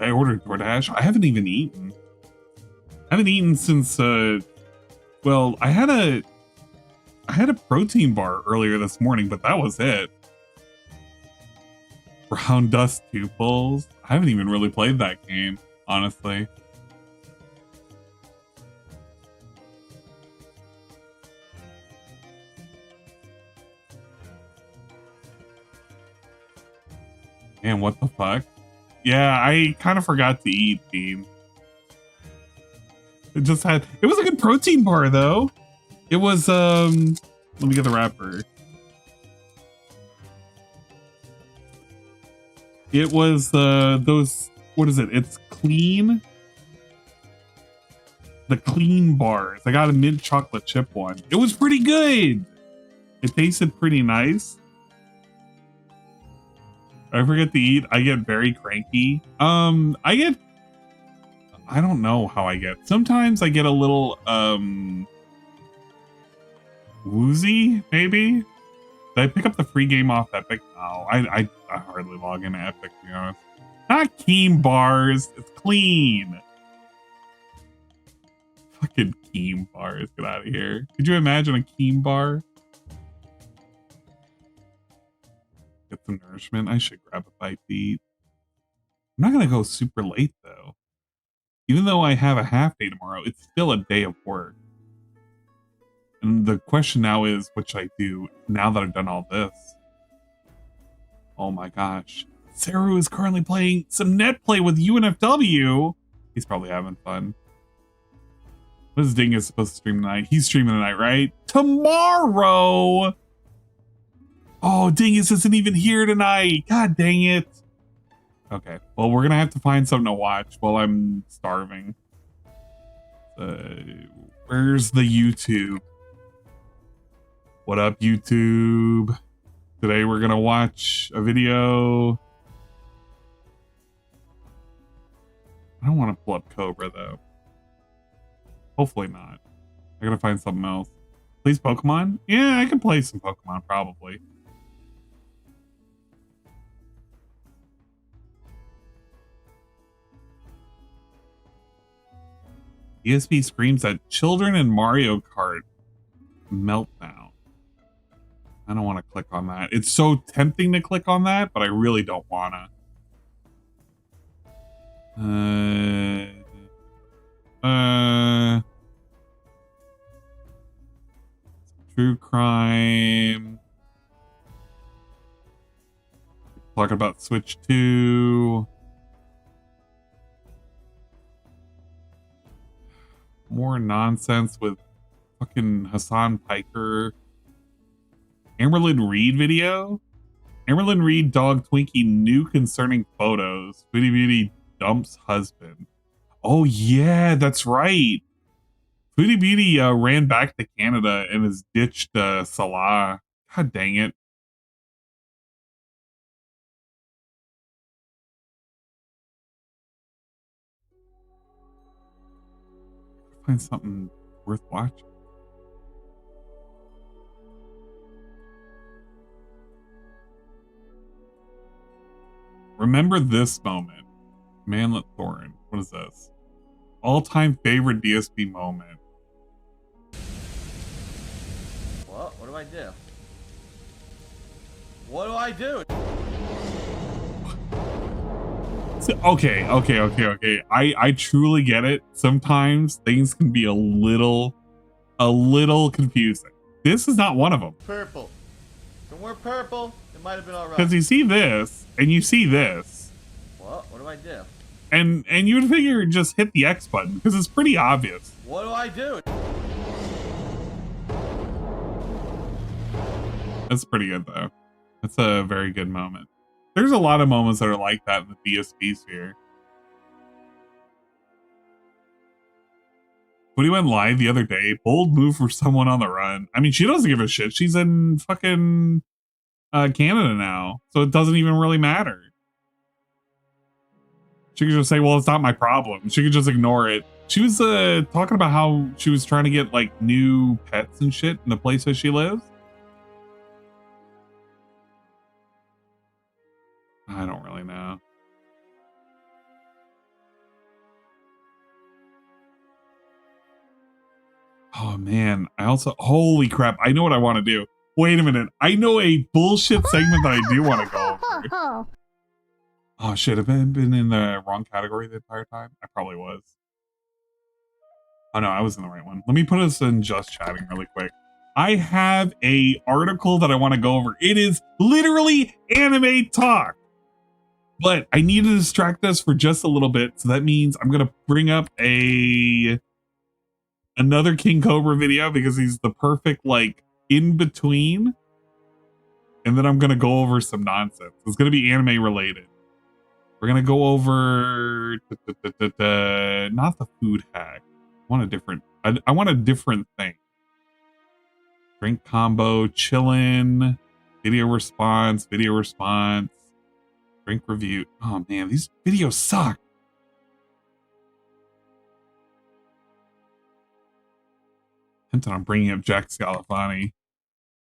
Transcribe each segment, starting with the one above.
I ordered DoorDash. I haven't even eaten. I haven't eaten since well, I had a protein bar earlier this morning, but that was it. Brown Dust 2 pulls. I haven't even really played that game, honestly. Man, what the fuck? Yeah, I kind of forgot to eat, Bean. It was a good protein bar though. It was let me get the wrapper. It was those, what is it? It's clean. The clean bars. I got a mint chocolate chip one. It was pretty good. It tasted pretty nice. I forget to eat. I get very cranky. I don't know how I get. Sometimes I get a little woozy, maybe. Did I pick up the free game off Epic? No, I hardly log into Epic, to be honest. Not Keem bars. It's clean. Fucking Keem bars. Get out of here. Could you imagine a Keem bar? Get some nourishment. I should grab a bite to eat. I'm not going to go super late, though. Even though I have a half day tomorrow, it's still a day of work. And the question now is, what should I do now that I've done all this? Oh my gosh. Saru is currently playing some net play with UNFW. He's probably having fun. What is Dingus supposed to stream tonight? He's streaming tonight, right? Tomorrow! Oh, Dingus isn't even here tonight. God dang it. Okay, well, we're gonna have to find something to watch while I'm starving. Where's the YouTube? What up, YouTube? Today we're gonna watch a video. I don't want to pull up Cobra though. Hopefully not. I gotta find something else. Please Pokemon? Yeah, I can play some Pokemon probably. ESP screams at children in Mario Kart meltdown. I don't want to click on that. It's so tempting to click on that, but I really don't want to. True crime. Talking about Switch 2. More nonsense with fucking Hassan Piker. Amberlyn Reed video? Amberlyn Reed dog Twinkie new concerning photos. Foodie Beauty dumps husband. Oh yeah, that's right. Foodie Beauty ran back to Canada and has ditched Salah. God dang it. Find something worth watching. Remember this moment. Manlet Thorin. What is this? All-time favorite DSP moment. What do I do? What do I do? Okay. I truly get it. Sometimes things can be a little confusing. This is not one of them. Purple. If it weren't purple, it might have been alright. Because you see this, and you see this. What do I do? And you would figure just hit the X button, because it's pretty obvious. What do I do? That's pretty good, though. That's a very good moment. There's a lot of moments that are like that in the DSP sphere. When he went live the other day, bold move for someone on the run. I mean, she doesn't give a shit. She's in fucking Canada now, so it doesn't even really matter. She could just say, well, it's not my problem. She could just ignore it. She was talking about how she was trying to get like new pets and shit in the place where she lives. I don't really know. I also, holy crap, I know what I want to do. Wait a minute. I know a bullshit segment that I do want to go over. Oh shit, have I been in the wrong category the entire time? I probably was. Oh no, I was in the right one. Let me put us in just chatting really quick. I have a article that I want to go over. It is literally anime talk. But I need to distract us for just a little bit. So that means I'm going to bring up another King Cobra video because he's the perfect like in between. And then I'm going to go over some nonsense. It's going to be anime related. We're going to go over not the food hack. I want a different thing. Drink combo, chillin', video response, drink review. Oh man, these videos suck. Hinted on bringing up Jack Scalafani.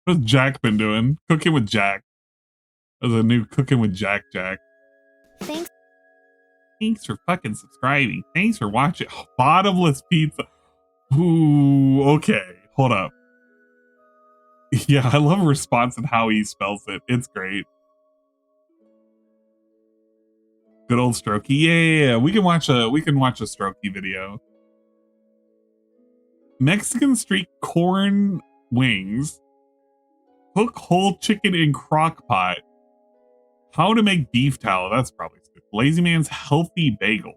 What's Jack been doing? Cooking with Jack. There's a new Cooking with Jack. Thanks for fucking subscribing. Thanks for watching. Oh, bottomless pizza. Ooh, okay. Hold up. Yeah, I love response and how he spells it. It's great. Good old Strokey. Yeah. We can watch a Strokey video. Mexican street corn wings. Cook whole chicken in crock pot. How to make beef tallow. That's probably stupid. Lazy Man's healthy bagels.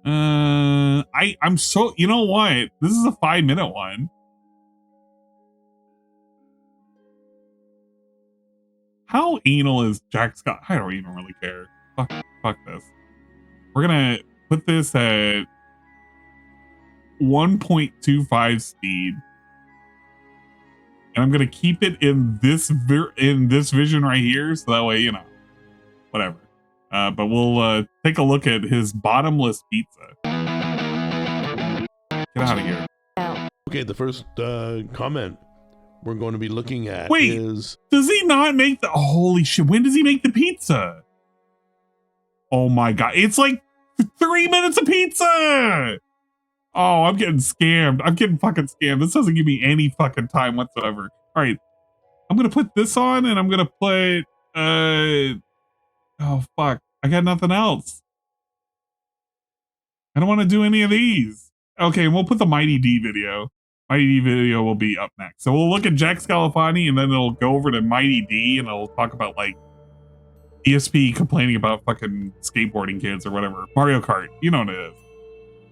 I'm so, you know what? This is a 5-minute one. How anal is Jack Scott? I don't even really care. Fuck this. We're gonna put this at 1.25 speed. And I'm gonna keep it in this vision right here, so that way, you know, whatever. But we'll take a look at his bottomless pizza. Get out of here. Okay, the first comment we're going to be looking at is... Does he not make the... Holy shit, when does he make the pizza? Oh my god, it's like 3 minutes of pizza! Oh, I'm getting scammed. I'm getting fucking scammed. This doesn't give me any fucking time whatsoever. All right, I'm gonna put this on and I'm gonna put... Oh, fuck. I got nothing else. I don't want to do any of these. Okay, we'll put the Mighty D video. Mighty D video will be up next. So we'll look at Jack Scalafani and then it'll go over to Mighty D and it'll talk about like ESP complaining about fucking skateboarding kids or whatever. Mario Kart, you know what it is.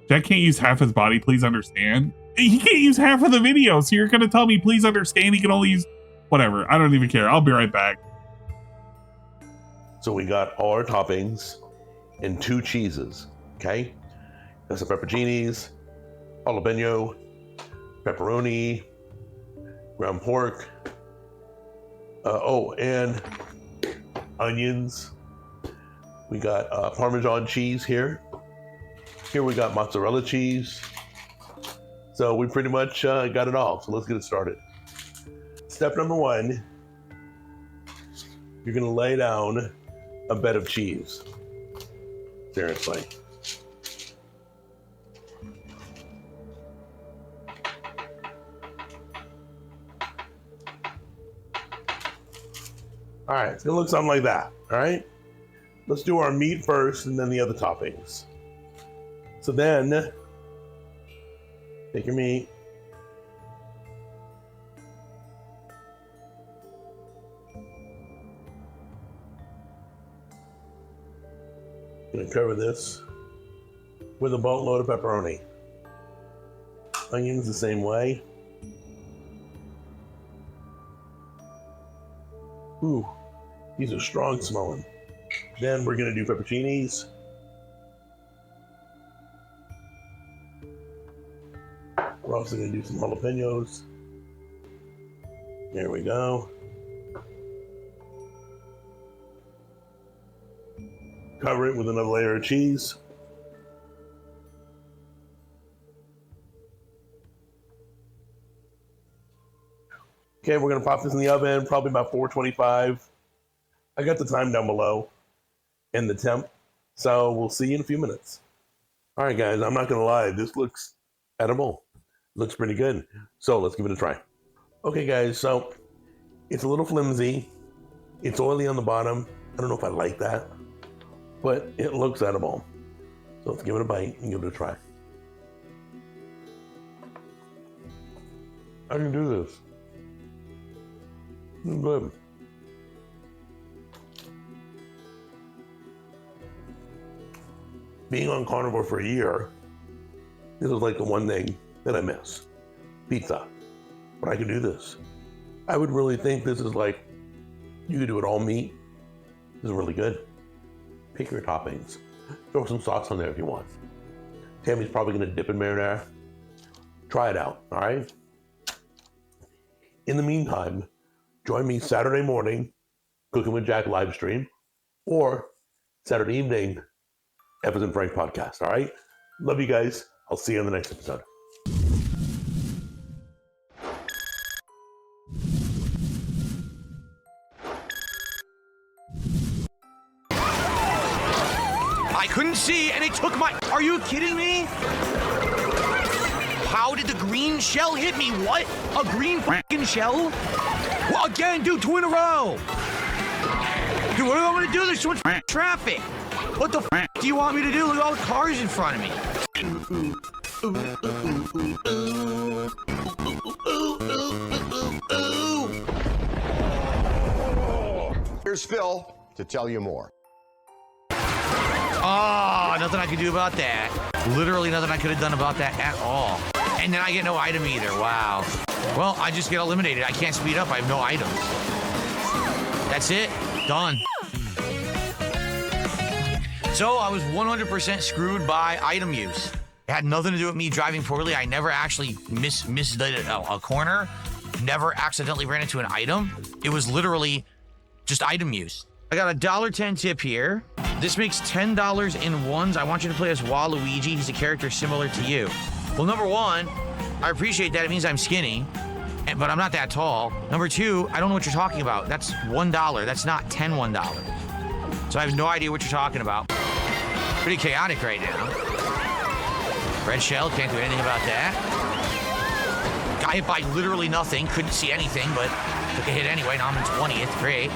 Jack can't use half his body, please understand. He can't use half of the video, so you're gonna tell me please understand he can only use whatever. I don't even care. I'll be right back. So we got all our toppings and 2 cheeses, okay? There's some pepperoncinis, jalapeno, pepperoni, ground pork, and onions. We got Parmesan cheese here. Here we got mozzarella cheese. So we pretty much got it all. So let's get it started. Step number 1, you're gonna lay down a bed of cheese. Seriously. All right, it's gonna look something like that, all right? Let's do our meat first and then the other toppings. So then, take your meat. I'm gonna cover this with a boatload of pepperoni. Onions the same way. Ooh, these are strong smelling. Then we're gonna do pepperoncinis. We're also gonna do some jalapenos. There we go. Cover it with another layer of cheese. Okay, we're gonna pop this in the oven, probably about 425. I got the time down below and the temp, so we'll see you in a few minutes. All right, guys, I'm not gonna lie, this looks edible. Looks pretty good. So let's give it a try. Okay, guys, so it's a little flimsy. It's oily on the bottom. I don't know if I like that, but it looks edible. So let's give it a bite and give it a try. I can do this. It's good. Being on carnivore for a year, this was like the one thing that I miss. Pizza. But I can do this. I would really think this is like, you could do it all meat. This is really good. Pick your toppings. Throw some sauce on there if you want. Tammy's probably gonna dip in marinara. Try it out, all right? In the meantime, join me Saturday morning, Cooking with Jack live stream, or Saturday evening, Evans and Frank podcast, all right? Love you guys. I'll see you on the next episode. I couldn't see and it took my... Are you kidding me? How did the green shell hit me? What? A green fucking shell? Well, again, dude, 2 in a row. Dude, what am I gonna do? There's so much traffic. What the f do you want me to do? Look at all the cars in front of me. Here's Phil to tell you more. Oh, nothing I could do about that. Literally nothing I could have done about that at all. And then I get no item either. Wow. Well, I just get eliminated. I can't speed up. I have no items. That's it. Done. So I was 100% screwed by item use. It had nothing to do with me driving poorly. I never actually missed a corner. Never accidentally ran into an item. It was literally just item use. I got a $1.10 tip here. This makes $10 in ones. I want you to play as Waluigi. He's a character similar to you. Well, number one, I appreciate that. It means I'm skinny, but I'm not that tall. Number two, I don't know what you're talking about. That's $1. That's not $1. So I have no idea what you're talking about. Pretty chaotic right now. Red shell, can't do anything about that. Got hit by literally nothing. Couldn't see anything, but took a hit anyway. Now I'm in 20th. Great.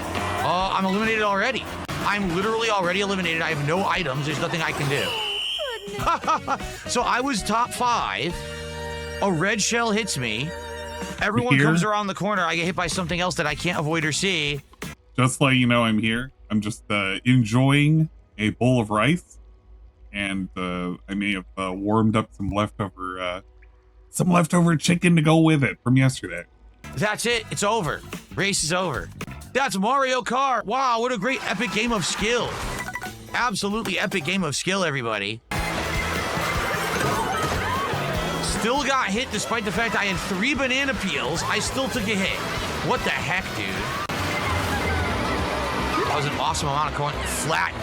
I'm eliminated already. I'm literally already eliminated. I have no items. There's nothing I can do. So I was top 5. A red shell hits me. Everyone comes around the corner. I get hit by something else that I can't avoid or see. Just let you know I'm here. I'm just enjoying a bowl of rice. And I may have warmed up some leftover chicken to go with it from yesterday. That's it. It's over. Race is over. That's Mario Kart. Wow, what a great epic game of skill. Absolutely epic game of skill, everybody. Still got hit despite the fact I had 3 banana peels. I still took a hit. What the heck, dude? That was an awesome amount of coin. Flattened.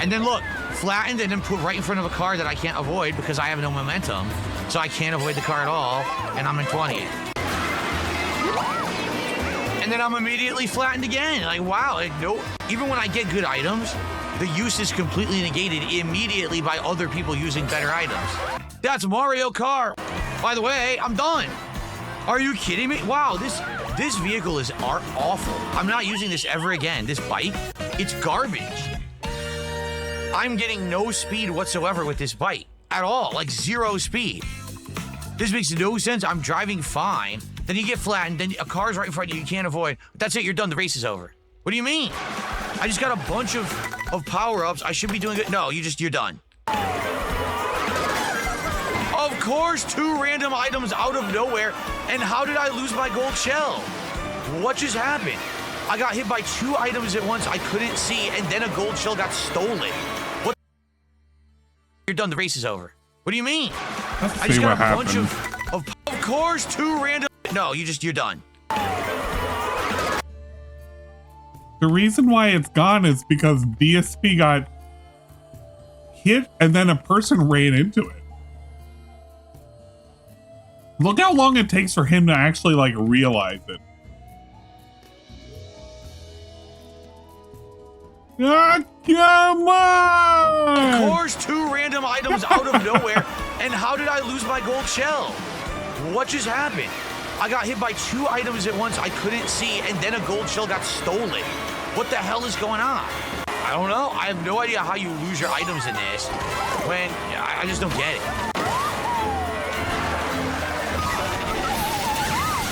And then look, flattened and then put right in front of a car that I can't avoid because I have no momentum. So I can't avoid the car at all, and I'm in 20th. And then I'm immediately flattened again. Like, wow, like, no, even when I get good items, the use is completely negated immediately by other people using better items. That's Mario Kart. By the way, I'm done. Are you kidding me? Wow, this vehicle is awful. I'm not using this ever again. This bike, it's garbage. I'm getting no speed whatsoever with this bike at all, like 0 speed. This makes no sense. I'm driving fine. Then you get flattened, then a car's right in front of you, you can't avoid. That's it, you're done, the race is over. What do you mean? I just got a bunch of power-ups. I should be doing good. No, you're done. Of course, 2 random items out of nowhere. And how did I lose my gold shell? What just happened? I got hit by 2 items at once I couldn't see, and then a gold shell got stolen. What? You're done, the race is over. What do you mean? I just got a bunch of course, 2 random. No, you're done. The reason why it's gone is because DSP got hit and then a person ran into it. Look how long it takes for him to actually like realize it. Ah, come on! Of course, 2 random items out of nowhere, And how did I lose my gold shell? What just happened? I got hit by 2 items at once I couldn't see, and then a gold shell got stolen. What the hell is going on? I don't know. I have no idea how you lose your items in this when I just don't get it.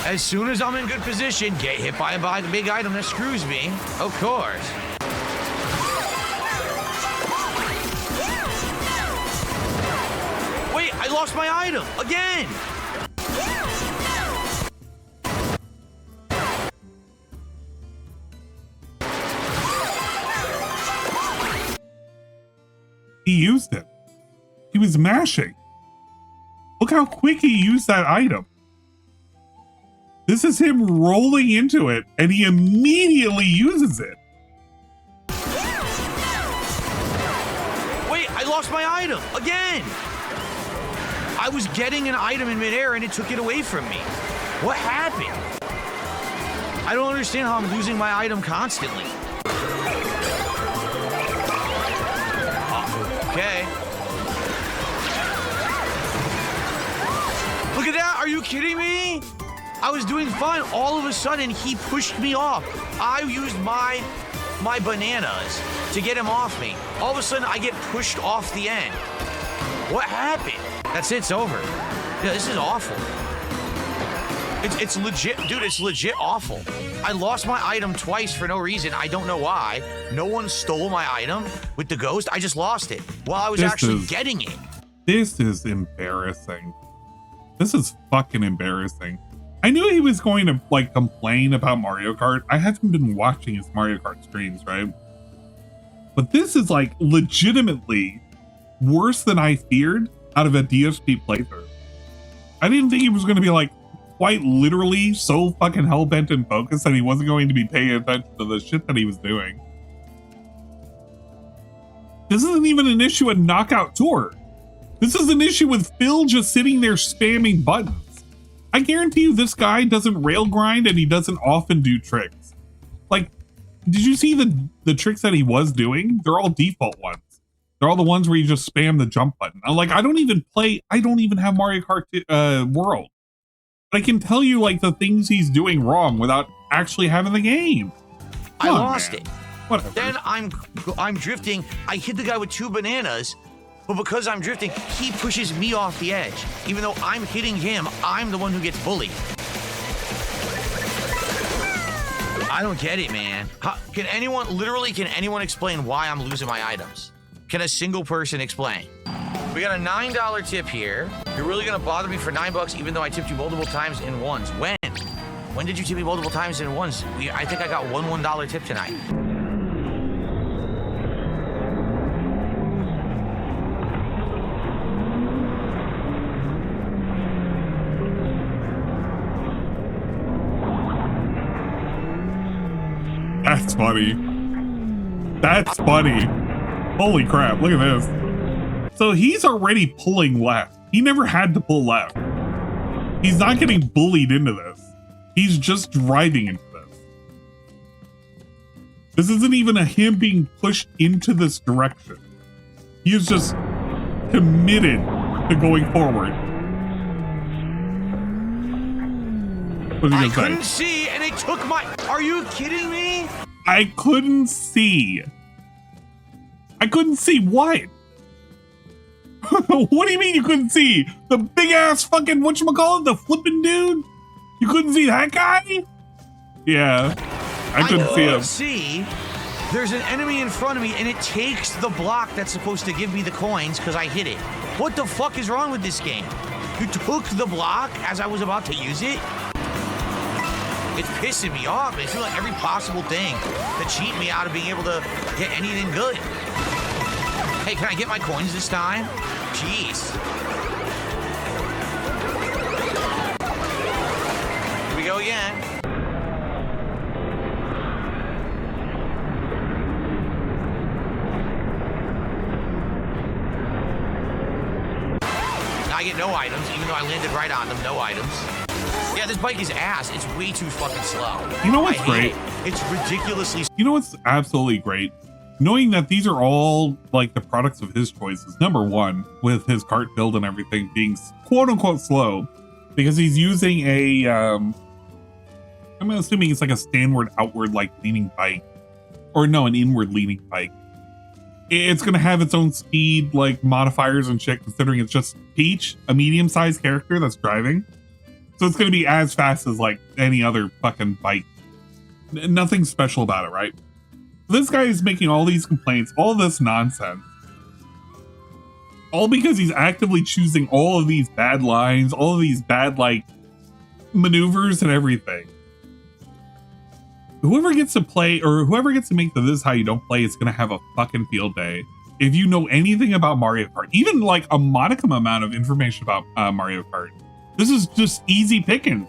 As soon as I'm in good position, get hit by a big item that screws me. Of course. Wait, I lost my item again. He used it. He was mashing. Look how quick he used that item. This is him rolling into it, and he immediately uses it. Wait, I lost my item again. I was getting an item in midair, and it took it away from me. What happened? I don't understand how I'm losing my item constantly. Okay. Look at that. Are you kidding me? I was doing fine. All of a sudden, he pushed me off. I used my bananas to get him off me. All of a sudden, I get pushed off the end. What happened? That's it. It's over. Yeah, this is awful. It's legit. Dude, it's legit awful. I lost my item twice for no reason. I don't know why. No one stole my item with the ghost. I just lost it while I was actually getting it. This is embarrassing. This is fucking embarrassing. I knew he was going to like complain about Mario Kart. I haven't been watching his Mario Kart streams, right? But this is like legitimately worse than I feared out of a DSP playthrough. I didn't think he was going to be like quite literally so fucking hell-bent and focused that he wasn't going to be paying attention to the shit that he was doing. This isn't even an issue in Knockout Tour. This is an issue with Phil just sitting there spamming buttons. I guarantee you this guy doesn't rail grind and he doesn't often do tricks. Like, did you see the tricks that he was doing? They're all default ones. They're all the ones where you just spam the jump button. I'm like, I don't even have Mario Kart World. But I can tell you like the things he's doing wrong without actually having the game. I lost it. Whatever. Then I'm drifting. I hit the guy with 2 bananas. But because I'm drifting, he pushes me off the edge. Even though I'm hitting him, I'm the one who gets bullied. I don't get it, man. Can anyone explain why I'm losing my items? Can a single person explain? We got a $9 tip here. You're really gonna bother me for $9 even though I tipped you multiple times in ones. When? When did you tip me multiple times in ones? I think I got one $1 tip tonight. That's funny. That's funny. Holy crap, look at this. So he's already pulling left. He never had to pull left. He's not getting bullied into this. He's just driving into this. This isn't even him being pushed into this direction. He is just committed to going forward. What's he gonna say? I couldn't see and it took my... Are you kidding me? I couldn't see. I couldn't see what? What do you mean you couldn't see? The big ass fucking whatchamacallit? The flipping dude? You couldn't see that guy? Yeah. I couldn't see him. See, there's an enemy in front of me and it takes the block that's supposed to give me the coins because I hit it. What the fuck is wrong with this game? You took the block as I was about to use it? It's pissing me off. It's doing like every possible thing to cheat me out of being able to get anything good. Hey, can I get my coins this time? Jeez. Here we go again. Now I get no items, even though I landed right on them. No items. Yeah, this bike is ass. It's way too fucking slow. You know what's great? It's ridiculously... You know what's absolutely great? knowing that these are all like the products of his choices, number one, with his cart build and everything being quote unquote slow, because he's using a, I'm assuming it's like a standard outward like leaning bike, or no, an inward leaning bike. It's going to have its own speed like modifiers and shit, considering it's just Peach, a medium-sized character that's driving. So it's going to be as fast as like any other fucking bike. Nothing special about it, right? This guy is making all these complaints, all this nonsense, all because he's actively choosing all of these bad lines, all of these bad like maneuvers and everything. Whoever gets to play, or whoever gets to make the This Is How You Don't Play is going to have a fucking field day. If you know anything about Mario Kart, even like a modicum amount of information about Mario Kart, this is just easy picking.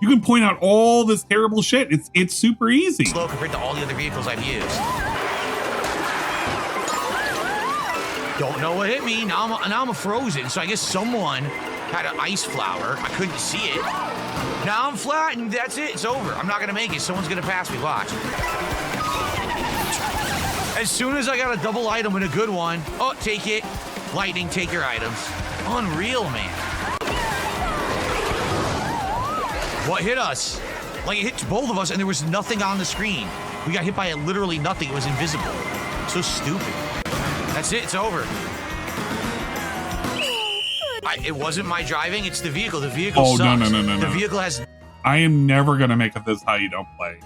You can point out all this terrible shit. It's super easy. Slow compared to all the other vehicles I've used. Don't know what hit me. Now I'm frozen. So I guess someone had an ice flower. I couldn't see it. Now I'm flat and that's it. It's over. I'm not gonna make it. Someone's gonna pass me. Watch. As soon as I got a double item and a good one, oh, take it. Lightning, take your items. Unreal, man. What hit us? Like, it hit both of us and there was nothing on the screen. We got hit by literally nothing. It was invisible. So stupid. That's it. It's over. It wasn't my driving. It's the vehicle. The vehicle sucks. No. The vehicle has... I am never going to make it This Is How You Don't Play.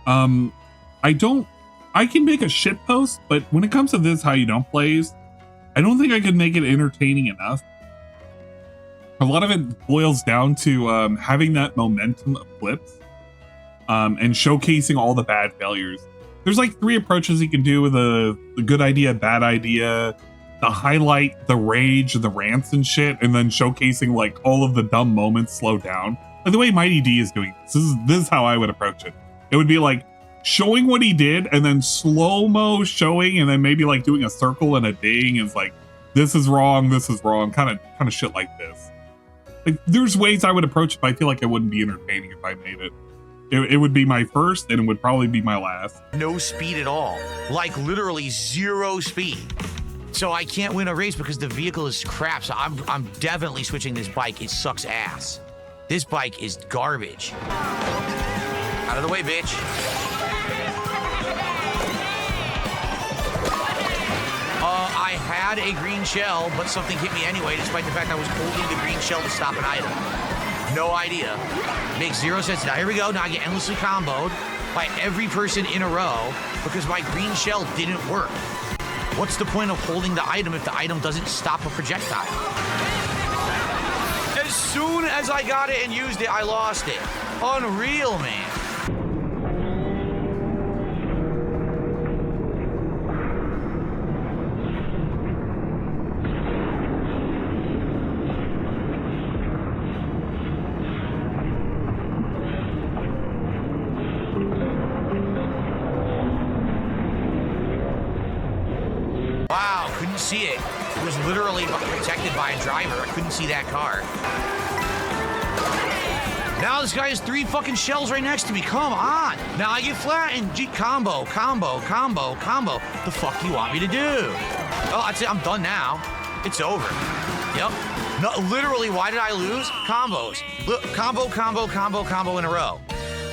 I can make a shit post, but when it comes to This Is How You Don't Plays, I don't think I can make it entertaining enough. A lot of it boils down to having that momentum of flips and showcasing all the bad failures. There's like 3 approaches you can do with the good idea, bad idea, the highlight, the rage, the rants and shit, and then showcasing like all of the dumb moments slowed down. Like the way Mighty D is doing this is how I would approach it. It would be like showing what he did and then slow-mo showing and then maybe like doing a circle and a ding is like, this is wrong, kind of shit like this. Like, there's ways I would approach it, but I feel like it wouldn't be entertaining if I made it. It would be my first, and it would probably be my last. No speed at all. Like, literally 0 speed. So I can't win a race because the vehicle is crap. So I'm definitely switching this bike. It sucks ass. This bike is garbage. Out of the way, bitch. I had a green shell, but something hit me anyway, despite the fact I was holding the green shell to stop an item. No idea. Makes 0 sense. Now here we go. Now I get endlessly comboed by every person in a row because my green shell didn't work. What's the point of holding the item if the item doesn't stop a projectile? As soon as I got it and used it, I lost it. Unreal, man. Wow, couldn't see it. It was literally protected by a driver. I couldn't see that car. Now this guy has 3 fucking shells right next to me. Come on. Now I get flattened. Combo. The fuck do you want me to do? Oh, that's it. I'm done now. It's over. Yep. No, literally, why did I lose? Combos. Look, combo in a row.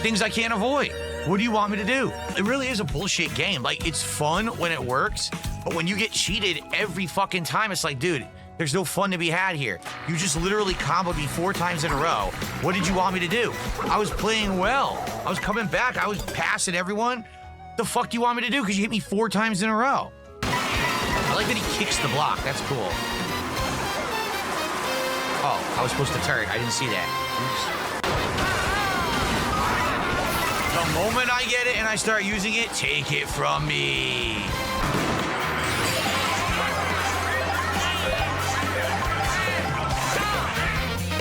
Things I can't avoid. What do you want me to do? It really is a bullshit game. Like, it's fun when it works, but when you get cheated every fucking time, it's like, dude, there's no fun to be had here. You just literally comboed me 4 times in a row. What did you want me to do? I was playing well. I was coming back. I was passing everyone. The fuck do you want me to do? Because you hit me 4 times in a row. I like that he kicks the block. That's cool. Oh, I was supposed to turn. I didn't see that. Oops. The moment I get it and I start using it, take it from me.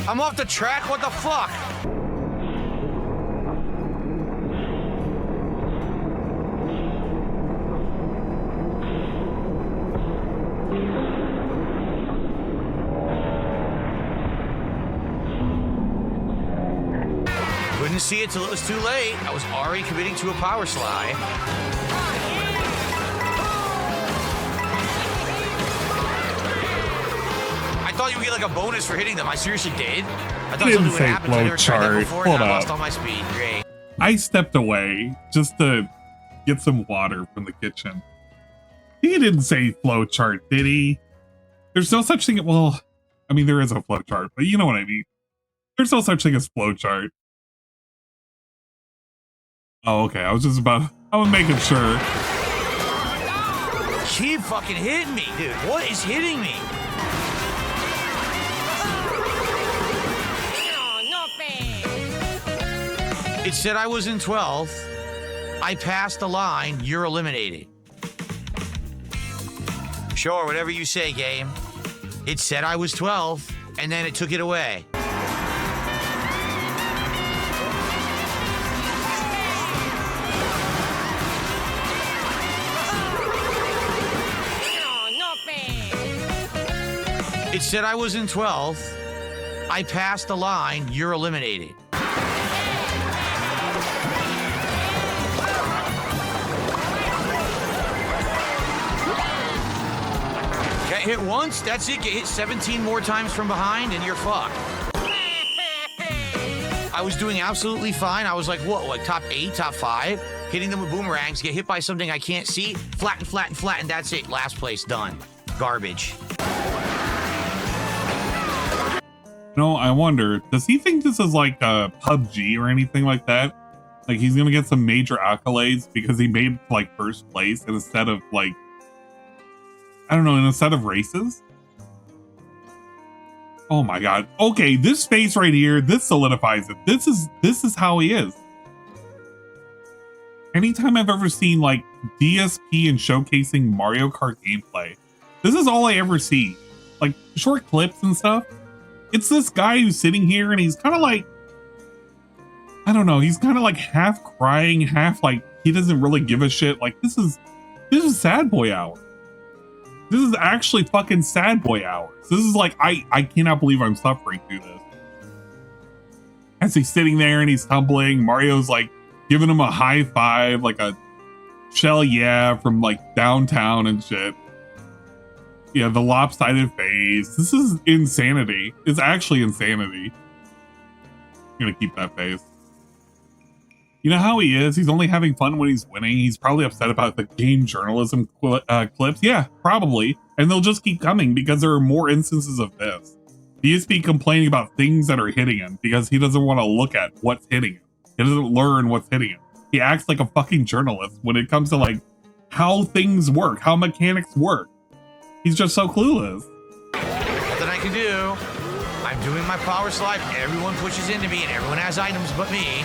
I'm off the track, what the fuck? Couldn't see it till it was too late. I was already committing to a power slide. I thought you would get like a bonus for hitting them. I seriously did. I thought Didn't something would say happen. I never tried that flowchart. before, Hold and I up. lost all my speed. Great. I stepped away just to get some water from the kitchen. He didn't say flowchart, did he? There's no such thing. Well, I mean, there is a flowchart, but you know what I mean. There's no such thing as flowchart. Oh, okay. I was making sure. Keep fucking hitting me, dude. What is hitting me? It said I was in 12th. I passed the line. You're eliminated. Sure, whatever you say, game. It said I was 12th, and then it took it away. It said I was in 12th. I passed the line. You're eliminated. Get hit once, that's it. Get hit 17 more times from behind, and you're fucked. I was doing absolutely fine. I was like, what, like top 8, top 5? Hitting them with boomerangs, get hit by something I can't see, flatten, flatten, flatten, that's it. Last place, done. Garbage. No, I wonder, does he think this is like a PUBG or anything like that? Like he's gonna get some major accolades because he made like first place in a set of like, I don't know, in a set of races? Oh my god. Okay, this face right here, this solidifies it. This is how he is. Anytime I've ever seen like DSP and showcasing Mario Kart gameplay, this is all I ever see. Like short clips and stuff. It's this guy who's sitting here and he's kind of like, I don't know, he's kind of like half crying, half like he doesn't really give a shit. Like this is sad boy hour. This is actually fucking sad boy hours. This is like, I cannot believe I'm suffering through this. As he's sitting there and he's tumbling, Mario's like giving him a high five, like a shell yeah from like downtown and shit. Yeah, the lopsided face. This is insanity. It's actually insanity. I'm gonna keep that face. You know how he is? He's only having fun when he's winning. He's probably upset about the game journalism clips. Yeah, probably. And they'll just keep coming because there are more instances of this. He used to be complaining about things that are hitting him because he doesn't want to look at what's hitting him. He doesn't learn what's hitting him. He acts like a fucking journalist when it comes to like how things work, how mechanics work. He's just so clueless. Nothing I can do. I'm doing my power slide. Everyone pushes into me and everyone has items but me.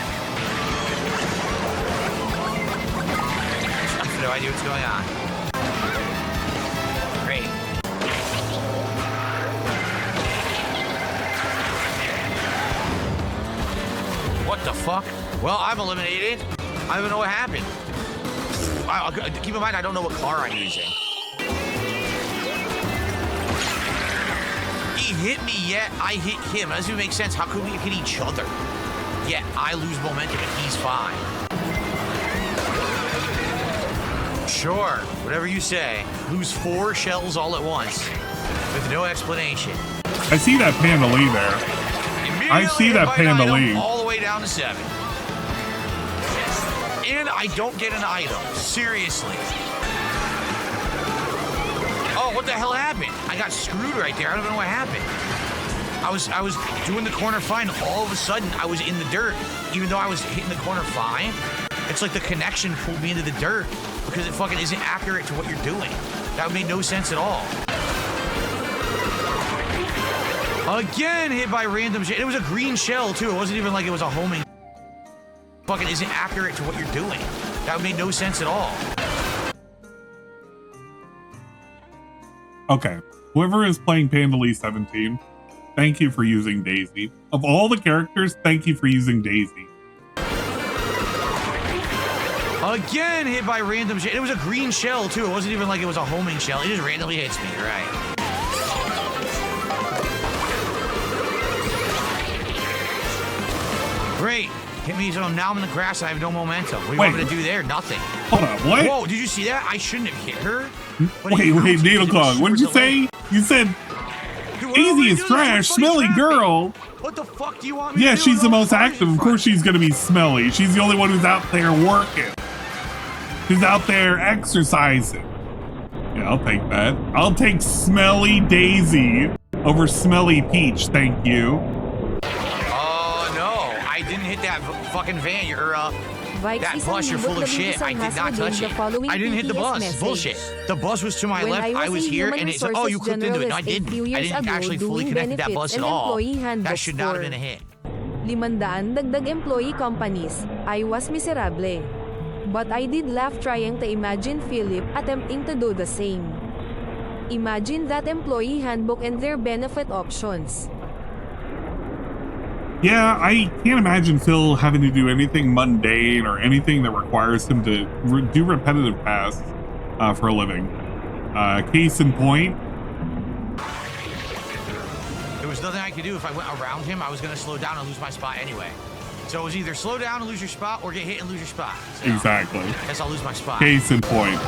I have no idea what's going on. Great. What the fuck? Well, I'm eliminated. I don't even know what happened. Keep in mind, I don't know what car I'm using. He hit me, yet I hit him. That doesn't even make sense. How could we hit each other? Yet I lose momentum and he's fine. Sure, whatever you say. Lose 4 shells all at once with no explanation. I see that Panda Lee there. I see that Panda Lee. All the way down to 7. And I don't get an item. Seriously. Oh, what the hell happened? I got screwed right there. I don't know what happened. I was doing the corner fine. All of a sudden, I was in the dirt. Even though I was hitting the corner fine, it's like the connection pulled me into the dirt because it fucking isn't accurate to what you're doing. That made no sense at all. Again, hit by random shit. It was a green shell, too. It wasn't even like it was a homing. Fucking isn't accurate to what you're doing. That made no sense at all. Okay, whoever is playing Panda Lee 17, thank you for using Daisy. Of all the characters, thank you for using Daisy. Again, hit by random shit. It was a green shell, too. It wasn't even like it was a homing shell. It just randomly hits me, right? Great. Hit me, so now I'm in the grass. I have no momentum. What do you want me to do there? Nothing. Hold on, what? Whoa, did you see that? I shouldn't have hit her. Wait, Needle Kong, what did you say? You said Dude, what Easy are is we doing? trash, Fucking smelly traffic. girl. What the fuck do you want me to Yeah, do? she's the We're all most partying active. Of for course it. she's gonna be smelly. She's the only one who's out there working. She's out there exercising. Yeah, I'll take that. I'll take Smelly Daisy over Smelly Peach, thank you. Oh no, I didn't hit that fucking van. That bus, you're full of shit. I did not touch it. I didn't hit the bus. It's bullshit. The bus was to my left. I was here, and it said, "Oh, you clipped into it." No, I didn't. I didn't actually fully connect that bus at all. That should not have been a hit. 500 dagdag employee companies. I was miserable. But I did laugh trying to imagine Philip attempting to do the same. Imagine that employee handbook and their benefit options. Yeah, I can't imagine Phil having to do anything mundane or anything that requires him to do repetitive tasks for a living. Case in point. There was nothing I could do. If I went around him, I was going to slow down and lose my spot anyway. So it was either slow down and lose your spot or get hit and lose your spot. So Exactly. I guess I'll lose my spot. Case in point.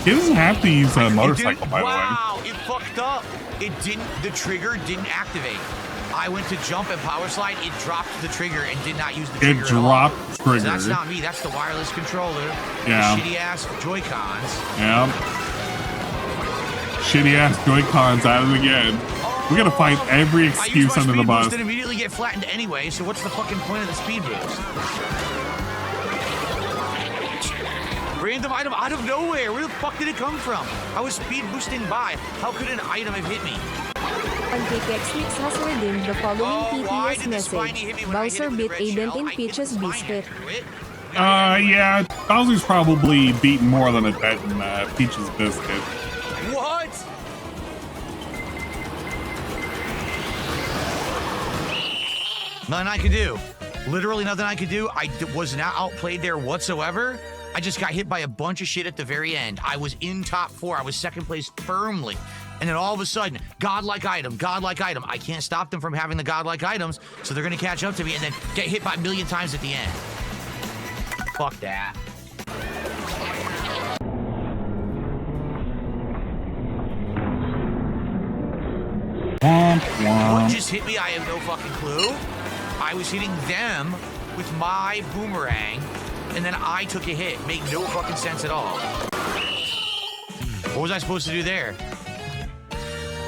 He doesn't have to use a motorcycle, by the way. Wow, it fucked up. It didn't, the trigger didn't activate. I went to jump and power slide, it dropped the trigger and did not use the trigger. It dropped at all. trigger. So that's not me, that's the wireless controller. Yeah. The shitty ass Joy-Cons. Yeah. Shitty ass Joy-Cons at it again. We gotta find every excuse under the bus. Boost and immediately get flattened anyway, so what's the fucking point of the speed boost? Random item out of nowhere. Where the fuck did it come from? I was speed boosting by. How could an item have hit me? PancakeXmix has redeemed the following why PTS did the spiny hit me message. when I hit Bowser it with the beat red Aiden shell? in I hit Peach's the spiny, I biscuit. threw it. Yeah. Bowser's probably beaten more than a dead in Peach's biscuit. What? Nothing I could do. Literally nothing I could do. I was not outplayed there whatsoever. I just got hit by a bunch of shit at the very end. I was in top 4. I was second place firmly. And then all of a sudden, godlike item, godlike item. I can't stop them from having the godlike items, so they're going to catch up to me and then get hit by a million times at the end. Fuck that. What just hit me? I have no fucking clue. I was hitting them with my boomerang, and then I took a hit. Made no fucking sense at all. What was I supposed to do there?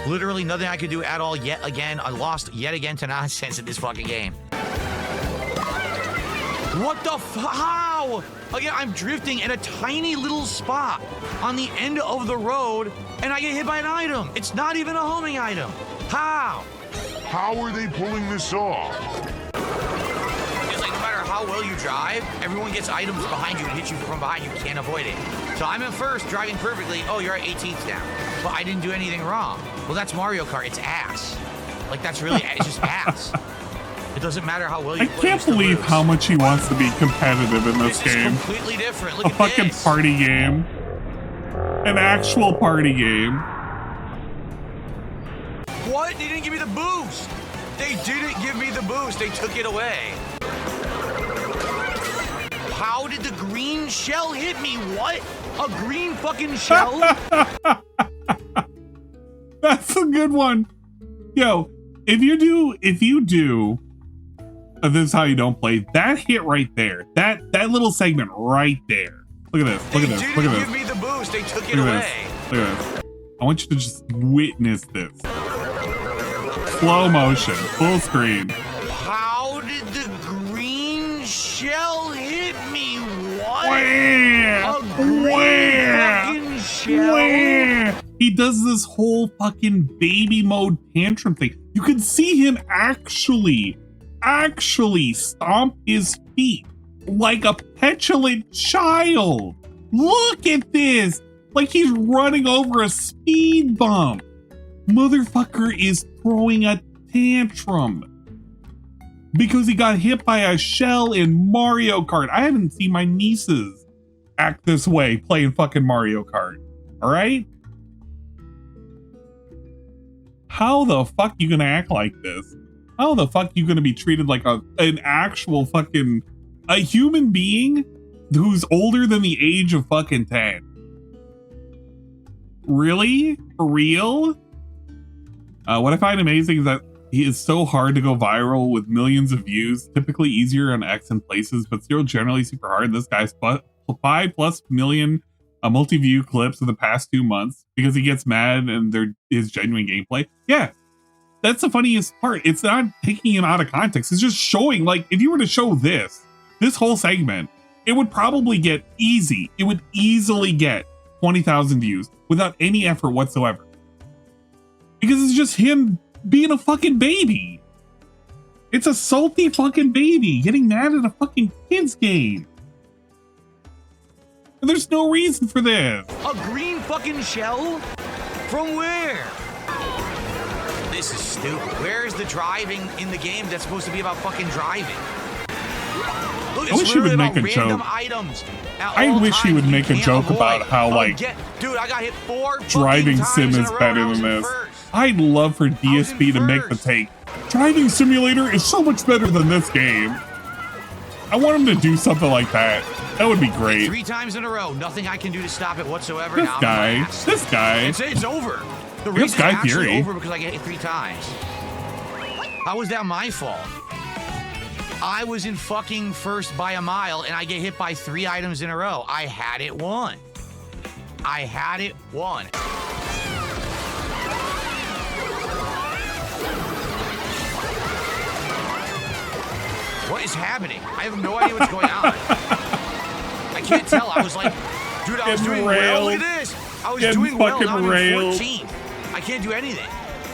Literally nothing I could do at all yet again. I lost yet again to nonsense in this fucking game. What the how? Again, I'm drifting at a tiny little spot on the end of the road, and I get hit by an item. It's not even a homing item. How? How are they pulling this off? It's like no matter how well you drive, everyone gets items behind you and hits you from behind. You can't avoid it. So I'm in first, driving perfectly. Oh, you're at 18th now. But I didn't do anything wrong. Well, that's Mario Kart. It's ass. Like, that's really, it's just ass. It doesn't matter how well you play. I can't believe how much he wants to be competitive in this game. Is completely different. Look A at fucking this. party game. An actual party game. What? They didn't give me the boost. They didn't give me the boost. They took it away. How did the green shell hit me? What? A green fucking shell? That's a good one. Yo, if you do this is how you don't play, that hit right there. That little segment right there. Look at this. Look at this. Look at They this. didn't give me the boost. They took it Look at away. this. Look at this. I want you to just witness this. Slow motion, full screen. How did the green shell hit me? What? Wah! A green Wah! fucking shell? Wah! He does this whole fucking baby mode tantrum thing. You can see him actually stomp his feet like a petulant child. Look at this. Like he's running over a speed bump. Motherfucker is throwing a tantrum because he got hit by a shell in Mario Kart. I haven't seen my nieces act this way playing fucking Mario Kart. All right? How the fuck you gonna act like this? How the fuck you gonna be treated like an actual fucking a human being who's older than the age of fucking 10? Really? For real? What I find amazing is that he is so hard to go viral with millions of views, typically easier on X and places, but still generally super hard. This guy's 5+ million multi-view clips in the past 2 months because he gets mad and there is genuine gameplay. Yeah, that's the funniest part. It's not taking him out of context. It's just showing, like, if you were to show this whole segment, it would probably get it would easily get 20,000 views without any effort whatsoever. Because it's just him being a fucking baby. It's a salty fucking baby getting mad at a fucking kids game. And there's no reason for this. A green fucking shell? From where? This is stupid. Where is the driving in the game that's supposed to be about fucking driving? Look, I wish he would make a joke. I wish he would make a joke about how, like, dude, I got hit 4 driving sim is better than this. I'd love for DSP to make the take. Driving Simulator is so much better than this game. I want him to do something like that. That would be great. 3 times in a row, nothing I can do to stop it whatsoever. This guy. It's over. The This race is guy actually Fury. over because I get hit 3 times. How was that my fault? I was in fucking first by a mile and I get hit by 3 items in a row. I had it won. What is happening? I have no idea what's going on. I can't tell. I was like, dude, I was doing well. Look at this. I was doing well. Now I'm in 14th. I can't do anything.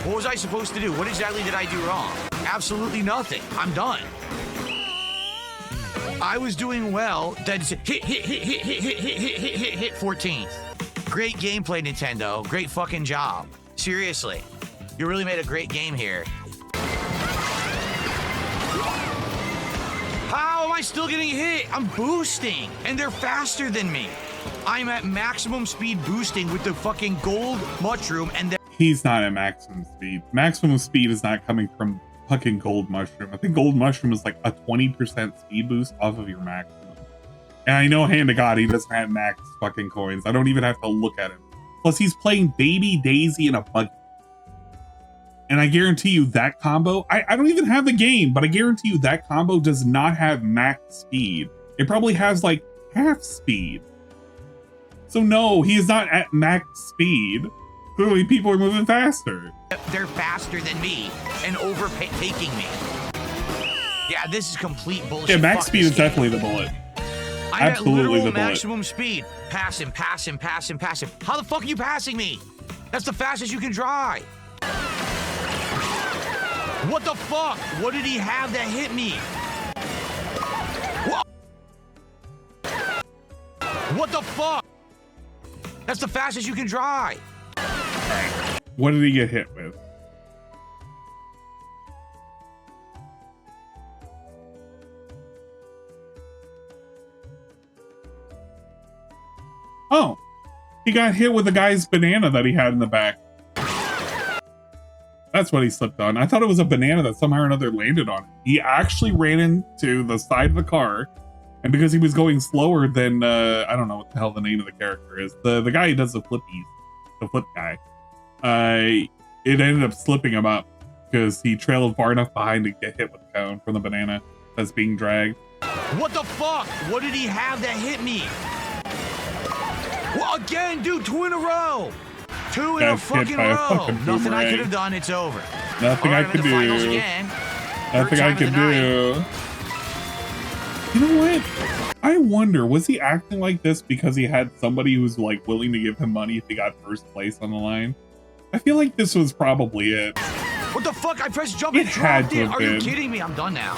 What was I supposed to do? What exactly did I do wrong? Absolutely nothing. I'm done. I was doing well. That's hit 14th. Great gameplay, Nintendo. Great fucking job. Seriously. You really made a great game here. How am I still getting hit? I'm boosting, and they're faster than me. I'm at maximum speed boosting with the fucking gold mushroom, and He's not at maximum speed. Maximum speed is not coming from fucking gold mushroom. I think gold mushroom is like a 20% speed boost off of your maximum. And I know, hand to God, he doesn't have max fucking coins. I don't even have to look at him. Plus, he's playing Baby, Daisy, and a buggy. And I guarantee you that combo, I don't even have the game, but I guarantee you that combo does not have max speed. It probably has like half speed. So no, he is not at max speed. Clearly people are moving faster. they're faster than me and overtaking me. Yeah, this is complete bullshit. Yeah, max speed is definitely the bullet. I'm Absolutely at literal the bullet. maximum speed. Pass him. How the fuck are you passing me? That's the fastest you can drive. What the fuck? What did he have that hit me? What the fuck? That's the fastest you can drive. What did he get hit with? Oh, he got hit with the guy's banana that he had in the back. That's what he slipped on. I thought it was a banana that somehow or another landed on him. He actually ran into the side of the car, and because he was going slower than, I don't know what the hell the name of the character is. The guy who does the flippies, the flip guy. It ended up slipping him up because he trailed far enough behind to get hit with the cone from the banana that's being dragged. What the fuck? What did he have that hit me? Well, again, dude, 2 in a row. 2 in a fucking row. Nothing I could have done. It's over. Nothing I could do. Nothing I could do. You know what? I wonder, was he acting like this because he had somebody who's like willing to give him money if he got first place on the line? I feel like this was probably it. What the fuck? I pressed jump and dropped it. Are you kidding me? I'm done now.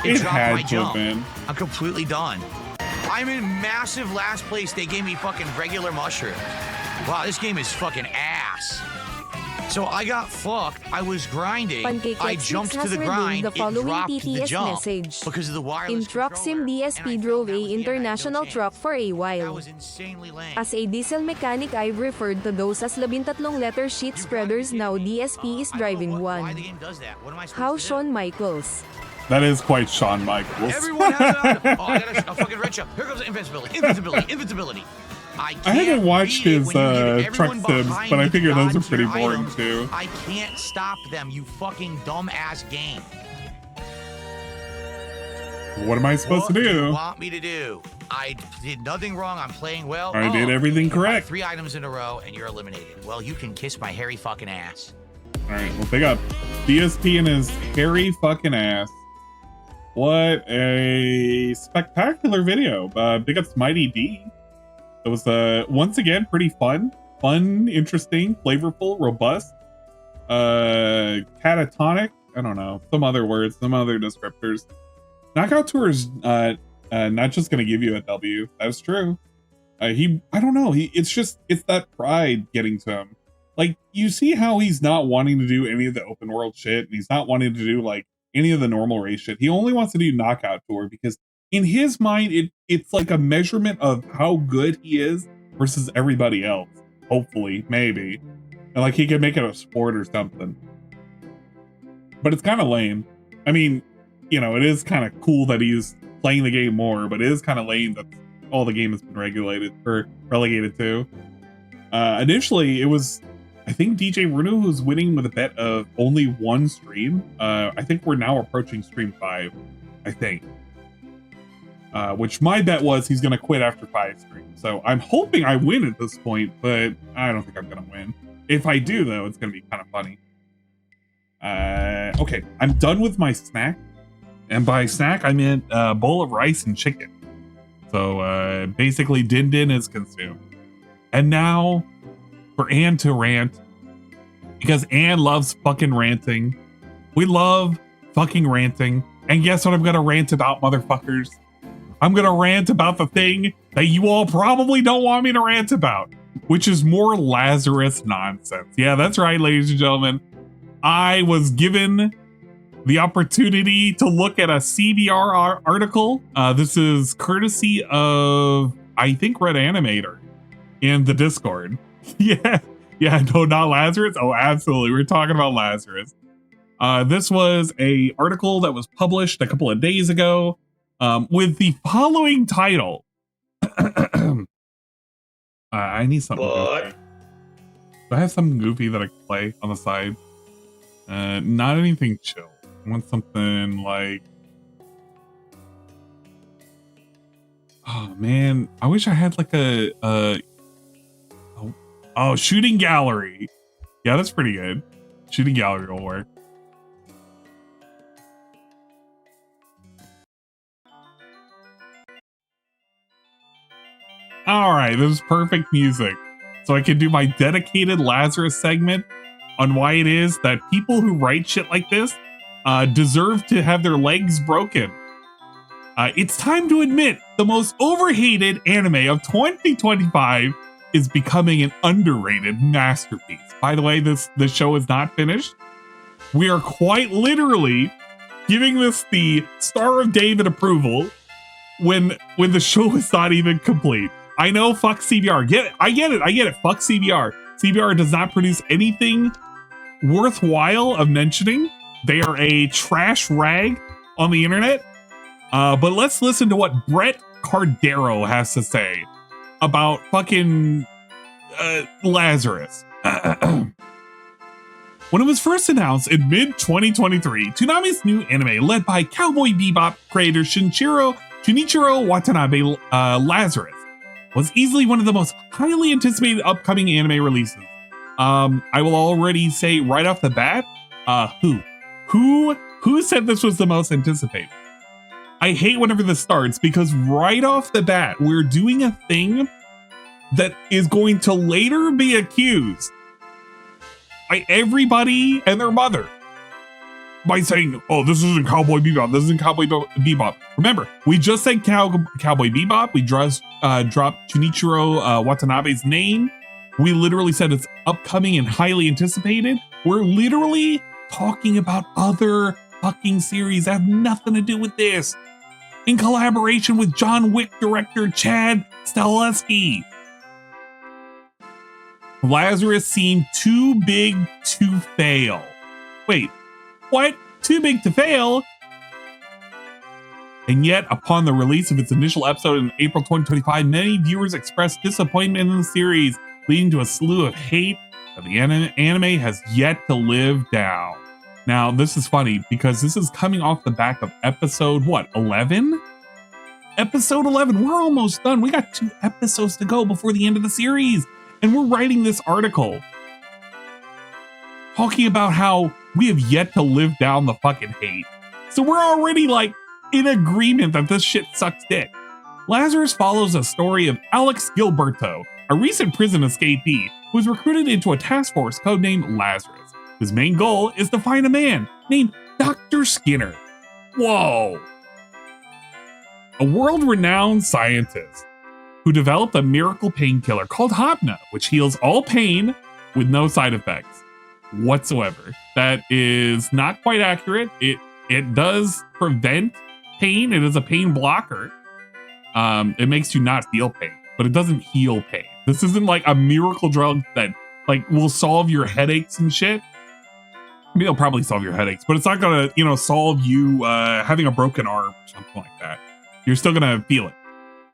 It had to have been. I'm completely done. I'm in massive last place. They gave me fucking regular mushrooms. Wow, this game is fucking ass. So I got fucked. I was grinding. I jumped to the grind. It dropped the jump because of the wireless In truck sim, DSP drove a international truck for a while. That was insanely lame. As a diesel mechanic, I've referred to those as 13-letter sheet spreaders. Now DSP is driving one. Why the game does that? What am I supposed How to do? Shawn Michaels. That is quite Shawn Michaels. Everyone has an item. Oh, I got a fucking red shell. Here comes invincibility. I haven't can't watched read it his when you leave truck everyone sims, behind but I you figure to those are dodge pretty your boring items. too. I can't stop them, you fucking dumbass game. What am I supposed What to do do? you want me to do? I did nothing wrong. I'm playing well. I did everything you buy correct. 3 items in a row and you're eliminated. Well, you can kiss my hairy fucking ass. All right, well, big up DSP and his hairy fucking ass. What a spectacular video. Big ups Mighty D. It was once again pretty fun, interesting, flavorful, robust, catatonic. I don't know, some other words, some other descriptors. Knockout Tour is not just gonna give you a W. That's true. I don't know. It's that pride getting to him. Like, you see how he's not wanting to do any of the open world shit, and he's not wanting to do like any of the normal race shit. He only wants to do Knockout Tour because in his mind, it's like a measurement of how good he is versus everybody else. Hopefully, maybe, and like he could make it a sport or something. But it's kind of lame. I mean, you know, it is kind of cool that he's playing the game more, but it is kind of lame that all the game has been relegated to. Initially, it was, I think, DJ Bruno who's winning with a bet of only 1 stream. I think we're now approaching stream 5, I think. Which my bet was he's going to quit after 5 streams. So I'm hoping I win at this point, but I don't think I'm going to win. If I do, though, it's going to be kind of funny. Okay, I'm done with my snack. And by snack, I meant a bowl of rice and chicken. So basically, Din Din is consumed. And now for Ann to rant, because Ann loves fucking ranting. We love fucking ranting. And guess what I'm going to rant about, motherfuckers? I'm going to rant about the thing that you all probably don't want me to rant about, which is more Lazarus nonsense. Yeah, that's right, ladies and gentlemen. I was given the opportunity to look at a CBR article. This is courtesy of, I think, Red Animator in the Discord. Yeah, no, not Lazarus. Oh, absolutely. We're talking about Lazarus. This was a article that was published a couple of days ago with the following title. I need something goofy. Do I have something goofy that I can play on the side? Not anything chill. I want something like, oh man, I wish I had like a shooting gallery. Yeah, that's pretty good. Shooting gallery will work. All right, this is perfect music. So I can do my dedicated Lazarus segment on why it is that people who write shit like this deserve to have their legs broken. It's time to admit the most overhated anime of 2025 is becoming an underrated masterpiece. By the way, this show is not finished. We are quite literally giving this the Star of David approval when the show is not even complete. I know, fuck CBR. I get it. Fuck CBR. CBR does not produce anything worthwhile of mentioning. They are a trash rag on the internet. But let's listen to what Brett Cardero has to say about fucking Lazarus. When it was first announced in mid-2023, Toonami's new anime, led by Cowboy Bebop creator Shinichiro Watanabe, Lazarus, was easily one of the most highly anticipated upcoming anime releases. I will already say right off the bat, who said this was the most anticipated? I hate whenever this starts because right off the bat, we're doing a thing that is going to later be accused by everybody and their mother by saying, oh, this isn't Cowboy Bebop. This isn't Cowboy Bebop. Remember, we just said Cowboy Bebop. We just dropped Shinichiro Watanabe's name. We literally said it's upcoming and highly anticipated. We're literally talking about other fucking series that have nothing to do with this. In collaboration with John Wick director Chad Stahelski. Lazarus seemed too big to fail. Wait, what? Too big to fail? And yet, upon the release of its initial episode in April 2025, many viewers expressed disappointment in the series, leading to a slew of hate that the anime has yet to live down. Now, this is funny because this is coming off the back of episode, 11? Episode 11, we're almost done. We got 2 episodes to go before the end of the series. And we're writing this article talking about how we have yet to live down the fucking hate. So we're already like in agreement that this shit sucks dick. Lazarus follows a story of Alex Gilberto, a recent prison escapee who was recruited into a task force codenamed Lazarus, whose main goal is to find a man named Dr. Skinner. Whoa. A world-renowned scientist who developed a miracle painkiller called Hopna, which heals all pain with no side effects whatsoever. That is not quite accurate. It does prevent pain. It is a pain blocker. It makes you not feel pain, but it doesn't heal pain. This isn't like a miracle drug that like will solve your headaches and shit. I mean, it'll probably solve your headaches, but it's not gonna, solve you having a broken arm or something like that. You're still gonna feel it.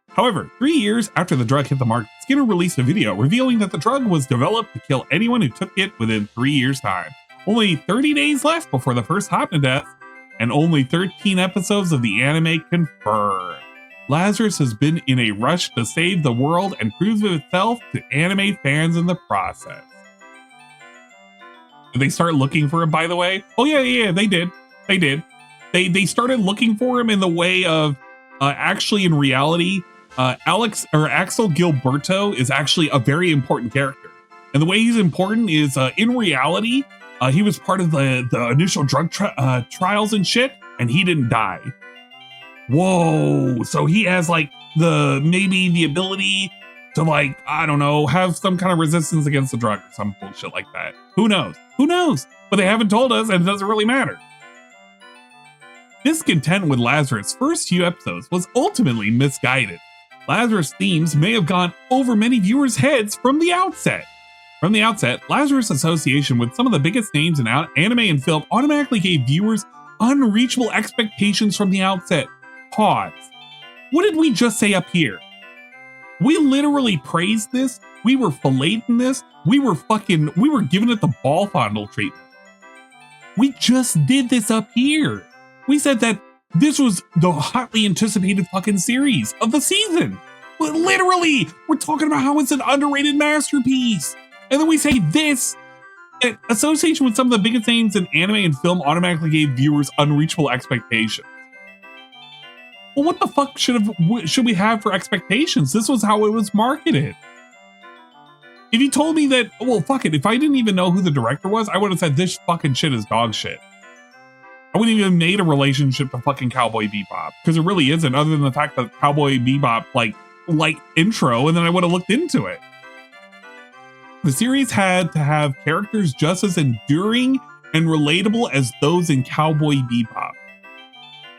However, 3 years after the drug hit the market, Skinner released a video revealing that the drug was developed to kill anyone who took it within 3 years' time. Only 30 days left before the first Hopna death, and only 13 episodes of the anime confirmed. Lazarus has been in a rush to save the world and prove itself to anime fans in the process. Did they start looking for him, by the way? Oh yeah, they did. They started looking for him in the way of, actually in reality, Axel Gilberto is actually a very important character. And the way he's important is, in reality, he was part of the initial drug trials and shit, and he didn't die. Whoa, so he has like maybe the ability to like, I don't know, have some kind of resistance against the drug or some bullshit like that. Who knows? But they haven't told us, and it doesn't really matter. Discontent with Lazarus' first few episodes was ultimately misguided. Lazarus themes may have gone over many viewers' heads from the outset. From the outset, Lazarus' association with some of the biggest names in anime and film automatically gave viewers unreachable expectations from the outset. Pause. What did we just say up here? We literally praised this. We were filleting this. We were giving it the ball fondle treatment. We just did this up here. We said that this was the hotly anticipated fucking series of the season. But literally, we're talking about how it's an underrated masterpiece. And then we say this, that association with some of the biggest names in anime and film automatically gave viewers unreachable expectations. Well, what the fuck should we have for expectations? This was how it was marketed. If you told me that, well, fuck it, if I didn't even know who the director was, I would have said this fucking shit is dog shit. I wouldn't even have made a relationship to fucking Cowboy Bebop, because it really isn't, other than the fact that Cowboy Bebop like intro, and then I would have looked into it. The series had to have characters just as enduring and relatable as those in Cowboy Bebop.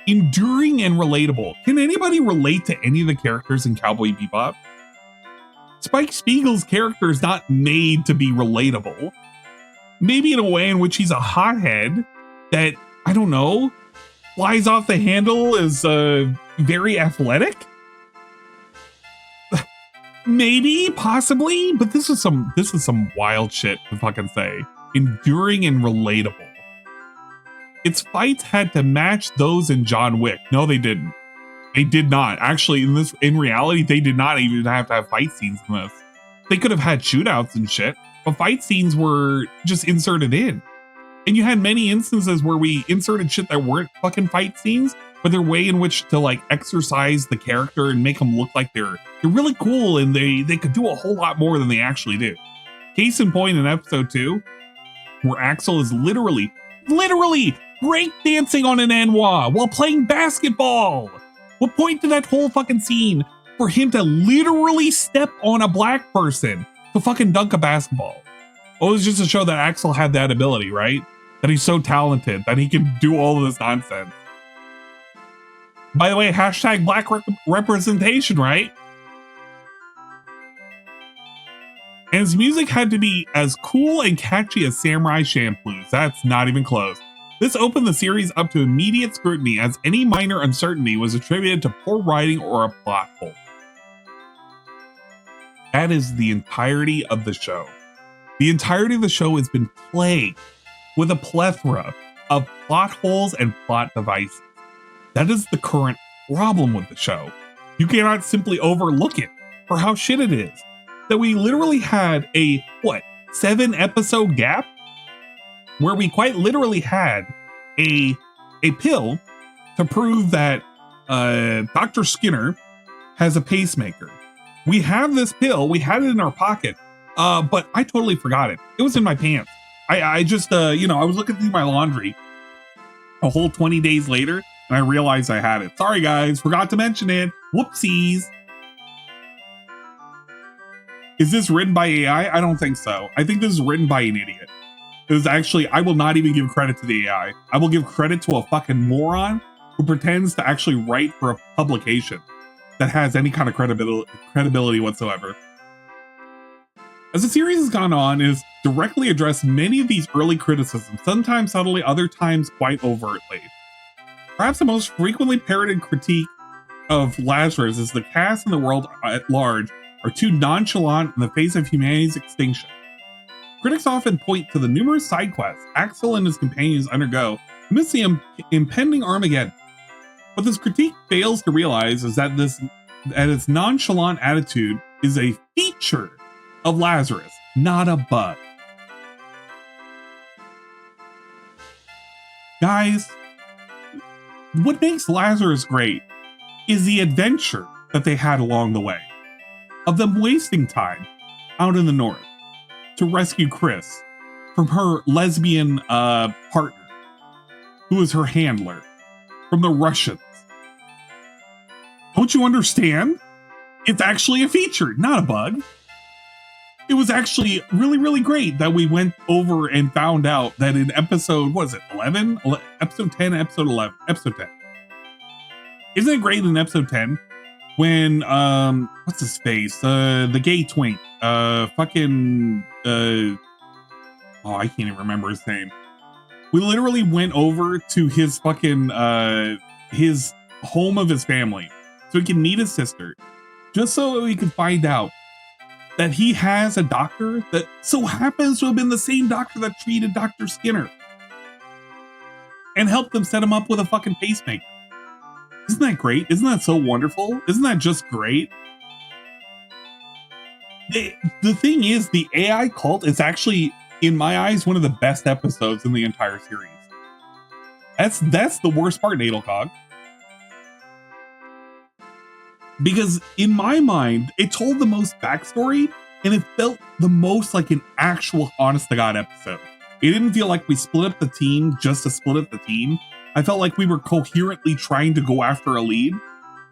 Enduring and relatable. Can anybody relate to any of the characters in Cowboy Bebop? Spike Spiegel's character is not made to be relatable. Maybe in a way in which he's a hothead that, I don't know, flies off the handle, is very athletic. Maybe, possibly, but this is some wild shit to fucking say. Enduring and relatable. Its fights had to match those in John Wick. No, they didn't. They did not. Actually, in reality, they did not even have to have fight scenes in this. They could have had shootouts and shit, but fight scenes were just inserted in. And you had many instances where we inserted shit that weren't fucking fight scenes, but their way in which to like exercise the character and make them look like they're really cool, and they could do a whole lot more than they actually do. Case in point in episode 2, where Axel is literally breakdancing on an Anwa while playing basketball. What point did that whole fucking scene for him to literally step on a black person to fucking dunk a basketball? Well, it was just to show that Axel had that ability, right? That he's so talented, that he can do all of this nonsense. By the way, hashtag black representation, right? And his music had to be as cool and catchy as Samurai Champloo's. That's not even close. This opened the series up to immediate scrutiny as any minor uncertainty was attributed to poor writing or a plot hole. That is the entirety of the show. The entirety of the show has been plagued with a plethora of plot holes and plot devices. That is the current problem with the show. You cannot simply overlook it for how shit it is. That we literally had a, 7-episode gap? Where we quite literally had a pill to prove that Dr. Skinner has a pacemaker. We have this pill, we had it in our pocket, but I totally forgot it. It was in my pants. I just, I was looking through my laundry a whole 20 days later, and I realized I had it. Sorry guys, forgot to mention it. Whoopsies. Is this written by AI? I don't think so. I think this is written by an idiot. It was actually, I will not even give credit to the AI. I will give credit to a fucking moron who pretends to actually write for a publication that has any kind of credibility whatsoever. As the series has gone on, it has directly addressed many of these early criticisms, sometimes subtly, other times quite overtly. Perhaps the most frequently parroted critique of Lazarus is the cast and the world at large are too nonchalant in the face of humanity's extinction. Critics often point to the numerous side quests Axel and his companions undergo amidst the impending Armageddon. What this critique fails to realize is that its nonchalant attitude is a feature of Lazarus, not a bug. Guys, what makes Lazarus great is the adventure that they had along the way, of them wasting time out in the north to rescue Chris from her lesbian partner, who is her handler, from the Russians. Don't you understand? It's actually a feature, not a bug. It was actually really, really great that we went over and found out that in episode, what is it, 11? Episode 10, episode 11, episode 10. Isn't it great in episode 10 when, what's his face? The gay twink, I can't even remember his name. We literally went over to his his home of his family so he can meet his sister, just so we could find out that he has a doctor that so happens to have been the same doctor that treated Dr. Skinner and helped them set him up with a fucking pacemaker. Isn't that great? Isn't that so wonderful? Isn't that just great? The thing is, the AI cult is actually, in my eyes, one of the best episodes in the entire series. That's the worst part, Nadelcog. Because in my mind, it told the most backstory, and it felt the most like an actual honest-to-God episode. It didn't feel like we split up the team just to split up the team. I felt like we were coherently trying to go after a lead.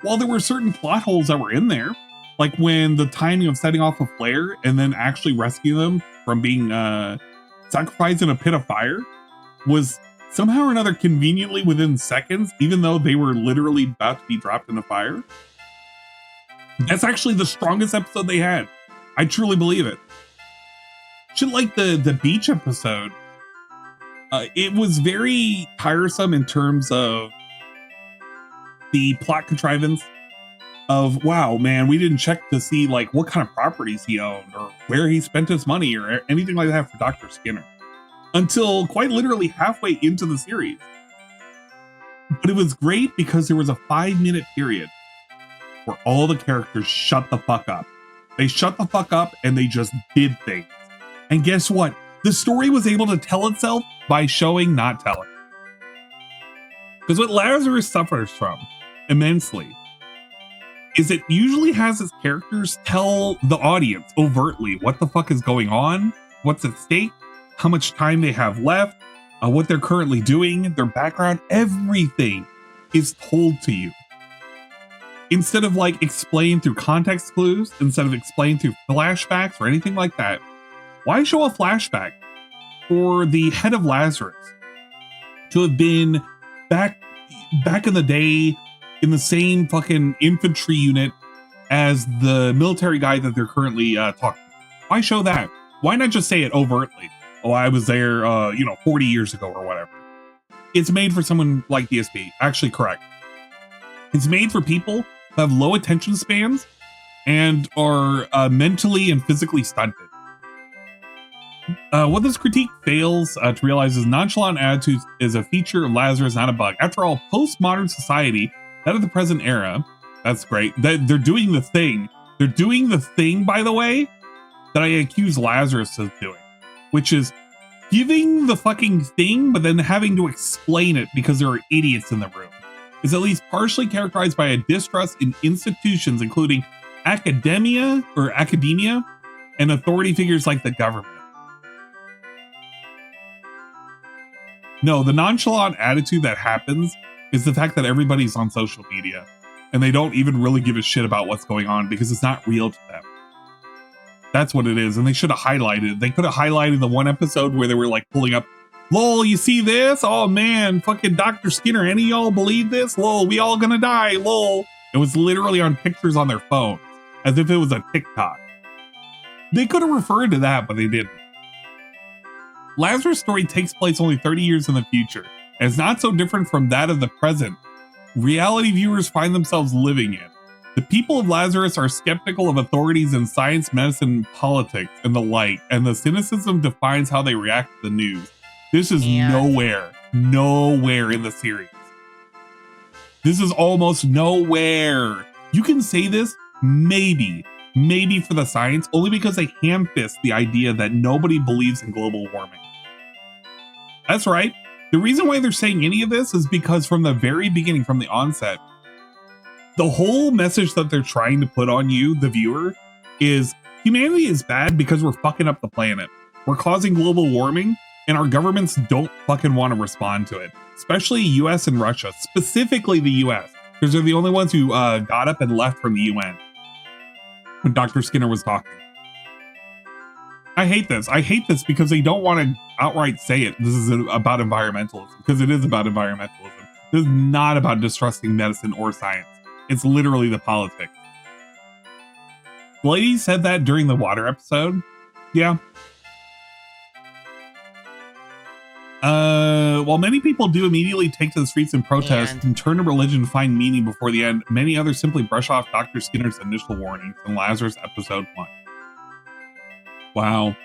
While there were certain plot holes that were in there, like when the timing of setting off a flare and then actually rescuing them from being sacrificed in a pit of fire was somehow or another conveniently within seconds, even though they were literally about to be dropped in a fire. That's actually the strongest episode they had. I truly believe it. Shit like the beach episode, it was very tiresome in terms of the plot contrivance of, wow, man, we didn't check to see like what kind of properties he owned or where he spent his money or anything like that for Dr. Skinner until quite literally halfway into the series. But it was great because there was a 5-minute period where all the characters shut the fuck up. They shut the fuck up and they just did things. And guess what? The story was able to tell itself by showing, not telling. Because what Lazarus suffers from immensely is it usually has its characters tell the audience overtly what the fuck is going on, what's at stake, how much time they have left, what they're currently doing, their background, everything is told to you. Instead of like explained through context clues, instead of explained through flashbacks or anything like that, why show a flashback for the head of Lazarus to have been back in the day in the same fucking infantry unit as the military guy that they're currently talking to? Why show that? Why not just say it overtly? Oh, I was there, 40 years ago or whatever. It's made for someone like DSP. Actually, correct. It's made for people who have low attention spans and are mentally and physically stunted. What this critique fails to realize is nonchalant attitude is a feature of Lazarus, not a bug. After all, postmodern society, that of the present era, that's great. They're doing the thing. They're doing the thing, by the way, that I accuse Lazarus of doing, which is giving the fucking thing, but then having to explain it because there are idiots in the room. Is at least partially characterized by a distrust in institutions, including academia and authority figures like the government. No, the nonchalant attitude that happens is the fact that everybody's on social media and they don't even really give a shit about what's going on because it's not real to them. That's what it is. And they should have highlighted. They could have highlighted the one episode where they were like pulling up, lol, you see this? Oh man, fucking Dr. Skinner. Any of y'all believe this? Lol, we all gonna die. Lol. It was literally on pictures on their phones as if it was a TikTok. They could have referred to that, but they didn't. Lazarus' story takes place only 30 years in the future, and it's not so different from that of the present reality viewers find themselves living in. The people of Lazarus are skeptical of authorities in science, medicine, politics, and the like, and the cynicism defines how they react to the news. This is nowhere in the series. This is almost nowhere. You can say this, maybe for the science, only because they ham-fist the idea that nobody believes in global warming. That's right. The reason why they're saying any of this is because from the very beginning, from the onset, the whole message that they're trying to put on you, the viewer, is humanity is bad because we're fucking up the planet. We're causing global warming, and our governments don't fucking want to respond to it. Especially US and Russia, specifically the US, because they're the only ones who got up and left from the UN when Dr. Skinner was talking. I hate this because they don't want to outright say it. This is about environmentalism, because it is about environmentalism. This is not about distrusting medicine or science. It's literally the politics. The lady said that during the water episode. Yeah. While many people do immediately take to the streets and protest and turn to religion to find meaning before the end, many others simply brush off Dr. Skinner's initial warnings in Lazarus episode 1. Wow.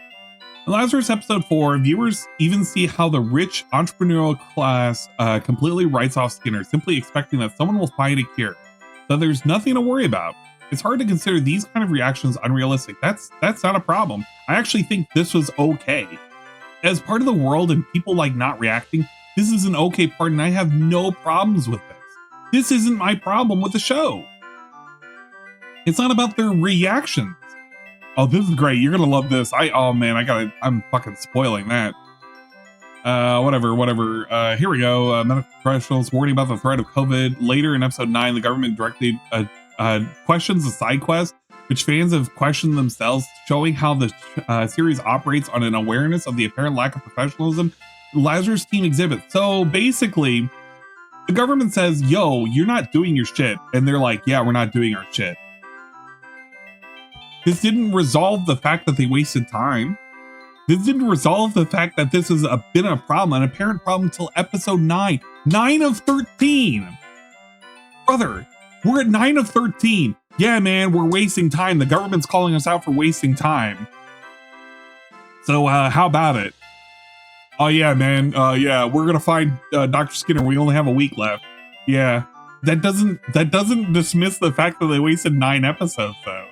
In Lazarus episode 4, viewers even see how the rich entrepreneurial class completely writes off Skinner, simply expecting that someone will find a cure. So there's nothing to worry about. It's hard to consider these kind of reactions unrealistic. That's not a problem. I actually think this was okay. As part of the world and people like not reacting, this is an okay part and I have no problems with this. This isn't my problem with the show. It's not about their reactions. Oh, this is great. You're gonna love this. I'm fucking spoiling that. Whatever. Here we go. Medical professionals warning about the threat of COVID. Later in episode 9, the government directly questions a side quest, which fans have questioned themselves, showing how the series operates on an awareness of the apparent lack of professionalism Lazarus team exhibits. So basically, the government says, yo, you're not doing your shit. And they're like, yeah, we're not doing our shit. This didn't resolve the fact that they wasted time. This didn't resolve the fact that this has been a problem, an apparent problem until episode 9. 9 of 13. Brother, we're at 9 of 13. Yeah, man, we're wasting time. The government's calling us out for wasting time. So how about it? Oh yeah, man. Yeah, we're gonna find Dr. Skinner. We only have a week left. Yeah, that doesn't dismiss the fact that they wasted 9 episodes, though.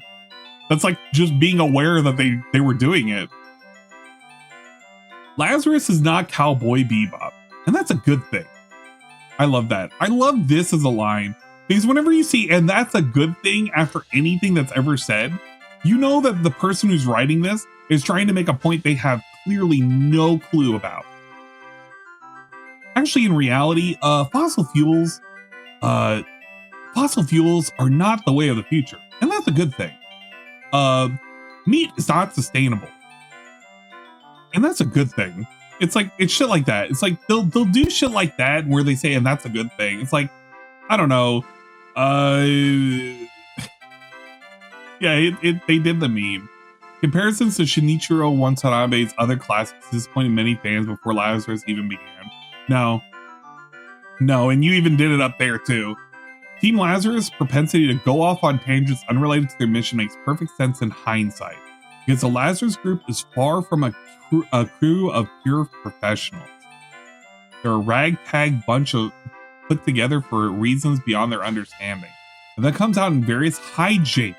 That's like just being aware that they were doing it. Lazarus is not Cowboy Bebop, and that's a good thing. I love that. I love this as a line, because whenever you see, and that's a good thing after anything that's ever said, you know that the person who's writing this is trying to make a point they have clearly no clue about. Actually, in reality, fossil fuels are not the way of the future, and that's a good thing. Meat is not sustainable, and that's a good thing. It's shit like that. It's like they'll do shit like that where they say, and that's a good thing. It's like, I don't know. Yeah, they did the meme. Comparisons to Shinichiro Watanabe's other classics disappointed many fans before Lazarus even began. No, No, and you even did it up there too. Team Lazarus' propensity to go off on tangents unrelated to their mission makes perfect sense in hindsight, because the Lazarus group is far from a crew of pure professionals. They're a ragtag bunch of put together for reasons beyond their understanding. And that comes out in various hijinks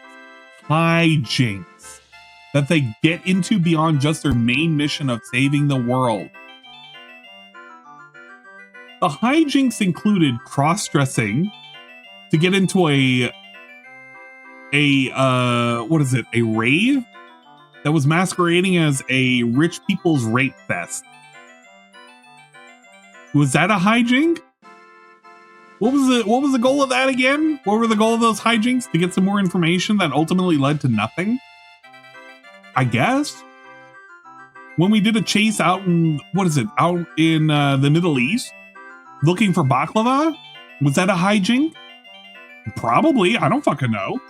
that they get into beyond just their main mission of saving the world. The hijinks included cross-dressing to get into a rave that was masquerading as a rich people's rape fest. Was that a hijink? What was the goal of that again? What were the goal of those hijinks? To get some more information that ultimately led to nothing? I guess. When we did a chase out in the Middle East, looking for baklava, was that a hijink? Probably. I don't fucking know.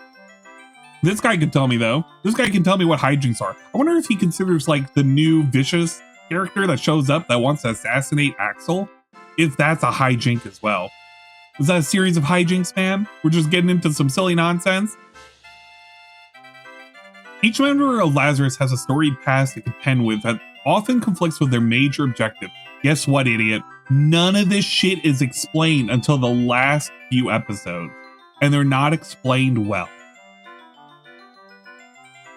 This guy can tell me though. This guy can tell me what hijinks are. I wonder if he considers like the new vicious character that shows up that wants to assassinate Axel, if that's a hijink as well. Is that a series of hijinks, man? We're just getting into some silly nonsense. Each member of Lazarus has a storied past to contend with that often conflicts with their major objective. Guess what, idiot? None of this shit is explained until the last few episodes, and they're not explained well.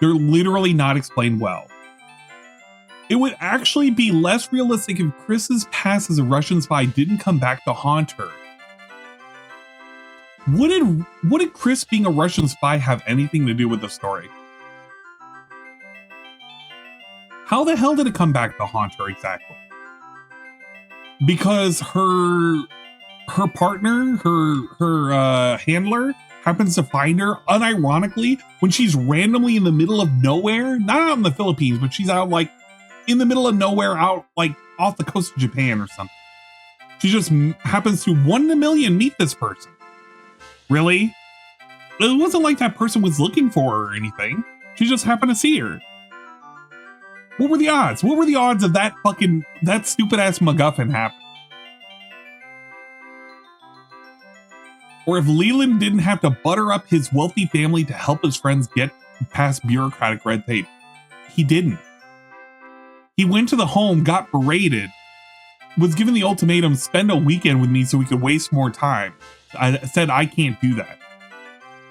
They're literally not explained well. It would actually be less realistic if Chris's past as a Russian spy didn't come back to haunt her. What did Chris being a Russian spy have anything to do with the story? How the hell did it come back to haunt her exactly? Because her partner, her handler, happens to find her unironically when she's randomly in the middle of nowhere, not out in the Philippines, but she's out like in the middle of nowhere, out like off the coast of Japan or something. She just happens to 1 in a million meet this person. Really? It wasn't like that person was looking for her or anything. She just happened to see her. What were the odds? What were the odds of that stupid ass MacGuffin happening? Or if Leland didn't have to butter up his wealthy family to help his friends get past bureaucratic red tape. He didn't. He went to the home, got berated, was given the ultimatum, spend a weekend with me so we could waste more time. I said, I can't do that.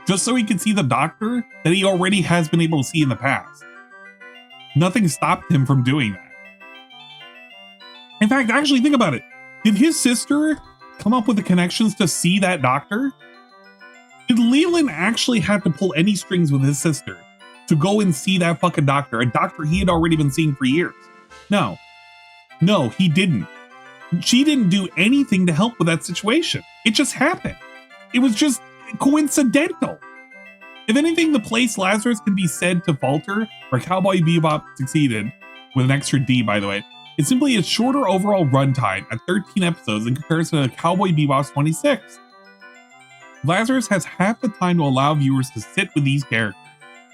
Just so he could see the doctor that he already has been able to see in the past. Nothing stopped him from doing that. In fact, actually think about it. Did his sister come up with the connections to see that doctor? Did Leland actually have to pull any strings with his sister to go and see that fucking doctor? A doctor he had already been seeing for years. No, he didn't. She didn't do anything to help with that situation. It just happened. It was just coincidental. If anything, the place Lazarus can be said to falter, where Cowboy Bebop succeeded, with an extra D by the way, it's simply a shorter overall runtime at 13 episodes in comparison to Cowboy Bebop's 26. Lazarus has half the time to allow viewers to sit with these characters.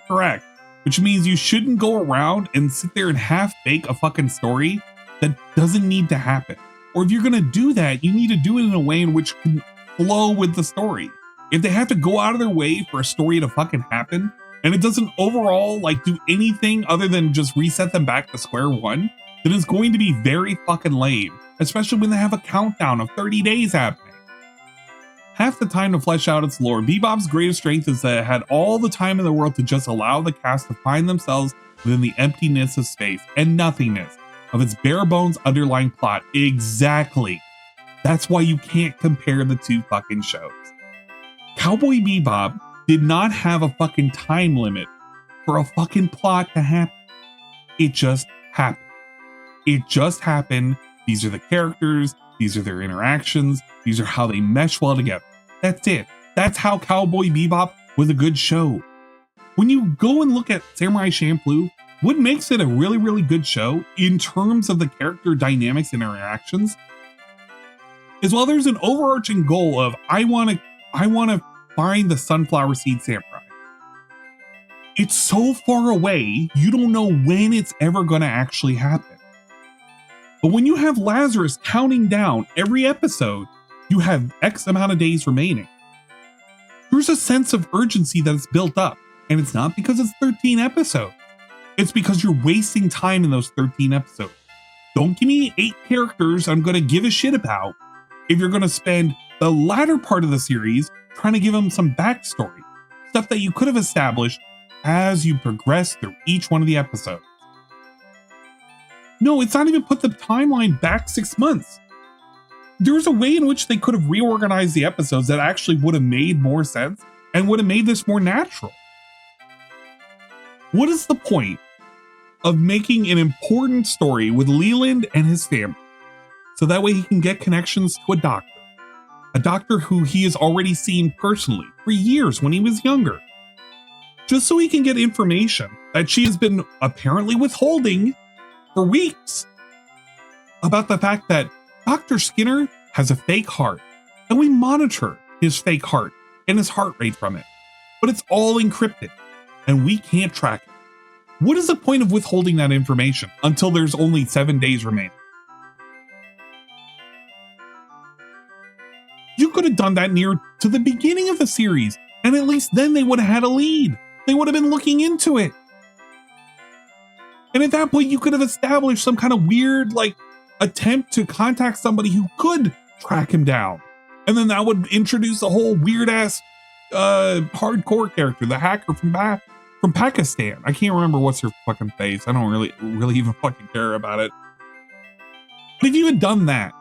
Correct. Which means you shouldn't go around and sit there and half bake a fucking story that doesn't need to happen. Or if you're gonna do that, you need to do it in a way in which can flow with the story. If they have to go out of their way for a story to fucking happen, and it doesn't overall like do anything other than just reset them back to square one, then it's going to be very fucking lame, especially when they have a countdown of 30 days happening. Half the time to flesh out its lore, Bebop's greatest strength is that it had all the time in the world to just allow the cast to find themselves within the emptiness of space and nothingness of its bare bones underlying plot. Exactly. That's why you can't compare the two fucking shows. Cowboy Bebop did not have a fucking time limit for a fucking plot to happen. It just happened. It just happened. These are the characters. These are their interactions. These are how they mesh well together. That's it. That's how Cowboy Bebop was a good show. When you go and look at Samurai Champloo, what makes it a really, really good show in terms of the character dynamics and interactions is, well, there's an overarching goal of I want to find the Sunflower Seed Samurai. It's so far away, you don't know when it's ever going to actually happen. But when you have Lazarus counting down every episode, You have X amount of days remaining. There's a sense of urgency that is built up, and it's not because it's 13 episodes. It's because you're wasting time in those 13 episodes. Don't give me 8 characters I'm going to give a shit about if you're going to spend the latter part of the series trying to give them some backstory, stuff that you could have established as you progress through each one of the episodes. No, it's not even put the timeline back 6 months. There was a way in which they could have reorganized the episodes that actually would have made more sense and would have made this more natural. What is the point of making an important story with Leland and his family so that way he can get connections to a doctor who he has already seen personally for years when he was younger, just so he can get information that she has been apparently withholding for weeks about the fact that Dr. Skinner has a fake heart, and we monitor his fake heart and his heart rate from it, but it's all encrypted and we can't track it. What is the point of withholding that information until there's only 7 days remaining? You could have done that near to the beginning of the series, and at least then they would have had a lead. They would have been looking into it. And at that point, you could have established some kind of weird, attempt to contact somebody who could track him down. And then that would introduce a whole weird-ass hardcore character, the hacker from Pakistan. I can't remember what's her fucking face. I don't really even fucking care about it. But if you had done that,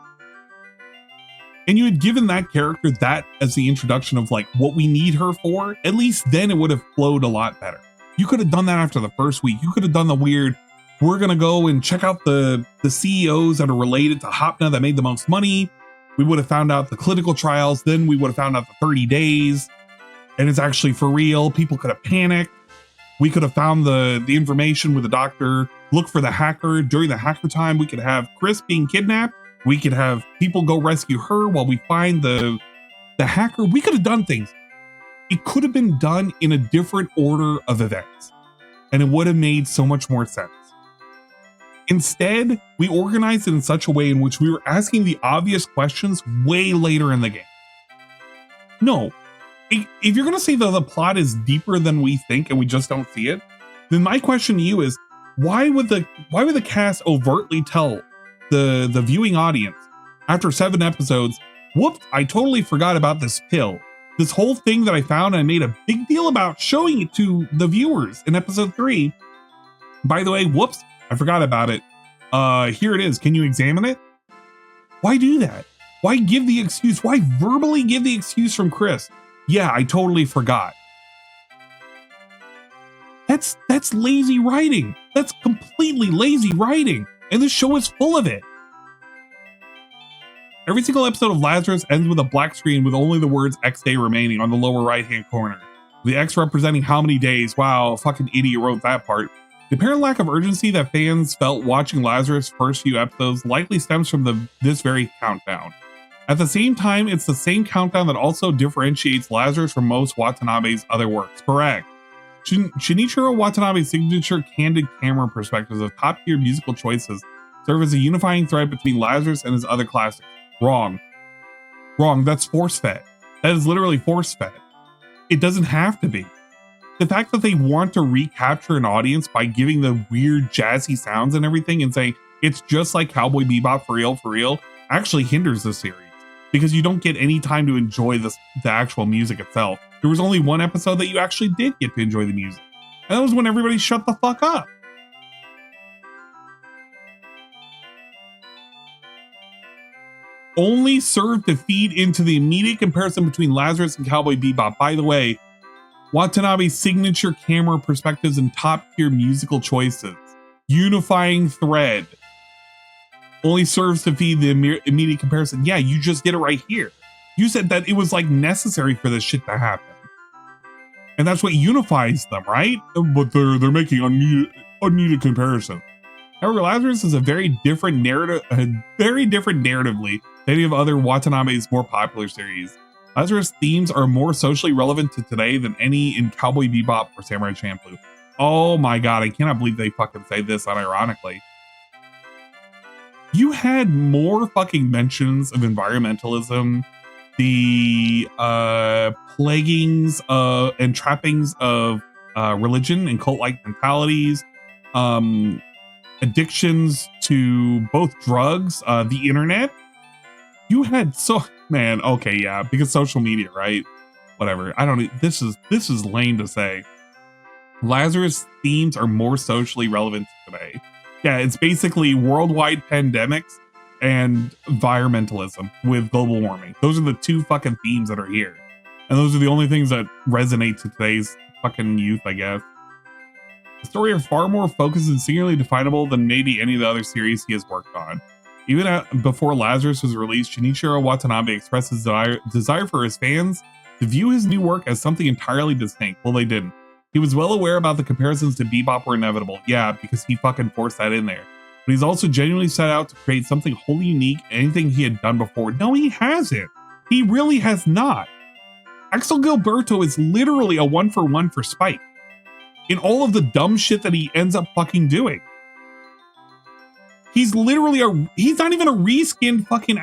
and you had given that character that as the introduction of what we need her for, at least then it would have flowed a lot better. You could have done that after the first week. You could have done the weird, we're gonna go and check out the CEOs that are related to Hopna that made the most money. We would have found out the clinical trials. Then we would have found out the 30 days. And it's actually for real. People could have panicked. We could have found the information with the doctor, look for the hacker. During the hacker time, we could have Chris being kidnapped. We could have people go rescue her while we find the hacker. We could have done things. It could have been done in a different order of events, and it would have made so much more sense. Instead, we organized it in such a way in which we were asking the obvious questions way later in the game. No, if you're going to say that the plot is deeper than we think and we just don't see it, then my question to you is, why would the cast overtly tell the viewing audience after 7 episodes, whoops, I totally forgot about this pill. This whole thing that I found, I made a big deal about showing it to the viewers in episode 3. By the way, whoops, I forgot about it. Here it is. Can you examine it? Why do that? Why give the excuse? Why verbally give the excuse from Chris? Yeah, I totally forgot. That's lazy writing. That's completely lazy writing. And this show is full of it. Every single episode of Lazarus ends with a black screen with only the words X day remaining on the lower right hand corner. The X representing how many days. Wow, a fucking idiot wrote that part. The apparent lack of urgency that fans felt watching Lazarus' first few episodes likely stems from this very countdown. At the same time, it's the same countdown that also differentiates Lazarus from most Watanabe's other works. Correct. Shinichiro Watanabe's signature candid camera perspectives of top-tier musical choices serve as a unifying thread between Lazarus and his other classics. Wrong. That's force-fed. That is literally force-fed. It doesn't have to be. The fact that they want to recapture an audience by giving the weird jazzy sounds and everything and saying it's just like Cowboy Bebop for real, actually hinders the series because you don't get any time to enjoy the actual music itself. There was only one episode that you actually did get to enjoy the music, and that was when everybody shut the fuck up. Only served to feed into the immediate comparison between Lazarus and Cowboy Bebop. By the way, Watanabe's signature camera perspectives and top-tier musical choices, unifying thread, only serves to feed the immediate comparison. Yeah, you just did it right here. You said that it was necessary for this shit to happen. And that's what unifies them, right? But they're making unneeded comparisons. However, Lazarus is a very different narrative, narratively than any of other Watanabe's more popular series. Lazarus themes are more socially relevant to today than any in Cowboy Bebop or Samurai Champloo. Oh my god, I cannot believe they fucking say this unironically. You had more fucking mentions of environmentalism the plaguings and trappings of religion and cult-like mentalities, addictions to both drugs, the internet. You had man, okay, yeah, because social media, right? Whatever. I don't. This is lame to say. Lazarus themes are more socially relevant today. Yeah, it's basically worldwide pandemics and environmentalism with global warming. Those are the two fucking themes that are here. And those are the only things that resonate to today's fucking youth, I guess. The story are far more focused and singularly definable than maybe any of the other series he has worked on. Even before Lazarus was released, Shinichiro Watanabe expressed his desire for his fans to view his new work as something entirely distinct. Well, they didn't. He was well aware about the comparisons to Bebop were inevitable. Yeah, because he fucking forced that in there. But he's also genuinely set out to create something wholly unique, anything he had done before. No, he hasn't. He really has not. Axel Gilberto is literally a one-for-one for Spike in all of the dumb shit that he ends up fucking doing. He's literally he's not even a reskinned fucking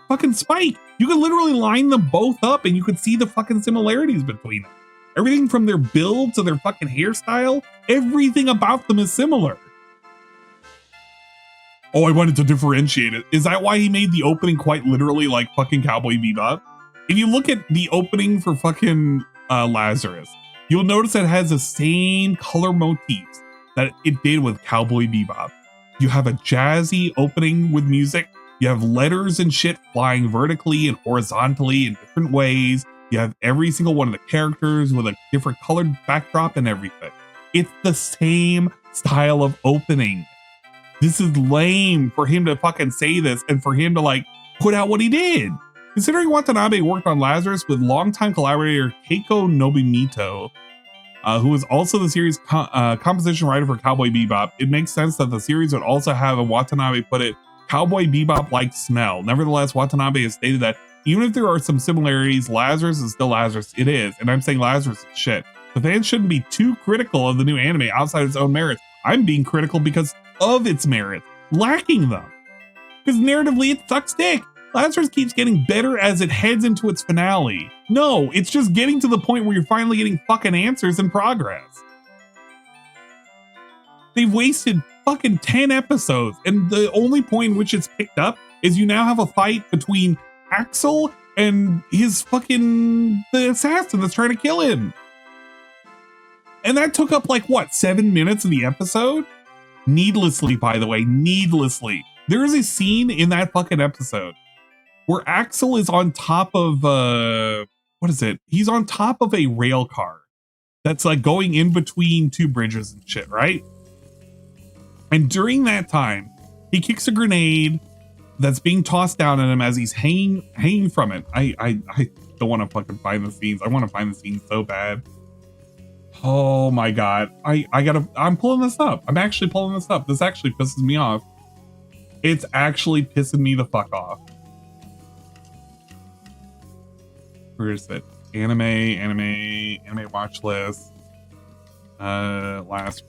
fucking Spike. You could literally line them both up and you could see the fucking similarities between them. Everything from their build to their fucking hairstyle, everything about them is similar. Oh, I wanted to differentiate it. Is that why he made the opening quite literally like fucking Cowboy Bebop? If you look at the opening for fucking Lazarus, you'll notice that it has the same color motifs that it did with Cowboy Bebop. You have a jazzy opening with music. You have letters and shit flying vertically and horizontally in different ways. You have every single one of the characters with a different colored backdrop and everything. It's the same style of opening. This is lame for him to fucking say this and for him to like put out what he did. Considering Watanabe worked on Lazarus with longtime collaborator Keiko Nobimito, who was also the series composition writer for Cowboy Bebop, it makes sense that the series would also have a Watanabe put it Cowboy Bebop-like smell. Nevertheless, Watanabe has stated that even if there are some similarities, Lazarus is still Lazarus. It is, and I'm saying Lazarus is shit. The fans shouldn't be too critical of the new anime outside its own merits. I'm being critical because of its merits, lacking them. Because narratively, it sucks dick. Lazarus keeps getting better as it heads into its finale. No, it's just getting to the point where you're finally getting fucking answers and progress. They've wasted fucking 10 episodes, and the only point in which it's picked up is you now have a fight between Axel and his fucking the assassin that's trying to kill him. And that took up like what, 7 minutes of the episode? Needlessly, by the way, needlessly. There is a scene in that fucking episode where Axel is on top of what is it? He's on top of a rail car that's like going in between two bridges and shit, right? And during that time, he kicks a grenade that's being tossed down at him as he's hanging from it. I don't want to fucking find the scenes. I want to find the scenes so bad. Oh my god. I'm pulling this up. I'm actually pulling this up. This actually pisses me off. It's actually pissing me the fuck off. Where is it? Anime watch list. Last.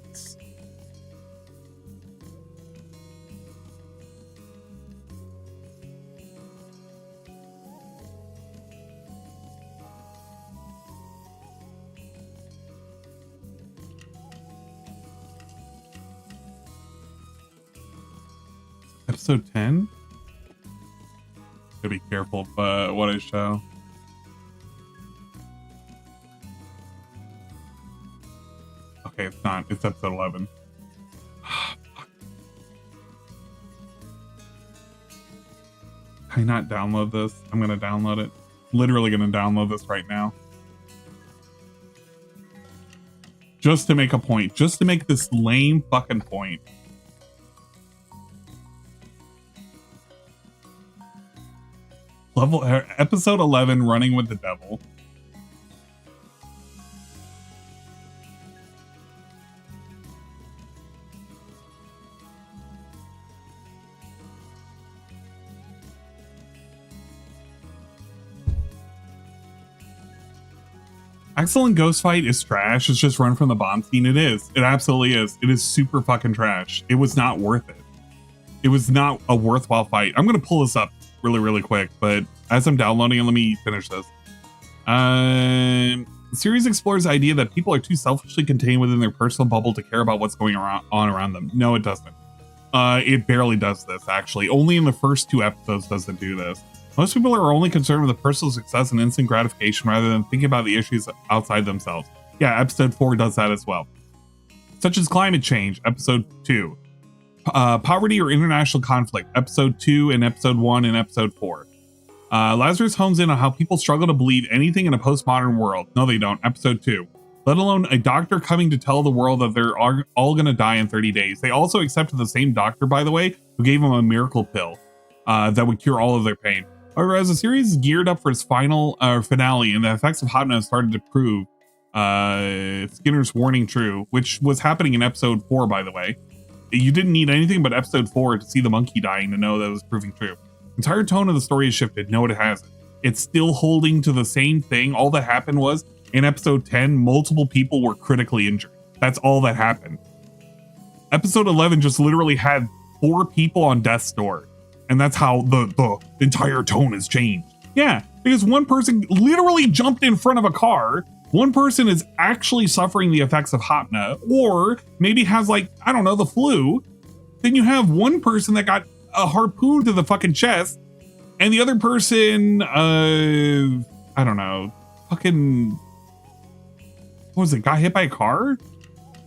Episode 10? Gotta be careful of what I show. Okay, it's not. It's episode 11. Can I not download this? I'm gonna download it. Literally gonna download this right now. Just to make a point. Just to make this lame fucking point. Episode 11, Running with the Devil. Axel and Ghost fight is trash. It's just run from the bomb scene. It is. It absolutely is. It is super fucking trash. It was not worth it. It was not a worthwhile fight. I'm going to pull this up really, really quick, but As I'm downloading it, let me finish this. The series explores the idea that people are too selfishly contained within their personal bubble to care about what's going on around them. No, it doesn't. It barely does this, actually. Only in the first 2 episodes does it do this. Most people are only concerned with the personal success and instant gratification rather than thinking about the issues outside themselves. Yeah, episode 4 does that as well. Such as climate change, episode 2. Poverty or international conflict, episode 2 and episode 1 and episode 4. Lazarus hones in on how people struggle to believe anything in a postmodern world. No, they don't. Episode 2. Let alone a doctor coming to tell the world that they're all going to die in 30 days. They also accepted the same doctor, by the way, who gave them a miracle pill that would cure all of their pain. However, as the series is geared up for its finale and the effects of hotness started to prove Skinner's warning true, which was happening in episode 4, by the way. You didn't need anything but episode 4 to see the monkey dying to know that it was proving true. The entire tone of the story has shifted. No, it hasn't. It's still holding to the same thing. All that happened was in episode 10, multiple people were critically injured. That's all that happened. Episode 11 just literally had 4 people on death's door. And that's how the entire tone has changed. Yeah, because one person literally jumped in front of a car. One person is actually suffering the effects of Hopna, or maybe has, like, I don't know, the flu. Then you have one person that got a harpoon to the fucking chest, and the other person, I don't know, fucking, what was it, got hit by a car?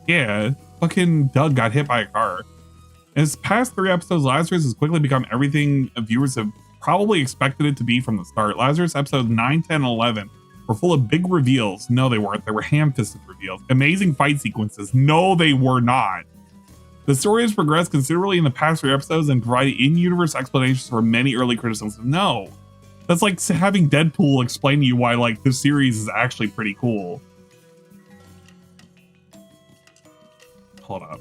Yeah, fucking Doug got hit by a car. In his past 3 episodes, Lazarus has quickly become everything viewers have probably expected it to be from the start. Lazarus episodes 9, 10, and 11 were full of big reveals. No, they weren't. They were ham-fisted reveals. Amazing fight sequences. No, they were not. The story has progressed considerably in the past 3 episodes and provided in-universe explanations for many early criticisms. No. That's like having Deadpool explain to you why, like, this series is actually pretty cool. Hold up.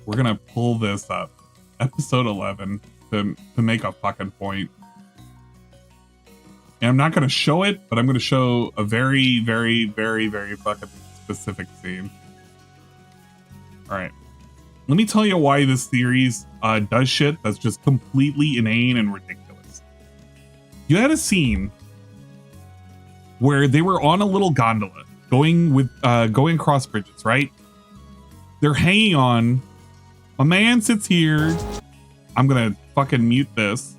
We're gonna pull this up. Episode 11 to make a fucking point. And I'm not going to show it, but I'm going to show a very, very, very, very fucking specific scene. All right. Let me tell you why this series does shit that's just completely inane and ridiculous. You had a scene where they were on a little gondola going across bridges, right? They're hanging on. A man sits here. I'm going to fucking mute this.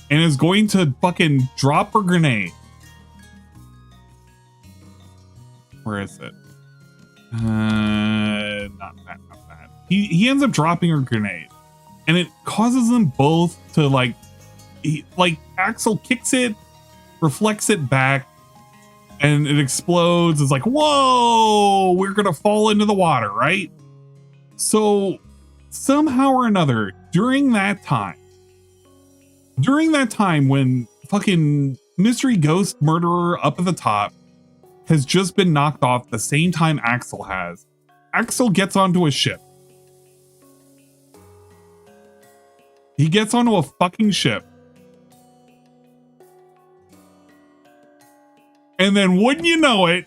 And is going to fucking drop a grenade. Where is it? Not that. He ends up dropping a grenade. And it causes them both to like Axel kicks it, reflects it back, and it explodes. It's like, whoa, we're gonna fall into the water, right? So somehow or another, during that time when fucking mystery ghost murderer up at the top has just been knocked off the same time Axel has, Axel gets onto a ship. He gets onto a fucking ship. And then wouldn't you know it,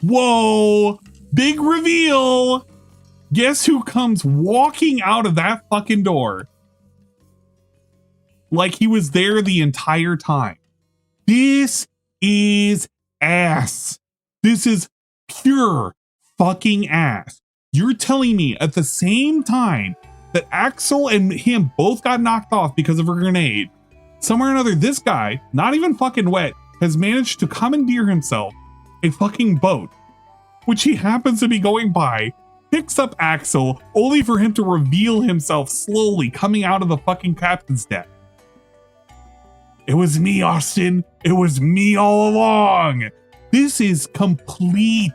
whoa, big reveal. Guess who comes walking out of that fucking door? Like he was there the entire time. This is ass. This is pure fucking ass. You're telling me at the same time that Axel and him both got knocked off because of a grenade, somewhere or another, this guy, not even fucking wet, has managed to commandeer himself a fucking boat, which he happens to be going by, picks up Axel, only for him to reveal himself slowly coming out of the fucking captain's deck. It was me, Austin. It was me all along. This is complete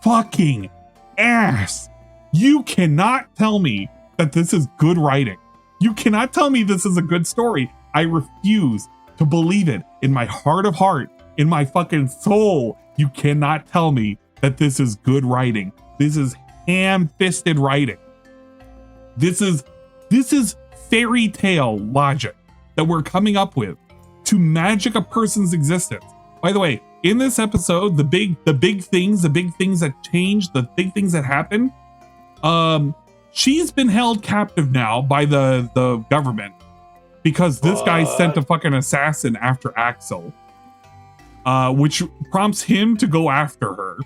fucking ass. You cannot tell me that this is good writing. You cannot tell me this is a good story. I refuse to believe it in my heart of heart, in my fucking soul. You cannot tell me that this is good writing. This is ham-fisted writing. This is fairy tale logic that we're coming up with to magic a person's existence. By the way, in this episode, the big things that changed, the big things that happened, she's been held captive now by the government because this guy sent a fucking assassin after Axel, which prompts him to go after her.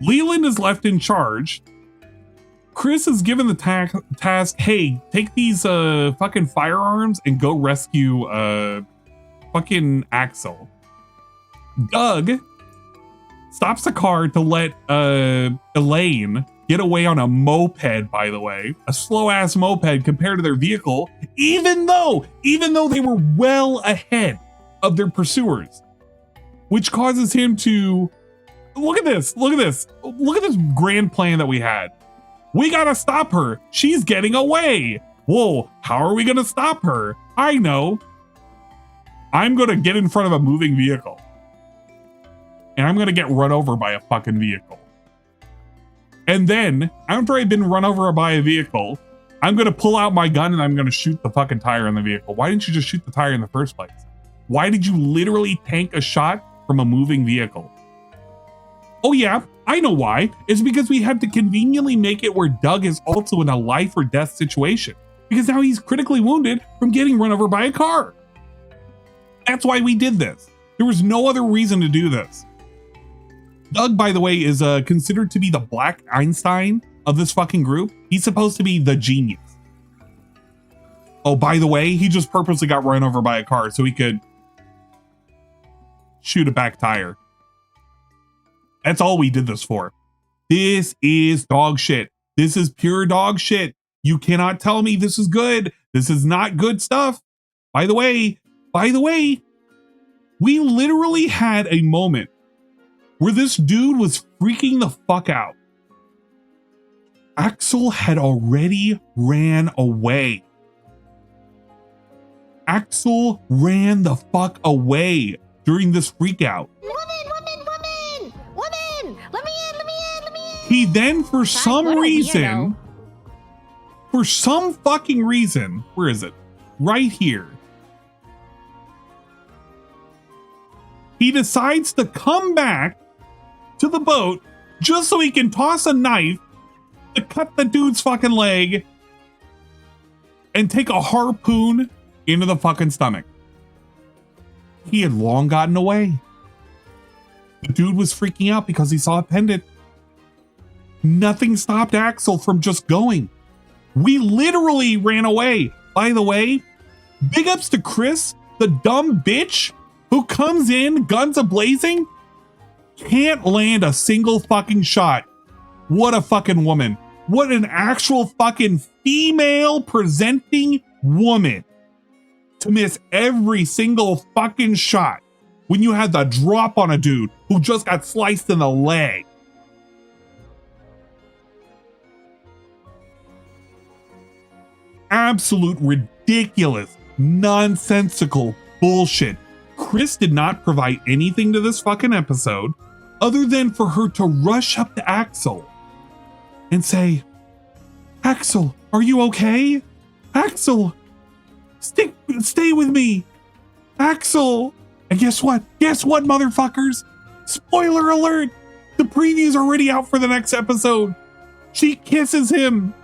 Leland is left in charge. Chris is given the task, hey, take these fucking firearms and go rescue fucking Axel. Doug stops the car to let Elaine get away on a moped, by the way. A slow-ass moped compared to their vehicle, even though they were well ahead of their pursuers. Which causes him to... Look at this grand plan that we had. We gotta stop her. She's getting away. Whoa, how are we gonna stop her? I know. I'm gonna get in front of a moving vehicle. And I'm gonna get run over by a fucking vehicle. And then, after I've been run over by a vehicle, I'm gonna pull out my gun and I'm gonna shoot the fucking tire in the vehicle. Why didn't you just shoot the tire in the first place? Why did you literally tank a shot from a moving vehicle? Oh yeah, I know why. It's because we had to conveniently make it where Doug is also in a life or death situation. Because now he's critically wounded from getting run over by a car. That's why we did this. There was no other reason to do this. Doug, by the way, is considered to be the Black Einstein of this fucking group. He's supposed to be the genius. Oh, by the way, he just purposely got run over by a car so he could shoot a back tire. That's all we did this for. This is dog shit. This is pure dog shit. You cannot tell me this is good. This is not good stuff. By the way, we literally had a moment where this dude was freaking the fuck out. Axel had already ran away. Axel ran the fuck away during this freak out. Woman! Let me in! He then, for some reason, for some fucking reason, where is it? Right here. He decides to come back to the boat just so he can toss a knife to cut the dude's fucking leg and take a harpoon into the fucking stomach. He had long gotten away. The dude was freaking out because he saw a pendant. Nothing stopped Axel from just going. We literally ran away. By the way, big ups to Chris, the dumb bitch who comes in guns a-blazing, can't land a single fucking shot. What a fucking woman. What an actual fucking female presenting woman to miss every single fucking shot when you had the drop on a dude who just got sliced in the leg. Absolute ridiculous, nonsensical bullshit. Chris did not provide anything to this fucking episode other than for her to rush up to Axel and say, Axel, are you okay? Axel, stay with me. Axel. And guess what? Guess what, motherfuckers? Spoiler alert. The preview's already out for the next episode. She kisses him.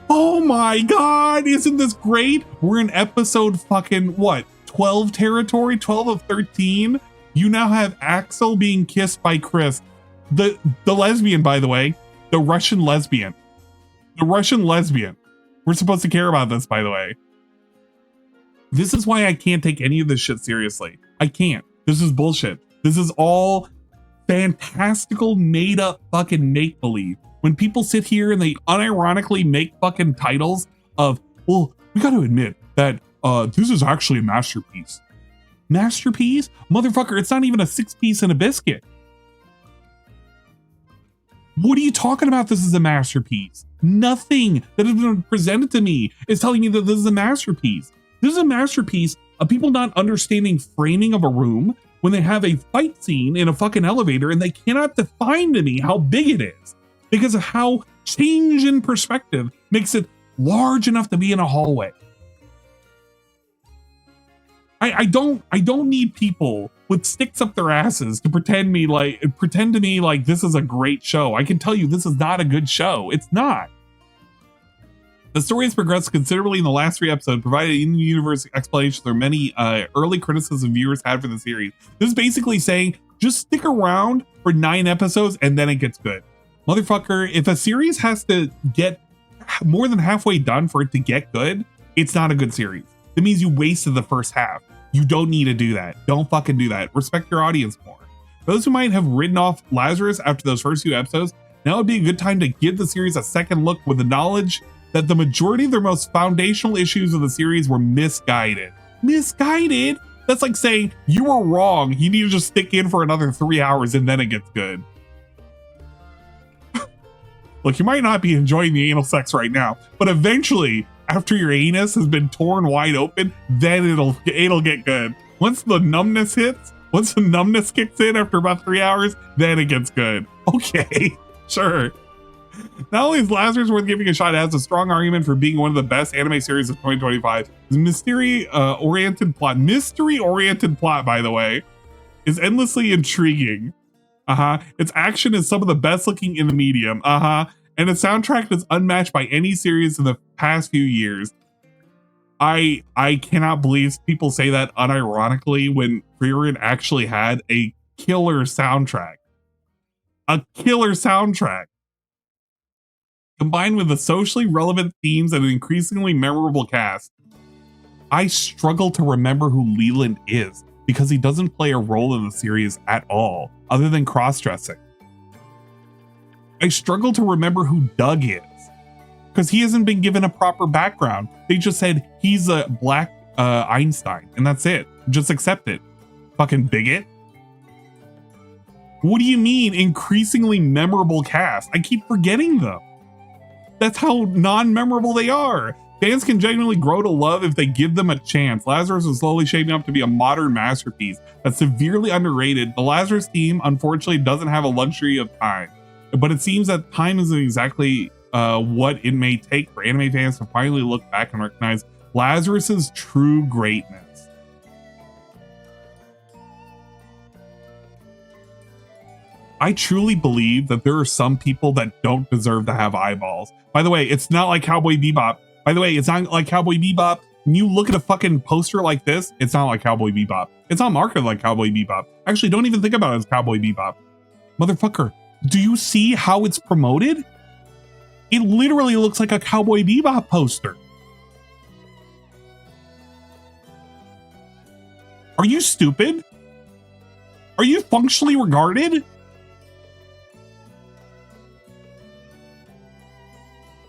Oh my God. Isn't this great? We're in episode fucking what? 12 territory, 12 of 13. You now have Axel being kissed by Chris. The lesbian, by the way, the Russian lesbian. The Russian lesbian. We're supposed to care about this, by the way. This is why I can't take any of this shit seriously. I can't. This is bullshit. This is all fantastical, made up fucking make-believe. When people sit here and they unironically make fucking titles of, well, we got to admit that this is actually a masterpiece. Masterpiece? Motherfucker, it's not even a 6-piece and a biscuit. What are you talking about? This is a masterpiece. Nothing that has been presented to me is telling me that this is a masterpiece. This is a masterpiece of people not understanding framing of a room when they have a fight scene in a fucking elevator and they cannot define to me how big it is because of how change in perspective makes it large enough to be in a hallway. I don't need people with sticks up their asses to pretend to me like this is a great show. I can tell you this is not a good show. It's not. The story has progressed considerably in the last 3 episodes, provided in-universe explanations for many early criticisms viewers had for the series. This is basically saying, just stick around for 9 episodes and then it gets good. Motherfucker, if a series has to get more than halfway done for it to get good, it's not a good series. That means you wasted the first half. You don't need to do that. Don't fucking do that. Respect your audience more. Those who might have written off Lazarus after those first few episodes, now would be a good time to give the series a second look with the knowledge that the majority of their most foundational issues of the series were misguided. Misguided? That's like saying you were wrong. You need to just stick in for another 3 hours and then it gets good. Look, you might not be enjoying the anal sex right now, but eventually, after your anus has been torn wide open, then it'll get good. Once the numbness hits, once the numbness kicks in after about 3 hours, then it gets good. Okay, sure. Not only is Lazarus worth giving a shot, it has a strong argument for being one of the best anime series of 2025. Its mystery-oriented plot, by the way, is endlessly intriguing. Its action is some of the best looking in the medium. And its soundtrack is unmatched by any series in the past few years. I cannot believe people say that unironically when Frieren actually had a killer soundtrack. A killer soundtrack. Combined with the socially relevant themes and an increasingly memorable cast. I struggle to remember who Leland is because he doesn't play a role in the series at all, other than cross-dressing. I struggle to remember who Doug is because he hasn't been given a proper background. They just said he's a black Einstein and that's it. Just accept it. Fucking bigot. What do you mean increasingly memorable cast? I keep forgetting them. That's how non-memorable they are. Fans can genuinely grow to love if they give them a chance. Lazarus is slowly shaping up to be a modern masterpiece that's severely underrated. The Lazarus team, unfortunately, doesn't have a luxury of time. But it seems that time isn't exactly what it may take for anime fans to finally look back and recognize Lazarus's true greatness. I truly believe that there are some people that don't deserve to have eyeballs. By the way, it's not like Cowboy Bebop. When you look at a fucking poster like this, it's not like Cowboy Bebop. It's not marketed like Cowboy Bebop. Actually, don't even think about it as Cowboy Bebop. Motherfucker, do you see how it's promoted? It literally looks like a Cowboy Bebop poster. Are you stupid? Are you functionally regarded?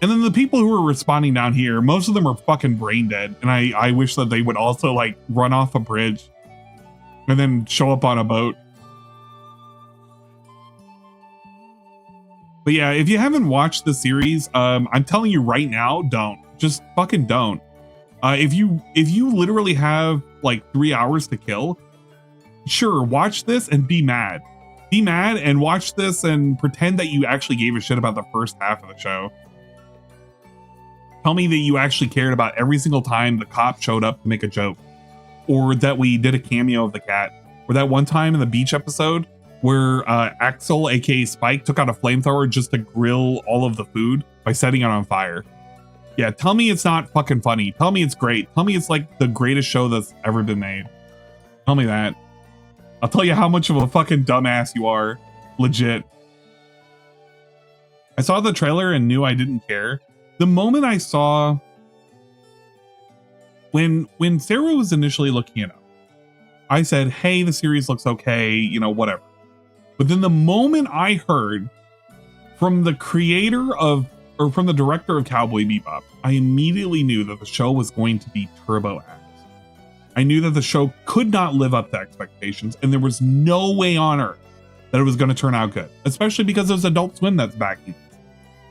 And then the people who are responding down here, most of them are fucking brain dead. And I wish that they would also like run off a bridge and then show up on a boat. But yeah, if you haven't watched the series, I'm telling you right now, don't. Just fucking don't. If you literally have like 3 hours to kill, sure, watch this and be mad. Be mad and watch this and pretend that you actually gave a shit about the first half of the show. Tell me that you actually cared about every single time the cop showed up to make a joke. Or that we did a cameo of the cat. Or that one time in the beach episode where Axel, aka Spike, took out a flamethrower just to grill all of the food by setting it on fire. Yeah, tell me it's not fucking funny. Tell me it's great. Tell me it's like the greatest show that's ever been made. Tell me that. I'll tell you how much of a fucking dumbass you are. Legit. I saw the trailer and knew I didn't care. The moment I saw when Sarah was initially looking it up, I said, hey, the series looks okay, you know, whatever. But then the moment I heard from the creator of, or from the director of Cowboy Bebop, I immediately knew that the show was going to be turbo ass. I knew that the show could not live up to expectations, and there was no way on earth that it was going to turn out good, especially because there's Adult Swim that's backing it.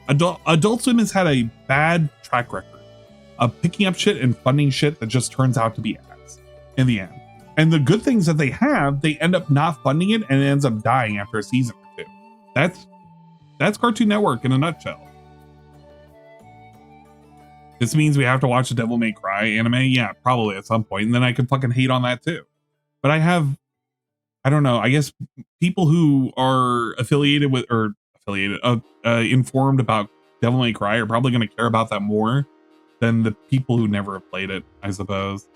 Adult Swim has had a bad track record of picking up shit and funding shit that just turns out to be ass in the end. And the good things that they have, they end up not funding it and it ends up dying after a season or two. That's Cartoon Network in a nutshell. This means we have to watch a Devil May Cry anime? Yeah, probably at some point. And then I can fucking hate on that too. But I don't know, I guess people who are affiliated with, or informed about Devil May Cry are probably going to care about that more than the people who never have played it, I suppose.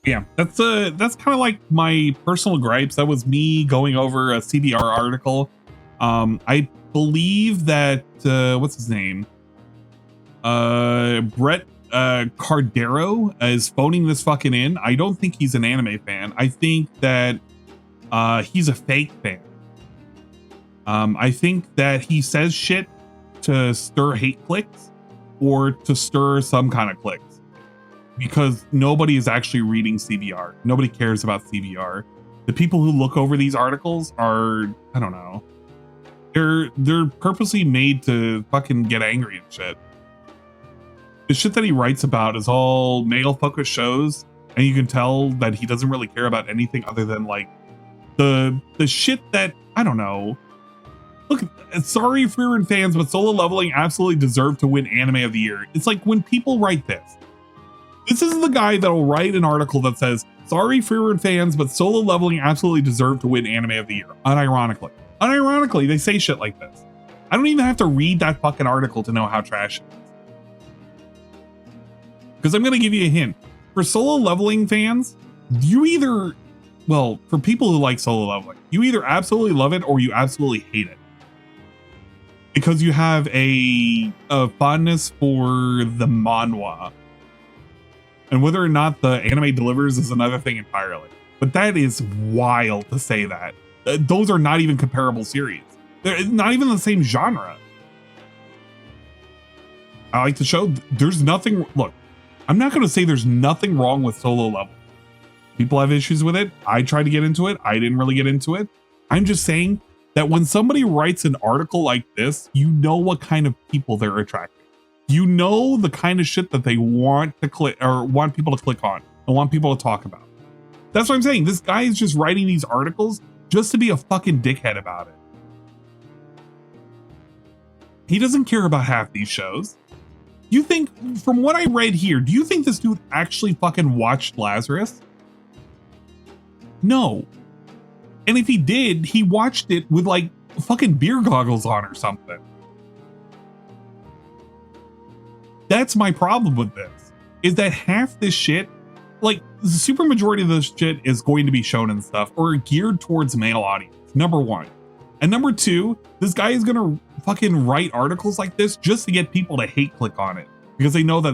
Yeah, that's kind of like my personal gripes. That was me going over a CBR article. I believe that what's his name? Brett Cardero is phoning this fucking in. I don't think he's an anime fan. I think that he's a fake fan. I think that he says shit to stir hate clicks or to stir some kind of clicks. Because nobody is actually reading CBR. Nobody cares about CBR. The people who look over these articles are, I don't know. They're purposely made to fucking get angry and shit. The shit that he writes about is all male focused shows, and you can tell that he doesn't really care about anything other than like the shit that, I don't know. Look, sorry Frieren fans, but Solo Leveling absolutely deserved to win Anime of the Year. It's like when people write this. This is the guy that'll write an article that says, sorry Frieren fans, but Solo Leveling absolutely deserved to win Anime of the Year. Unironically. Unironically, they say shit like this. I don't even have to read that fucking article to know how trash it is. Because I'm going to give you a hint. For Solo Leveling fans, you either, well, for people who like Solo Leveling, you either absolutely love it or you absolutely hate it. Because you have a fondness for the manhwa. And whether or not the anime delivers is another thing entirely. But that is wild to say that. Those are not even comparable series. They're not even the same genre. I like the show. There's nothing... Look, I'm not going to say there's nothing wrong with Solo Level. People have issues with it. I tried to get into it. I didn't really get into it. I'm just saying that when somebody writes an article like this, you know what kind of people they're attracting. You know the kind of shit that they want to click or want people to click on and want people to talk about. That's what I'm saying. This guy is just writing these articles just to be a fucking dickhead about it. He doesn't care about half these shows. You think, from what I read here, do you think this dude actually fucking watched Lazarus? No. And if he did, he watched it with like fucking beer goggles on or something. That's my problem with this, is that half this shit, like the super majority of this shit is going to be shown and stuff or geared towards male audience, number one. And number two, this guy is going to fucking write articles like this just to get people to hate click on it because they know that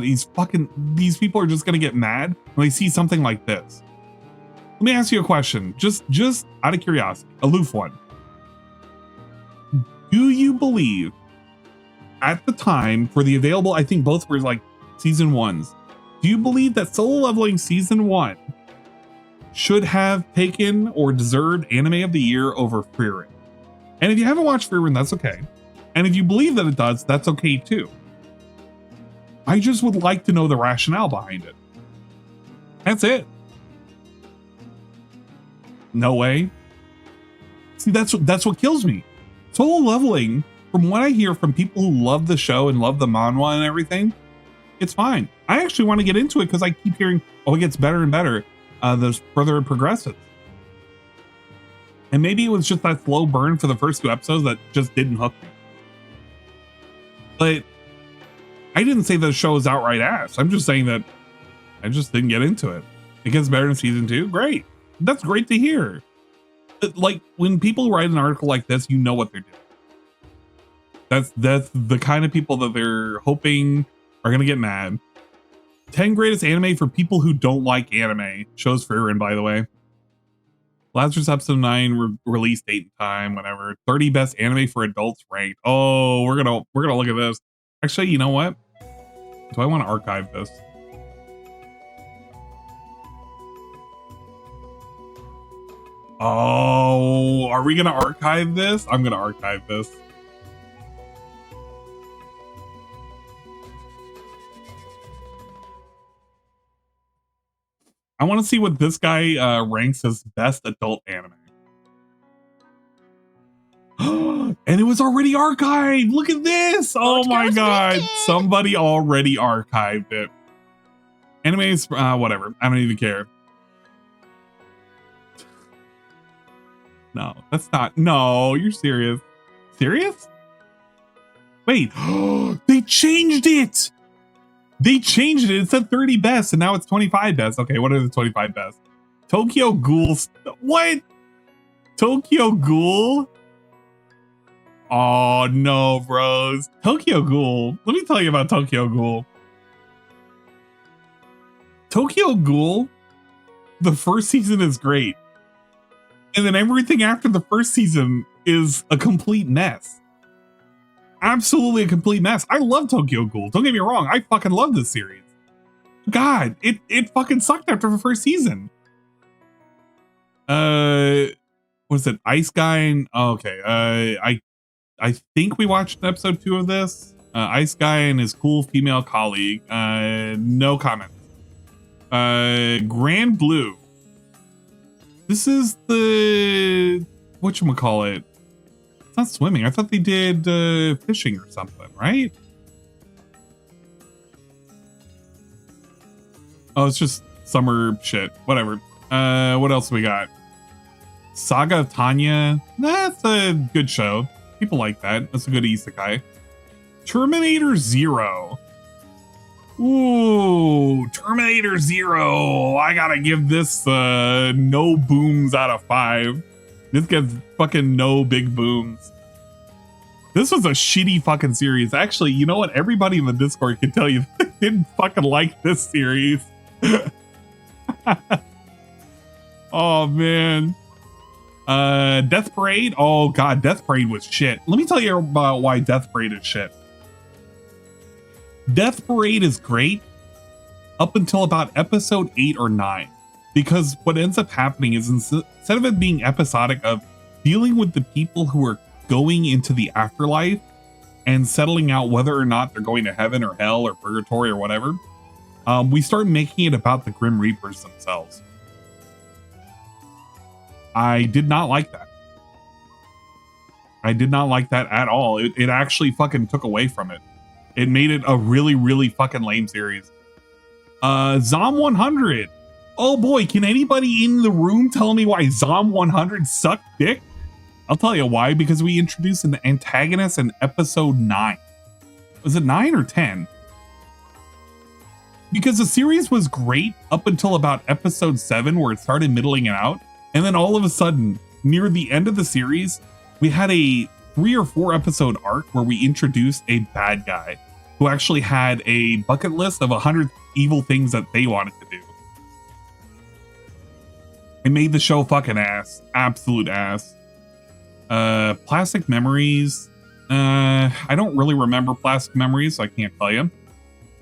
these people are just going to get mad when they see something like this. Let me ask you a question, just out of curiosity, aloof one. Do you believe at the time for the available, I think both were like season ones. Do you believe that Solo Leveling season 1 should have taken or deserved Anime of the Year over Frieren? And if you haven't watched Frieren, that's okay. And if you believe that it does, that's okay too. I just would like to know the rationale behind it. That's it. No way. See, that's what kills me. Solo Leveling, from what I hear from people who love the show and love the manhwa and everything, it's fine. I actually want to get into it because I keep hearing, oh, it gets better and better the further it progresses. And maybe it was just that slow burn for the first 2 episodes that just didn't hook me. But I didn't say the show is outright ass. I'm just saying that I just didn't get into it. It gets better in season 2. Great. That's great to hear. Like when people write an article like this, you know what they're doing. That's the kind of people that they're hoping are going to get mad. 10 greatest anime for people who don't like anime. Shows Frieren, by the way. Lazarus episode 9 release date and time, whatever. 30 best anime for adults ranked. Oh, we're gonna look at this. Actually, you know what? Do I want to archive this? Oh, are we gonna archive this? I'm gonna archive this. I want to see what this guy ranks as best adult anime. And it was already archived. Look at this. Oh my god. Somebody already archived it. Animes, whatever. I don't even care. No, that's not. No, you're serious. Serious? Wait, they changed it. They changed it. It said 30 best and now it's 25 best. Okay, what are the 25 best? Tokyo Ghoul. What? Tokyo Ghoul? Oh no, bros. Tokyo Ghoul. Let me tell you about Tokyo Ghoul. Tokyo Ghoul, the first season is great. And then everything after the first season is a complete mess. Absolutely a complete mess. I love Tokyo Ghoul. Don't get me wrong. I fucking love this series. God, it fucking sucked after the first season. Was it Ice Guy? And, oh, okay. I think we watched episode 2 of this. Ice Guy and his cool female colleague. No comments. Grand Blue. This is the whatchamacallit. It's not swimming. I thought they did fishing or something, right? Oh, it's just summer shit. Whatever. What else we got? Saga of Tanya. That's a good show. People like that. That's a good isekai. Terminator Zero. Ooh, Terminator Zero. I gotta give this no booms out of 5. This gets fucking no big booms. This was a shitty fucking series. Actually, you know what? Everybody in the Discord can tell you they didn't fucking like this series. Oh man. Death Parade. Oh god, Death Parade was shit. Let me tell you about why Death Parade is shit. Death Parade is great up until about episode 8 or 9. Because what ends up happening is instead of it being episodic of dealing with the people who are going into the afterlife and settling out whether or not they're going to heaven or hell or purgatory or whatever, we start making it about the Grim Reapers themselves. I did not like that. I did not like that at all. It actually fucking took away from it. It made it a really, really fucking lame series. Zom 100. Oh boy, can anybody in the room tell me why Zom 100 sucked dick? I'll tell you why, because we introduced an antagonist in episode 9. Was it 9 or 10? Because the series was great up until about episode 7 where it started middling it out. And then all of a sudden, near the end of the series, we had a 3 or 4 episode arc where we introduced a bad guy who actually had a bucket list of 100 evil things that they wanted to do. It made the show fucking ass. Absolute ass. Plastic Memories. I don't really remember Plastic Memories, so I can't tell you.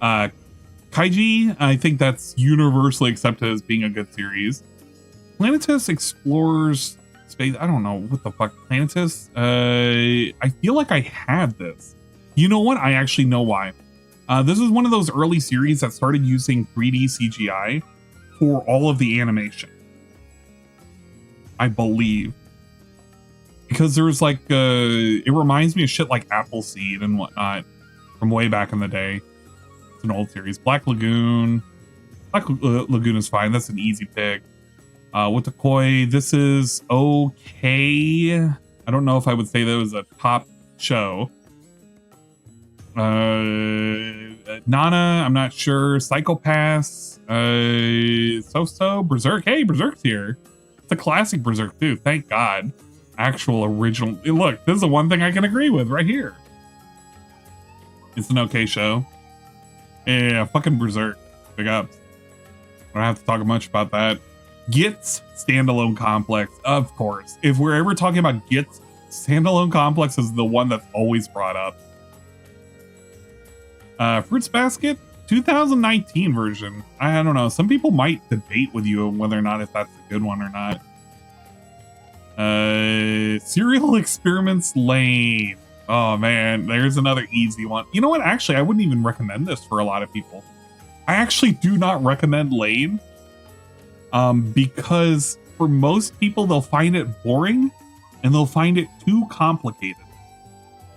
Kaiji, I think that's universally accepted as being a good series. Planetus explores space. I don't know what the fuck. Planetus. I feel like I had this. You know what? I actually know why. This is one of those early series that started using 3D CGI for all of the animation. I believe. Because there's like, it reminds me of shit like Appleseed and whatnot from way back in the day. It's an old series. Black Lagoon. Black Lagoon is fine. That's an easy pick. With the Koi, this is okay. I don't know if I would say that was a top show. Nana, I'm not sure. Psychopaths, So-So, Berserk. Hey, Berserk's here. It's a classic Berserk too. Thank God. Actual original. Look, this is the one thing I can agree with right here. It's an okay show. Yeah, fucking Berserk. Big ups. I don't have to talk much about that. Git's standalone complex, of course. If we're ever talking about Git's, standalone complex is the one that's always brought up. Fruits Basket 2019 version. I don't know. Some people might debate with you whether or not if that's a good one or not. Serial Experiments Lane. Oh man, there's another easy one. You know what? Actually, I wouldn't even recommend this for a lot of people. I actually do not recommend Lane. Because for most people, they'll find it boring and they'll find it too complicated.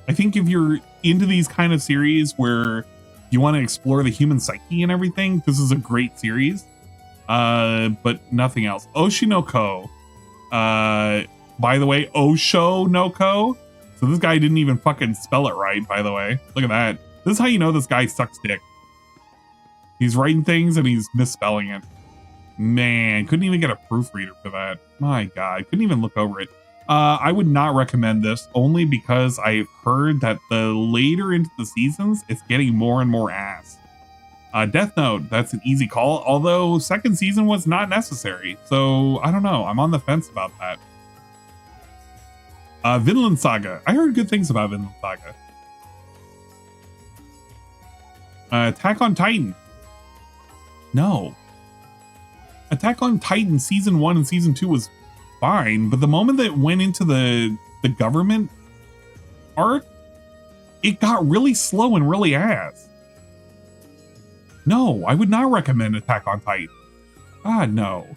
I think if you're into these kind of series where you want to explore the human psyche and everything, this is a great series. But nothing else. Oshinoko. By the way, Osho no Ko. It's So this guy didn't even fucking spell it right, by the way. Look at that. This is how you know this guy sucks dick. He's writing things and he's misspelling it. Man, couldn't even get a proofreader for that. My God, couldn't even look over it. I would not recommend this only because I've heard that the later into the seasons, it's getting more and more ass. Death Note, that's an easy call, although second season was not necessary. So I don't know. I'm on the fence about that. Vinland Saga. I heard good things about Vinland Saga. Attack on Titan. No. Attack on Titan season 1 and season 2 was fine, but the moment that it went into the government arc, it got really slow and really ass. No, I would not recommend Attack on Titan. God, no.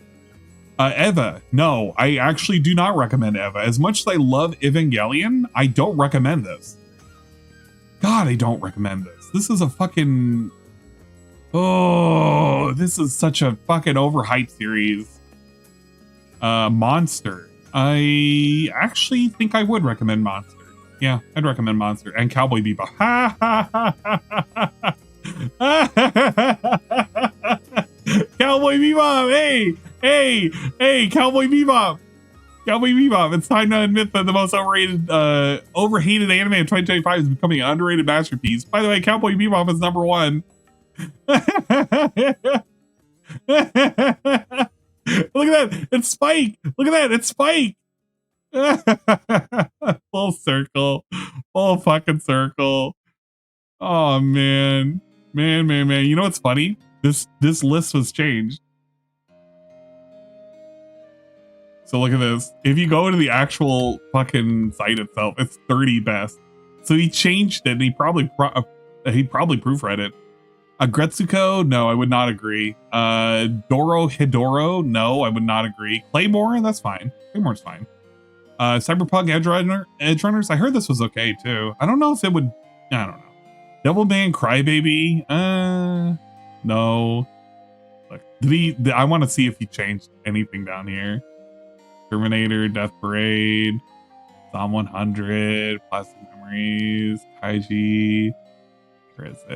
Eva, no, I actually do not recommend Eva. As much as I love Evangelion, I don't recommend this. God, I don't recommend this. This is a fucking... Oh, this is such a fucking overhyped series. Monster. I actually think I would recommend Monster. Yeah, I'd recommend Monster. And Cowboy Bebop. Ha ha ha ha ha. Cowboy Bebop, hey, Cowboy Bebop. Cowboy Bebop. It's time to admit that the most overhated anime of 2025 is becoming an underrated masterpiece. By the way, Cowboy Bebop is number 1. Look at that, it's Spike. Look at that, it's Spike. Full circle, full fucking circle. Oh man. You know what's funny? This list was changed. So look at this. If you go to the actual fucking site itself, it's 30 best. So he changed it and he probably proofread it. Gretsuko, no, I would not agree. Doro Hidoro, no, I would not agree. Claymore, that's fine. Claymore's fine. Cyberpunk Edge Runners, I heard this was okay too. I don't know if it would, I don't know. Devilman Crybaby, no. Look, I want to see if he changed anything down here. Terminator, Death Parade, Psalm 100, Plastic Memories, Kaiji.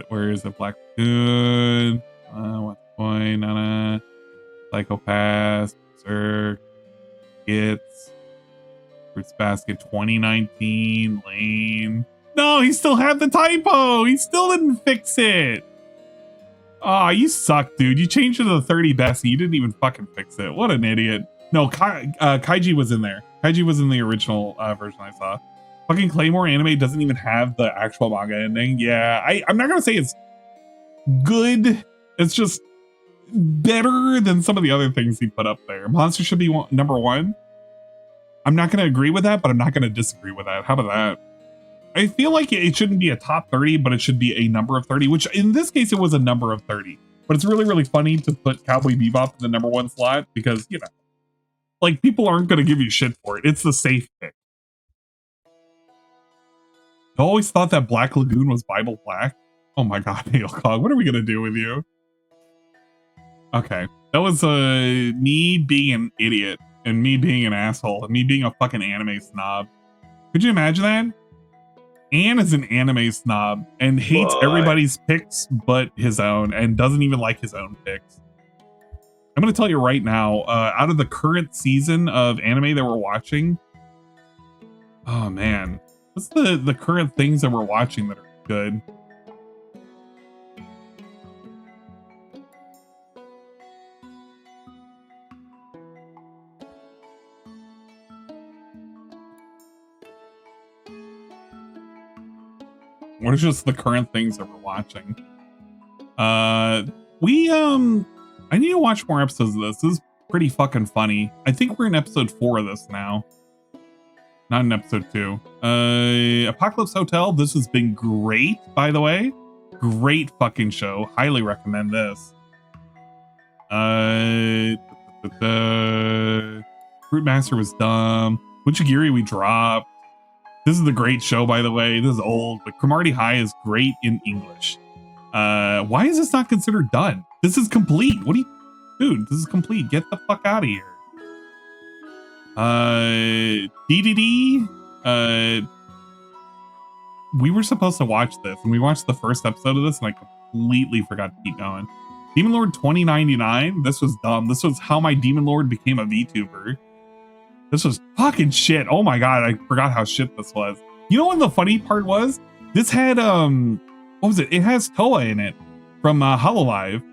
Where is it? Black Lagoon. What's the point? Psychopath, Berserk, Gits, Fruits Basket 2019, Lane. No, he still had the typo. He still didn't fix it. Oh, you suck, dude. You changed it to the 30 best and you didn't even fucking fix it. What an idiot. No, Kaiji was in there. Kaiji was in the original version I saw. Fucking Claymore anime doesn't even have the actual manga ending. Yeah, I'm not gonna say it's good. It's just better than some of the other things he put up there. Monster should be number 1. I'm not gonna agree with that, but I'm not gonna disagree with that. How about that? I feel like it shouldn't be a top 30, but it should be a number of 30, which in this case, it was a number of 30. But it's really, really funny to put Cowboy Bebop in the number 1 slot because, you know, like people aren't going to give you shit for it. It's the safe pick. I always thought that Black Lagoon was Bible Black. Oh my God, Hailcog, what are we going to do with you? Okay, that was me being an idiot and me being an asshole and me being a fucking anime snob. Could you imagine that? Anne is an anime snob and hates everybody's picks but his own and doesn't even like his own picks. I'm going to tell you right now, out of the current season of anime that we're watching, oh man, what's the current things that we're watching that are good? What are just the current things that we're watching? I need to watch more episodes of this. This is pretty fucking funny. I think we're in episode 4 of this now. Not in episode 2. Apocalypse Hotel. This has been great, by the way. Great fucking show. Highly recommend this. Fruit Master was dumb. Buchigiri we dropped. This is a great show, by the way. This is old, but Cromartie High is great in English. Why is this not considered done? This is complete. What do you... Dude, this is complete. Get the fuck out of here. DDD. we were supposed to watch this, and we watched the first episode of this, and I completely forgot to keep going. Demon Lord 2099. This was dumb. This was how my Demon Lord became a VTuber. This was fucking shit. Oh my god, I forgot how shit this was. You know what the funny part was? This had what was it? It has Toa in it from Hololive.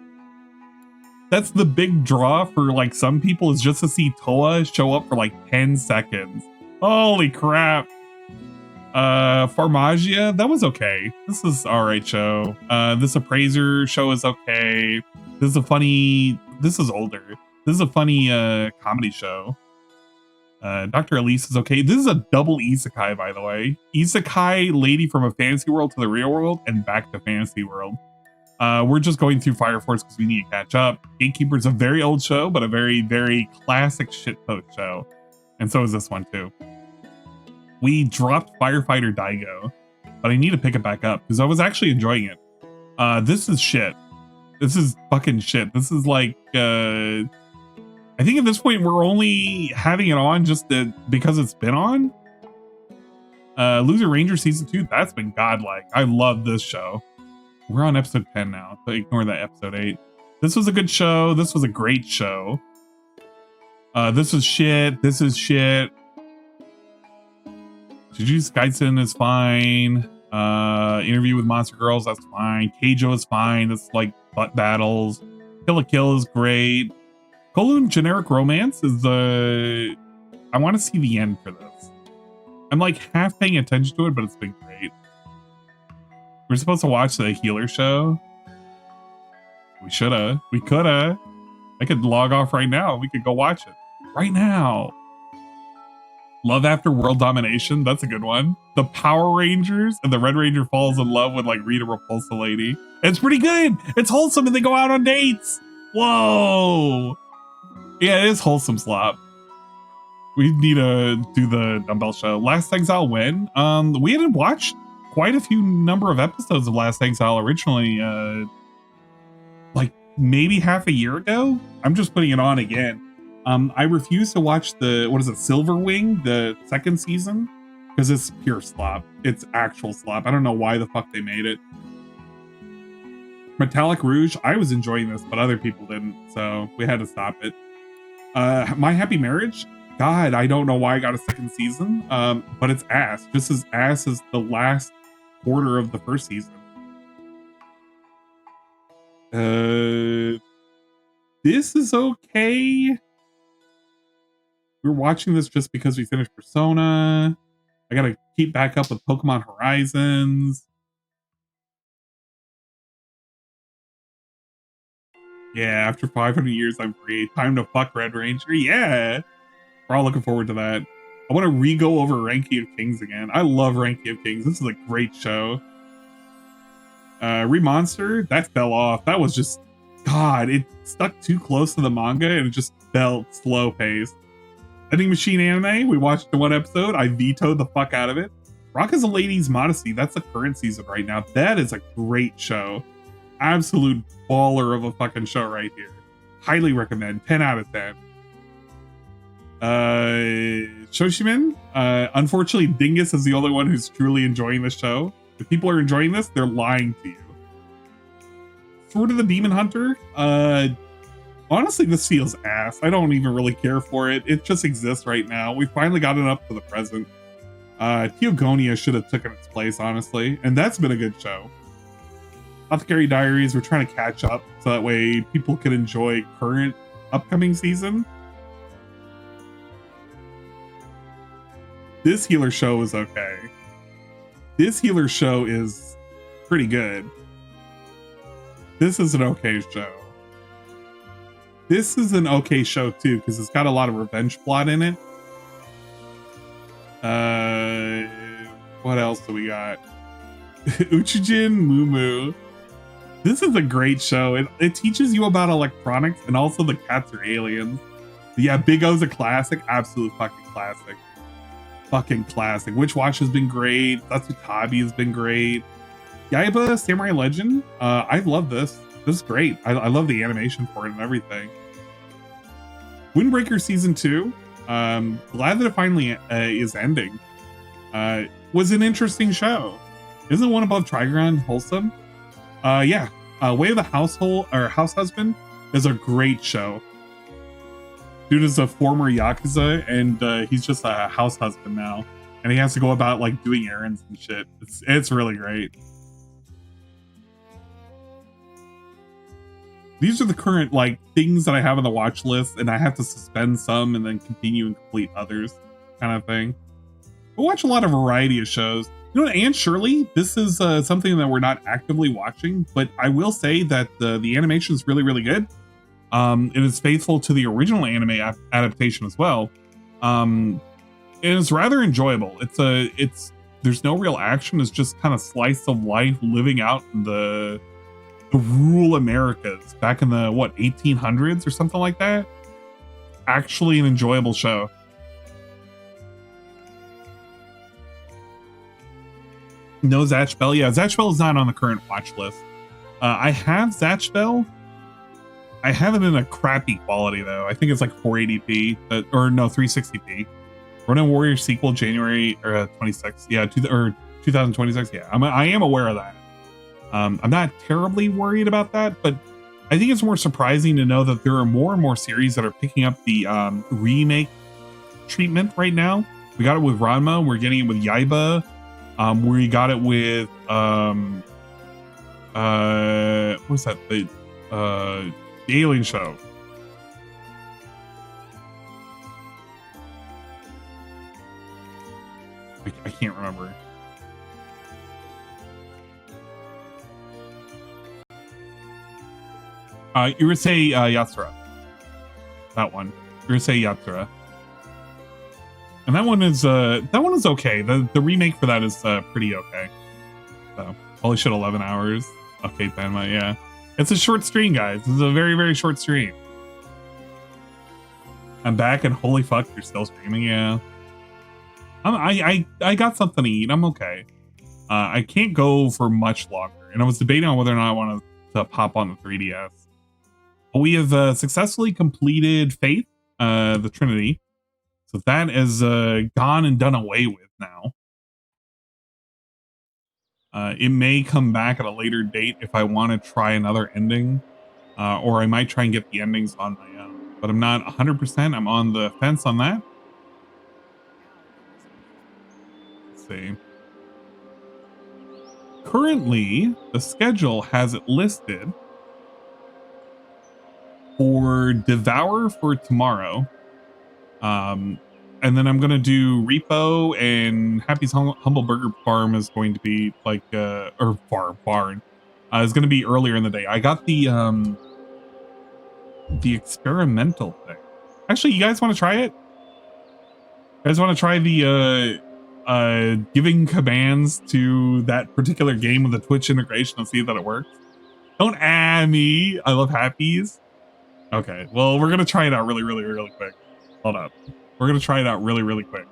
That's the big draw for like some people, is just to see Toa show up for like 10 seconds. Holy crap. Farmagia, that was okay. This is alright show. This Appraiser show is okay. This is older. This is a funny comedy show. Dr. Elise is okay. This is a double isekai, by the way. Isekai lady from a fantasy world to the real world and back to fantasy world. We're just going through Fire Force because we need to catch up. Gatekeeper is a very old show, but a very, very classic shitpost show. And so is this one too. We dropped Firefighter Daigo, but I need to pick it back up because I was actually enjoying it. This is shit. This is fucking shit. This is like, I think at this point we're only having it on just because it's been on. Loser Ranger Season 2, that's been godlike. I love this show. We're on episode 10 now, so ignore that episode 8. This was a good show. This was a great show. This is shit. This is shit. Jujutsu Kaisen is fine. Interview with Monster Girls, that's fine. Keijo is fine. It's like butt battles. Kill la Kill is great. Kowloon Generic Romance is I want to see the end for this. I'm like half paying attention to it, but it's been great. We're supposed to watch the Healer show. We shoulda. We coulda. I could log off right now. We could go watch it right now. Love After World Domination. That's a good one. The Power Rangers and the Red Ranger falls in love with like Rita Repulsa lady. It's pretty good. It's wholesome and they go out on dates. Whoa. Yeah, it is wholesome slop. We need to do the Dumbbell show. Last Exile when? We had watched quite a few number of episodes of Last Exile originally, like maybe half a year ago. I'm just putting it on again. I refuse to watch Silver Wing, the second season, because it's pure slop. It's actual slop. I don't know why the fuck they made it. Metallic Rouge, I was enjoying this, but other people didn't, so we had to stop it. My Happy Marriage, God, I don't know why I got a second season, but it's ass. Just as ass as the last quarter of the first season. This is okay. We're watching this just because we finished Persona. I gotta keep back up with Pokemon Horizons. Yeah, after 500 years, I'm free. Time to fuck Red Ranger. Yeah, we're all looking forward to that. I want to re-go over Ranking of Kings again. I love Ranking of Kings. This is a great show. Remonster, that fell off. That was just, God, it stuck too close to the manga and it just felt slow paced. Vending Machine Anime, we watched one episode. I vetoed the fuck out of it. Rock is a Lady's Modesty, that's the current season right now. That is a great show. Absolute baller of a fucking show right here. Highly recommend. 10 out of 10. Shoshimin, unfortunately Dingus is the only one who's truly enjoying the show. If people are enjoying this, they're lying to you. Sword of the Demon Hunter, honestly, this feels ass. I don't even really care for it. It just exists right now. We finally got it up to the present. Teogonia should have taken its place, honestly. And that's been a good show. Apothecary Diaries, we're trying to catch up so that way people can enjoy current upcoming season. This Healer show is okay. This Healer show is pretty good. This is an okay show. This is an okay show too, because it's got a lot of revenge plot in it. What else do we got? Uchijin Mumu. This is a great show. It teaches you about electronics and also the cats are aliens. But yeah, Big O's a classic. Absolute fucking classic. Fucking classic. Witch Watch has been great. Tatsutabi has been great. Yaiba Samurai Legend. I love this. This is great. I love the animation for it and everything. Windbreaker Season 2. Glad that it finally is ending. Was an interesting show. Isn't one above Trigon wholesome? Yeah. Way of the Household or House Husband is a great show. Dude is a former Yakuza, and he's just a house husband now. And he has to go about like doing errands and shit. It's really great. These are the current like things that I have on the watch list, and I have to suspend some and then continue and complete others, kind of thing. I watch a lot of variety of shows. You know what, Anne Shirley, this is something that we're not actively watching, but I will say that the animation is really, really good. It is faithful to the original anime adaptation as well. And it's rather enjoyable. There's no real action. It's just kind of slice of life living out in the rural Americas back in the 1800s or something like that. Actually an enjoyable show. No Zatch Bell. Yeah, Zatch Bell is not on the current watch list. I have Zatch Bell. I have it in a crappy quality though. I think it's like 480p, or no, 360p. Ronin Warrior sequel January or 26. Yeah, 2026. Yeah, I am aware of that. I'm not terribly worried about that, but I think it's more surprising to know that there are more and more series that are picking up the remake treatment right now. We got it with Ranma. We're getting it with Yaiba. We got it with what's that? The Alien Show. I can't remember. Urusei Yatsura. That one. Urusei Yatsura. And that one is okay. The remake for that is pretty okay. So holy shit, 11 hours. Okay, Panma, yeah. It's a short stream, guys. This is a very, very short stream. I'm back and holy fuck, you're still streaming, yeah. I got something to eat. I'm okay. I can't go for much longer. And I was debating on whether or not I wanted to pop on the 3DS. But we have successfully completed Faith, the Trinity. So that is gone and done away with now. It may come back at a later date if I want to try another ending. Or I might try and get the endings on my own. But I'm not 100%. I'm on the fence on that. Let's see. Currently, the schedule has it listed for Devour for tomorrow. And then I'm going to do Repo, and Happy's Humble Burger Farm is going to be like, or Barn, is going to be earlier in the day. I got the experimental thing. Actually, you guys want to try it? You guys want to try the, giving commands to that particular game with the Twitch integration and see that it works? Don't add me. I love Happy's. Okay, well, we're going to try it out really, really, really quick. Hold up. We're going to try it out really, really quick.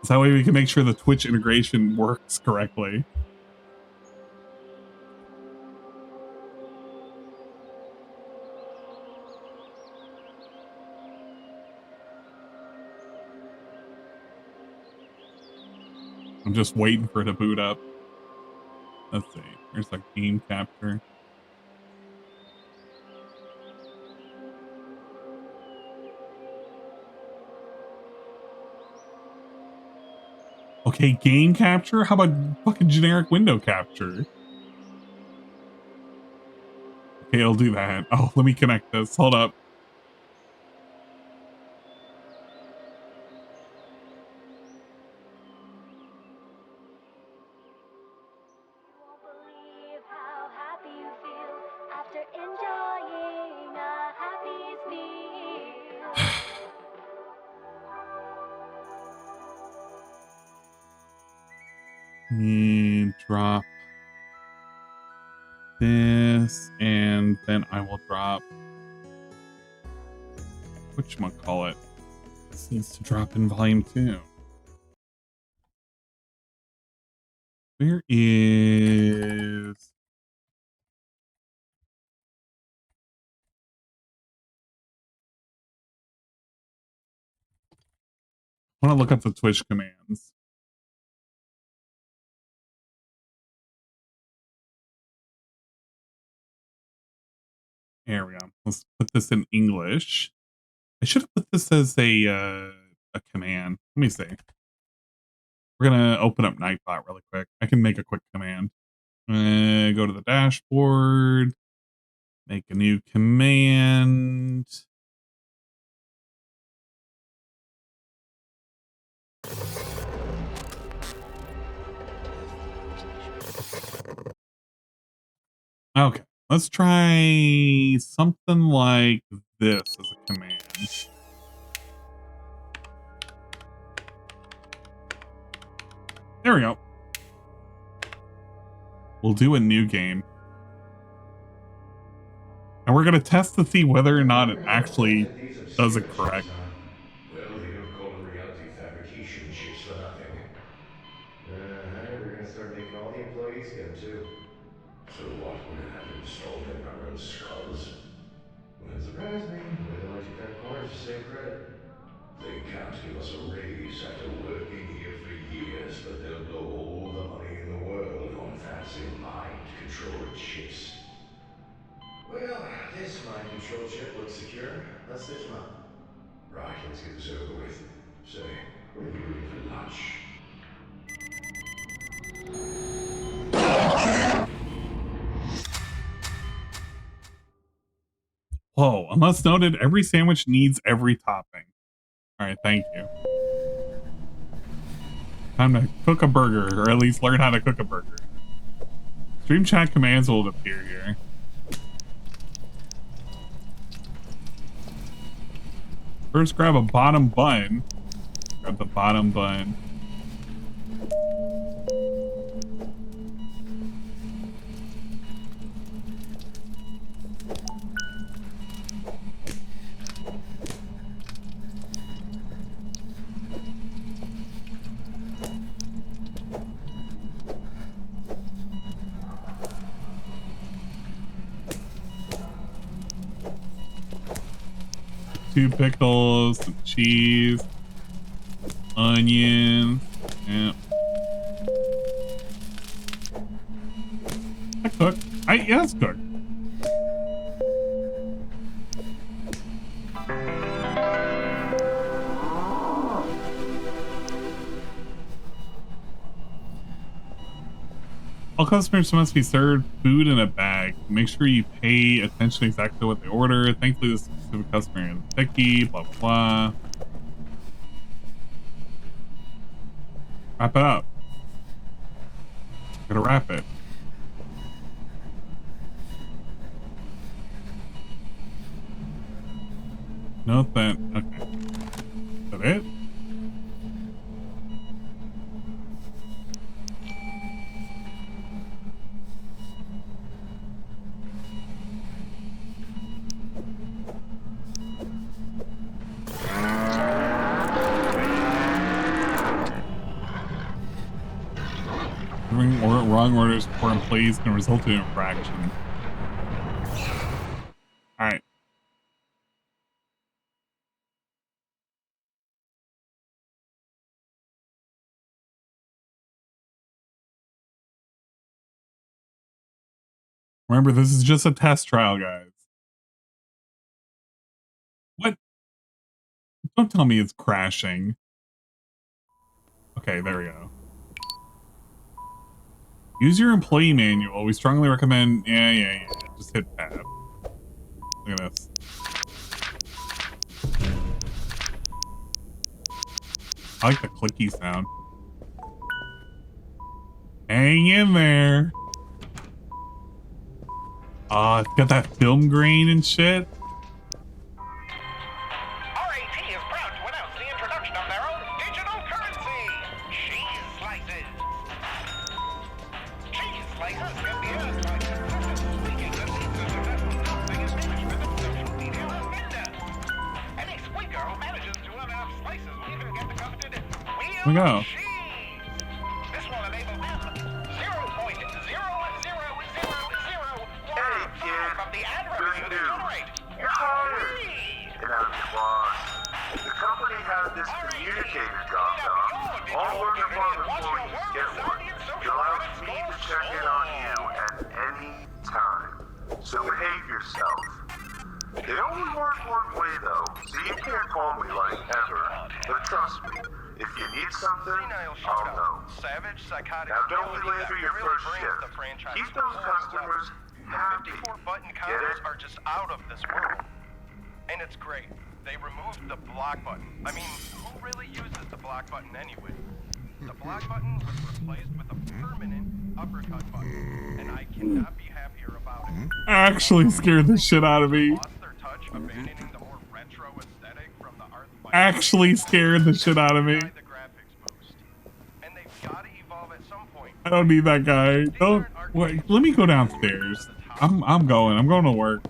So that way we can make sure the Twitch integration works correctly. I'm just waiting for it to boot up. Let's see. There's a game capture. Okay, game capture? How about fucking generic window capture? Okay, I'll do that. Oh, let me connect this. Hold up. Me drop this, and then I will drop whatchamacallit. This needs to drop in volume 2. Where is I want to look up the Twitch commands. Here we go. Let's put this in English. I should have put this as a command. Let me see. We're gonna open up Nightbot really quick. I can make a quick command. Go to the dashboard. Make a new command. Okay, let's try something like this as a command. There we go. We'll do a new game. And we're going to test to see whether or not it actually does it correct. Well, they don't call them reality fabrication chips for nothing. We're gonna start making all the employees get them too. So what? We're gonna have to install them in our own skulls? Wouldn't surprise me. The way they like to cut corners to save credit. They can't give us a raise after working here for years, but they'll blow all the money in the world on fancy mind-controlled chips. Well, this mind control chip looks secure. Let's stitch them up. Right, let's get this over with. Say, what are you doing for lunch? Whoa, unless noted, every sandwich needs every topping. Alright, thank you. Time to cook a burger, or at least learn how to cook a burger. Stream chat commands will appear here. First, grab a bottom bun. Grab the bottom bun. Two pickles, some cheese, onions. Yeah. I cooked. Yeah, it's cooked. All customers must be served food in a bag. Make sure you pay attention exactly to what they order. Thankfully, this specific customer is picky, blah, blah, blah. Wrap it up. Gotta wrap it. Note that. Okay. Is that it? Wrong orders for employees can result in infraction. Alright. Remember, this is just a test trial, guys. What? Don't tell me it's crashing. Okay, there we go. Use your employee manual. We strongly recommend... Yeah. Just hit tab. Look at this. I like the clicky sound. Hang in there. Ah, it's got that film grain and shit. RAT is proud to announce the introduction of their own digital currency, cheese slices. Cheese slices can be earned by consistent squeaking that leads to successful dumping and management of social media offenders. Any squeaker who manages to earn enough slices will even get the coveted We go. cheese. This will enable them 0.00001 of the ad revenue they generate. You're hired. And I'm your boss. The company has this communicator job done. All work department employees get one. It allows me to check in on you at any time. So behave yourself. They only work one way though, so you can't call me like ever. But trust me, if you need something, I'll know. Savage, psychotic, Now don't be late for your first shift. Keep those customers happy. 54 button Get counters it? are just out of this world. And it's great. They removed the block button. I mean, who really uses the block button anyway? The block button was replaced with a permanent uppercut button, and I cannot be happier about it. Actually scared the shit out of me. Lost their touch, abandoning the more retro aesthetic from the art. Actually scared the shit out of me. The graphics boost. And they've got to evolve at some point. I don't need that guy. Don't wait. Let me go downstairs. I'm going. I'm going to work.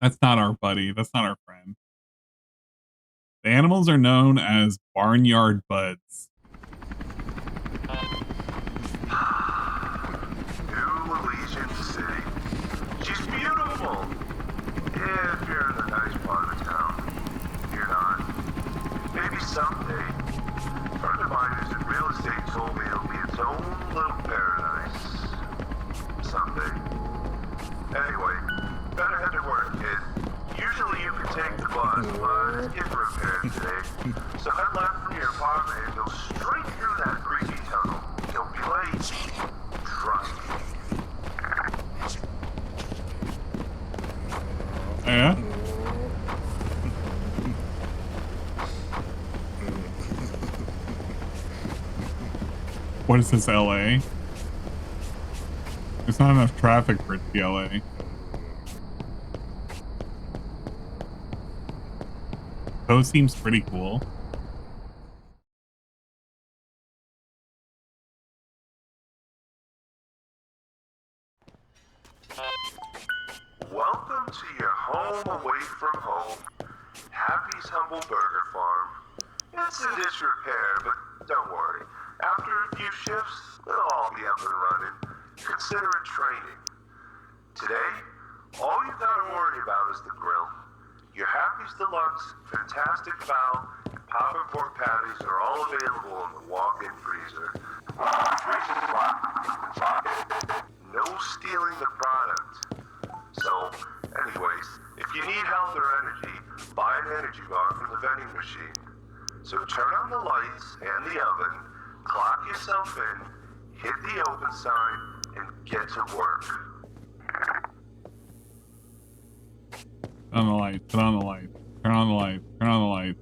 That's not our buddy. That's not our friend. The animals are known as barnyard buds. New Elysian City. She's beautiful. Yeah, if you're in the nice part of town. You're not. Maybe someday. A friend of mine who's in real estate told me it'll be its own little paradise. Someday. Anyway, better head to work, kid. Usually you can take the bus, but it's getting repaired today. So head left from your apartment and go straight through that creepy tunnel. Don't be late. Trust me. Yeah? What is this, LA? There's not enough traffic for it to be LA. Those seems pretty cool. Welcome to your home away from home. Happy's Humble Burger Farm. It's in disrepair, but don't worry. After a few shifts, it'll all be up and running. Consider it training. Today, all you've got to worry about is the grill. Your Happy's Deluxe, Fantastic Fowl, and Pop and Pork Patties are all available in the walk-in freezer. No stealing the product. So, anyways, if you need health or energy, buy an energy bar from the vending machine. So turn on the lights and the oven, clock yourself in, hit the open sign, and get to work. Turn on the light, turn on the light, turn on the light, turn on the light.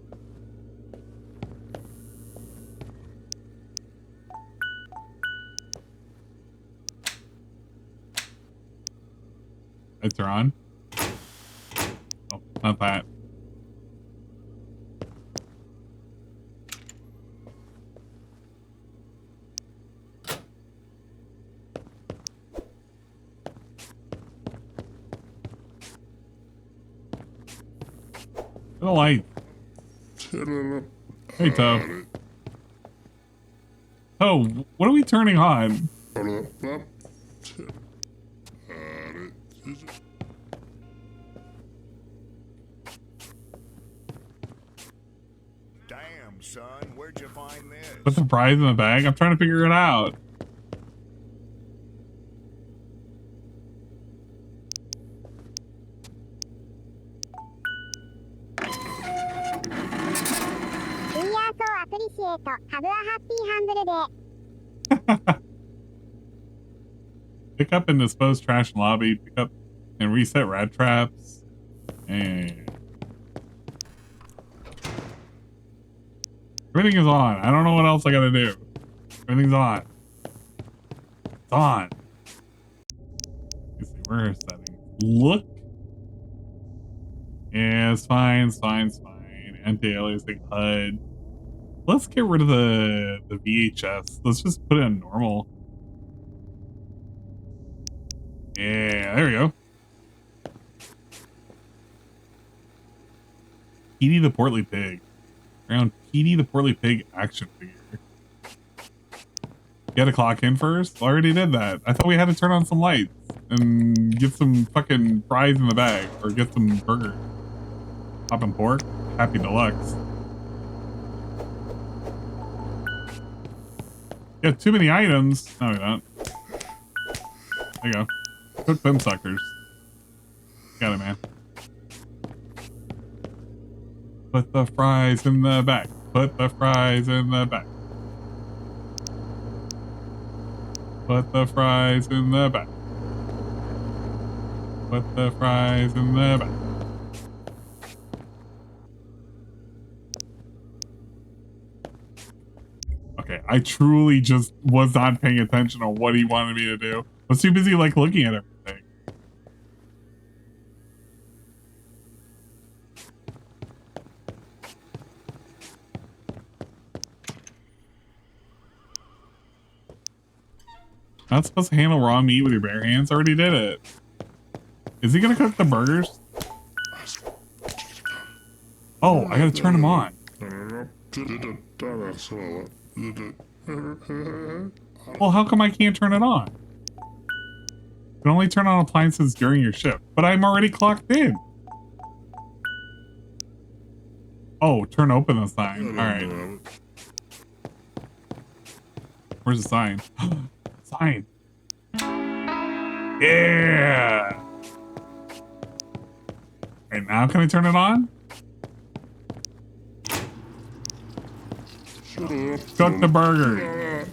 Lights are on. Oh, not that. The light. Hey, Tough. Oh, what are we turning on? Damn, son, where'd you find this? Put the prize in the bag? I'm trying to figure it out. Have a happy humble day. Pick up and dispose trash in lobby. Pick up and reset rat traps. And everything is on. I don't know what else I gotta do. Everything's on. It's on. Let's see, where are settings? Look. Yeah, it's fine, it's fine, it's fine. Anti-aliasing HUD. Let's get rid of the VHS. Let's just put it in normal. Yeah, there we go. Petey the Portly Pig. Around Petey the Portly Pig action figure. You gotta clock in first? I already did that. I thought we had to turn on some lights and get some fucking fries in the bag or get some burger. Pop and pork. Happy Deluxe. You have too many items. No, we don't. There you go. Cook them suckers. Got it, man. Put the fries in the back. Put the fries in the back. Put the fries in the back. Put the fries in the back. Okay, I truly just was not paying attention on what he wanted me to do. I was too busy like looking at everything. Not supposed to handle raw meat with your bare hands. Already did it. Is he gonna cook the burgers? Oh, I gotta turn them on. Well, how come I can't turn it on? You can only turn on appliances during your shift, but I'm already clocked in. Oh, turn open the sign. All right. Where's the sign? Sign. Yeah. And now can I turn it on? Cook the burger.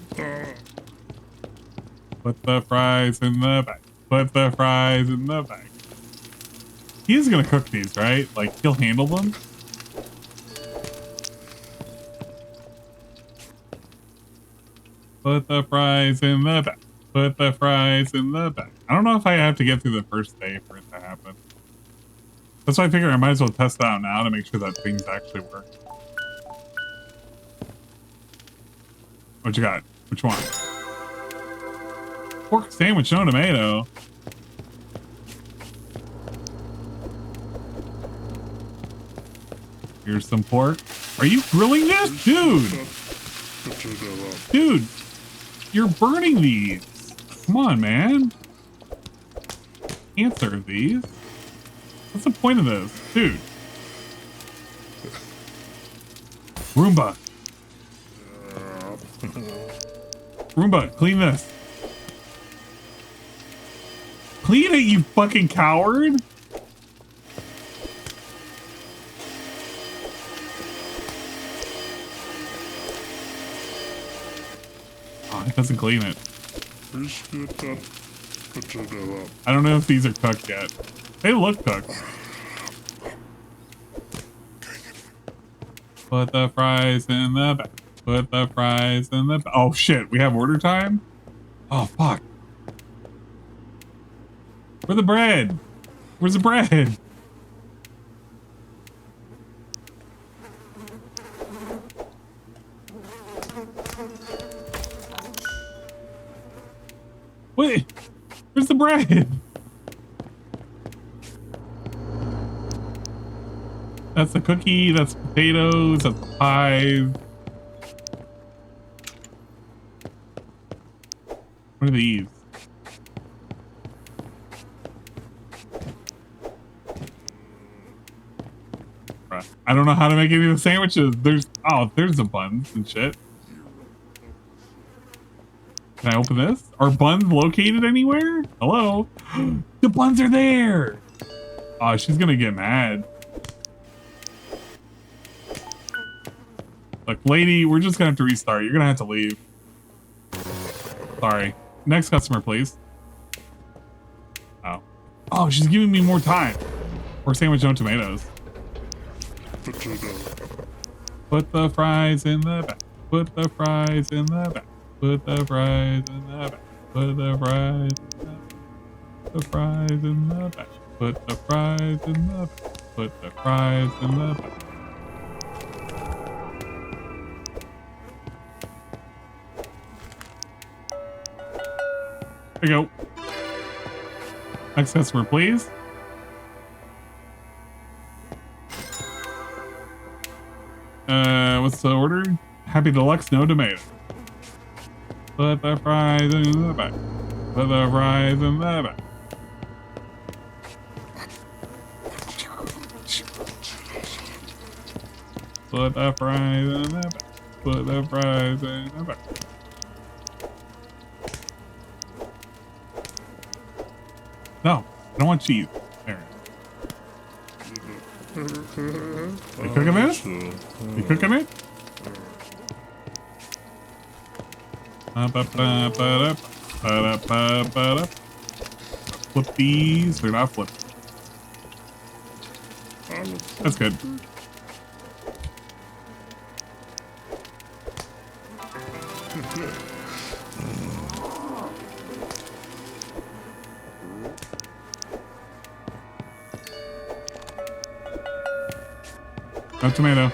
Put the fries in the bag. Put the fries in the bag. He's gonna cook these, right? Like he'll handle them. Put the fries in the bag. Put the fries in the bag. I don't know if I have to get through the first day for it to happen. That's why I figure I might as well test it out now to make sure that things actually work. What you got? Which one? Pork sandwich, no tomato. Here's some pork. Are you grilling this? Dude! Dude! You're burning these! Come on, man! Can't serve these. What's the point of this? Dude! Roomba! Roomba, clean this. Clean it, you fucking coward! Oh, it doesn't clean it. I don't know if these are cooked yet. They look cooked. Put the fries in the back. Put the fries in the back. Oh shit, we have order time? Oh fuck. Where's the bread? Where's the bread? Wait, where's the bread? That's the cookie, that's potatoes, that's the pies. What are these? I don't know how to make any of the sandwiches. There's the buns and shit. Can I open this? Are buns located anywhere? Hello? The buns are there! Oh, she's gonna get mad. Look, lady, we're just gonna have to restart. You're gonna have to leave. Sorry. Next customer, please. Oh. Oh, she's giving me more time. Pork sandwich, no tomatoes. Put the fries in the back. Put the fries in the back. Put the fries in the back. Put the fries in the back. Put the fries in the back. Put the fries in the back. Put the fries in the back. There you go. Next customer, please. What's the order? Happy Deluxe, no tomato. Put the fries in the back. Put the fries in the back. Put the fries in the back. Put the fries in the back. want cheese. There. You cooking this? You cooking it? Flip these. They're not flipping. That's good. No tomato.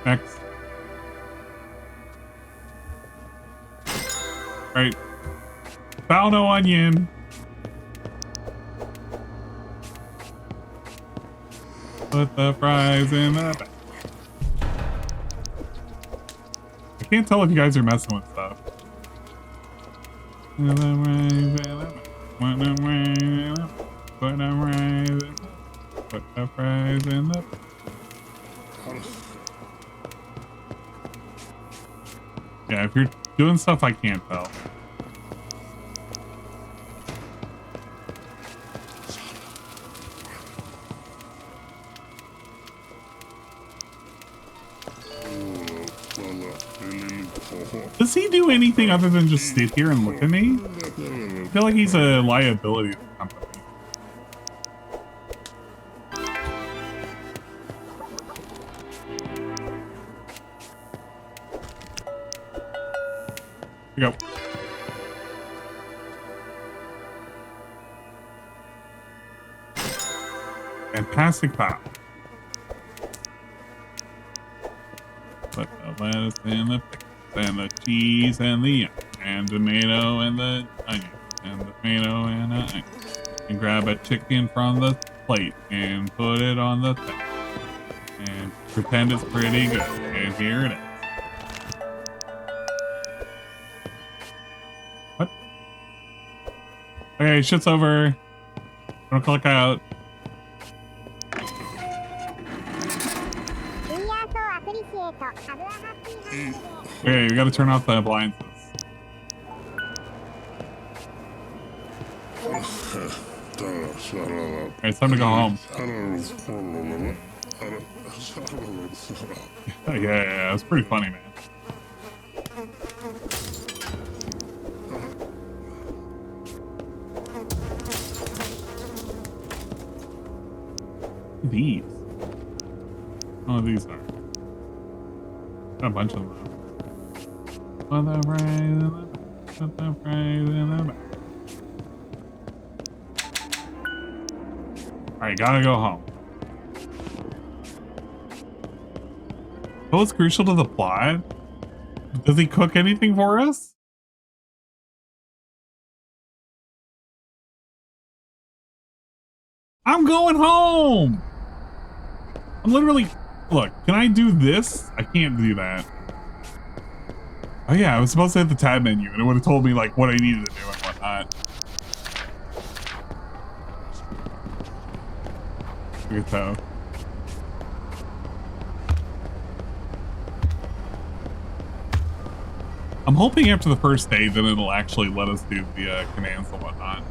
Next. Right. Foul no onion. Put the fries in the bag. I can't tell if you guys are messing with stuff. Put the fries in the Yeah, if you're doing stuff I can't tell. Does he do anything other than just sit here and look at me? I feel like he's a liability to the company. Here we go. Fantastic pop. Put the lettuce in the pickles and the cheese and the and tomato and the onion and the tomato and the onion. And grab a chicken from the plate and put it on the thing. And pretend it's pretty good. And here it is. What? Okay, shit's over. Don't click out. Okay, we gotta turn off the appliances. Alright, it's time to go home. Yeah, it was pretty funny, man. These. Oh, these are. Got a bunch of them. Put the fries in the back. Put the fries in the back. Alright, gotta go home. What was crucial to the plot? Does he cook anything for us? I'm going home! I'm literally... Look, can I do this? I can't do that. Oh yeah, I was supposed to hit the tab menu and it would have told me like what I needed to do and whatnot. Look at that. I'm hoping after the first day then it'll actually let us do the commands and whatnot.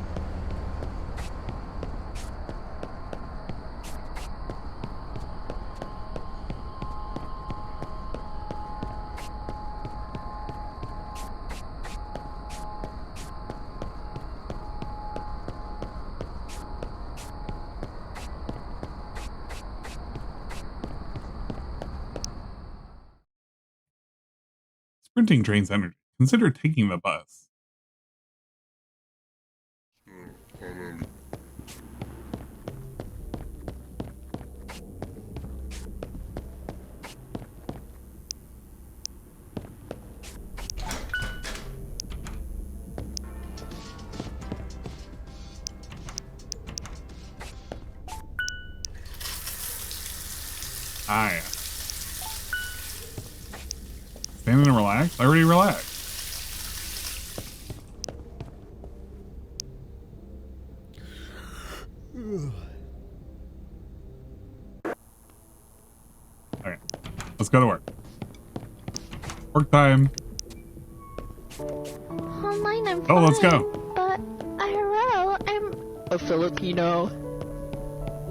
Sprinting drains energy. Consider taking the bus. Ah, yeah. Stand and relax? I already relaxed. Okay, let's go to work. Work time. Online, I'm Oh, let's fine, go. But IRL, I'm a Filipino.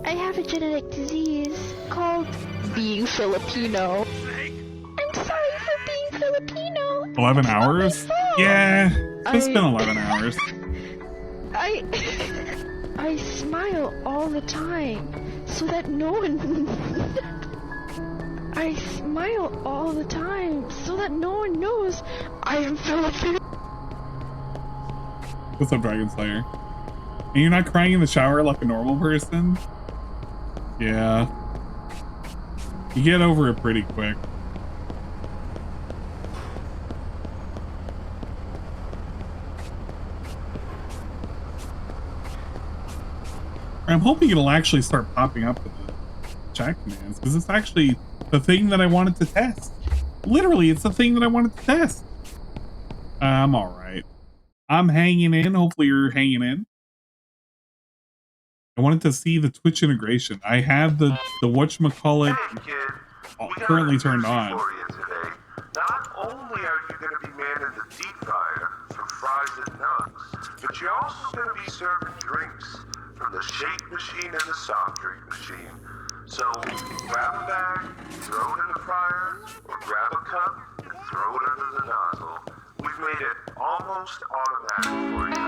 I have a genetic disease called being Filipino. I'm sorry for being Filipino. 11 hours? Yeah, it's been 11 hours. I smile all the time so that no one I smile all the time so that no one knows I am Filipino. What's up, Dragon Slayer? And you're not crying in the shower like a normal person? Yeah. You get over it pretty quick. I'm hoping it'll actually start popping up with the chat commands, because it's actually the thing that I wanted to test. Literally, it's the thing that I wanted to test. I'm alright. I'm hanging in. Hopefully you're hanging in. I wanted to see the Twitch integration. I have the whatchamacallit currently turned on. Not only are you going to be manning the deep fryer for fries and nugs, but you're also going to be serving drinks from the shake machine and the soft drink machine. So grab a bag, throw it in the fryer, or grab a cup and throw it under the nozzle. We've made it almost automatic for you.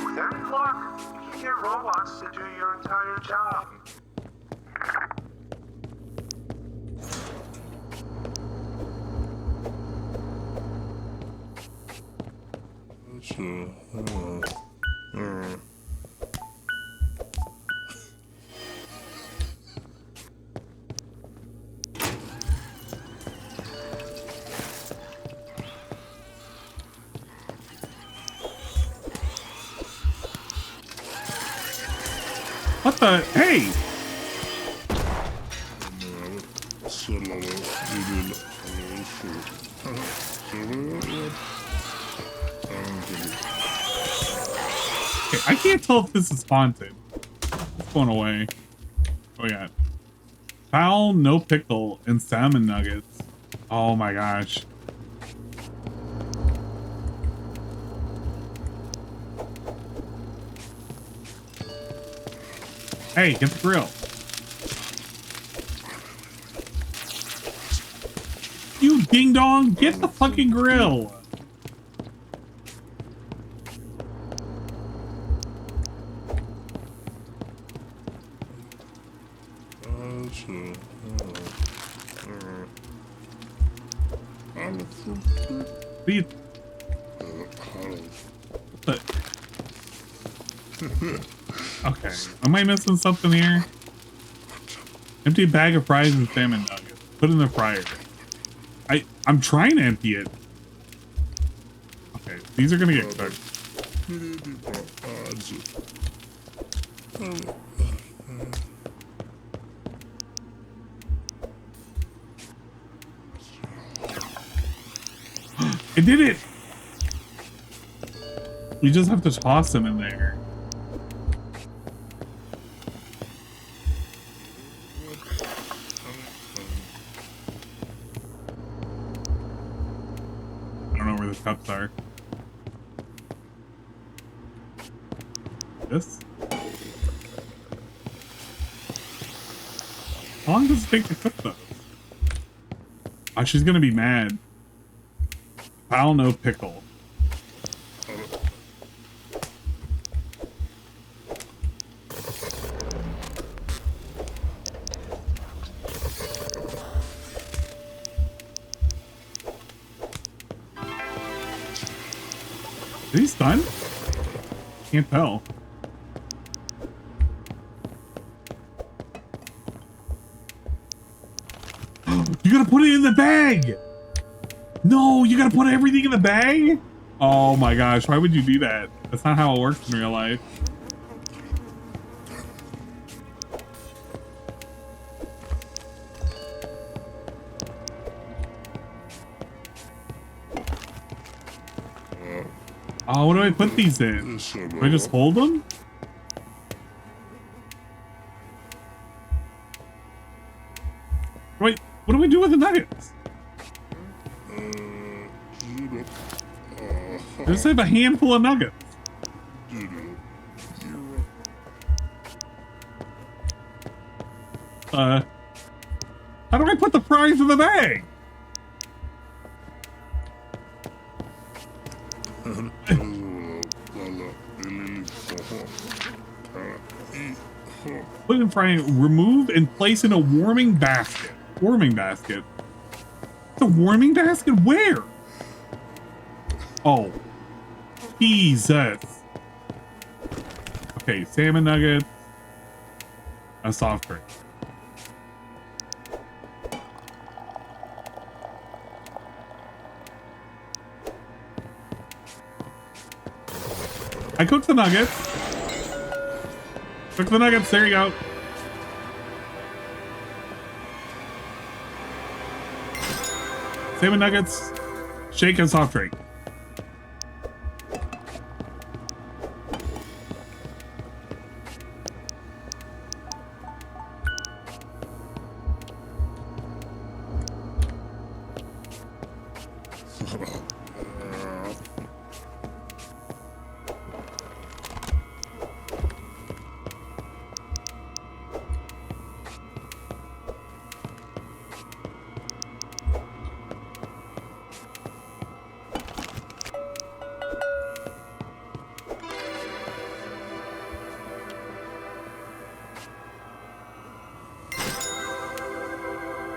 With any luck, you can get robots to do your entire job. What the? Hey! Okay, I can't tell if this is haunted. It's going away. Oh yeah. Fowl, no pickle, and salmon nuggets. Oh my gosh. Hey, get the grill. You ding dong, get the fucking grill. Okay, am I missing something here? Empty a bag of fries and salmon nuggets. Put in the fryer. I'm trying to empty it. Okay, these are gonna get cooked. I did it! You just have to toss them in there. I don't know where the cups are. This? How long does it take to cook those? Oh, she's gonna be mad. Fowl, no pickle. Is he stunned? Can't tell. You gotta put it in the bag! No, you gotta put everything in the bag? Oh my gosh, why would you do that? That's not how it works in real life. Oh, what do I put these in? Do I just hold them? Wait, what do I do with the nuggets? I just have a handful of nuggets. How do I put the fries in the bag? Put in frying, remove and place in a warming basket. Warming basket? The warming basket where? Oh. Jesus. Okay, salmon nuggets. A soft drink. I cooked the nuggets. Cook the nuggets, there you go. Salmon nuggets, shake and soft drink.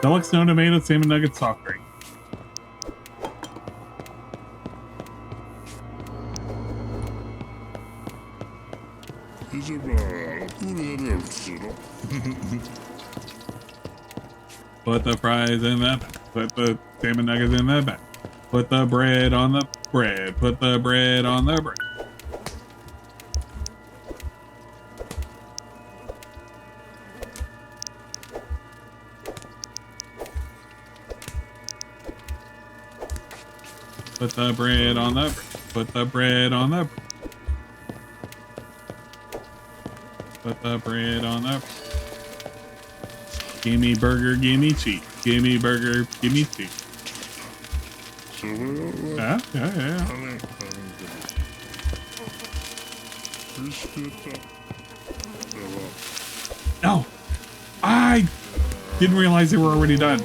Deluxe no tomato salmon nugget soft drink. Put the fries in that bag. Put the salmon nuggets in that bag. Put the bread on the bread. Put the bread on the bread. Put the bread on the bread. Put the bread on the bread. Put the bread on the bread. Gimme burger, gimme cheese. Gimme burger, gimme cheese. Yeah. No! I didn't realize they were already done.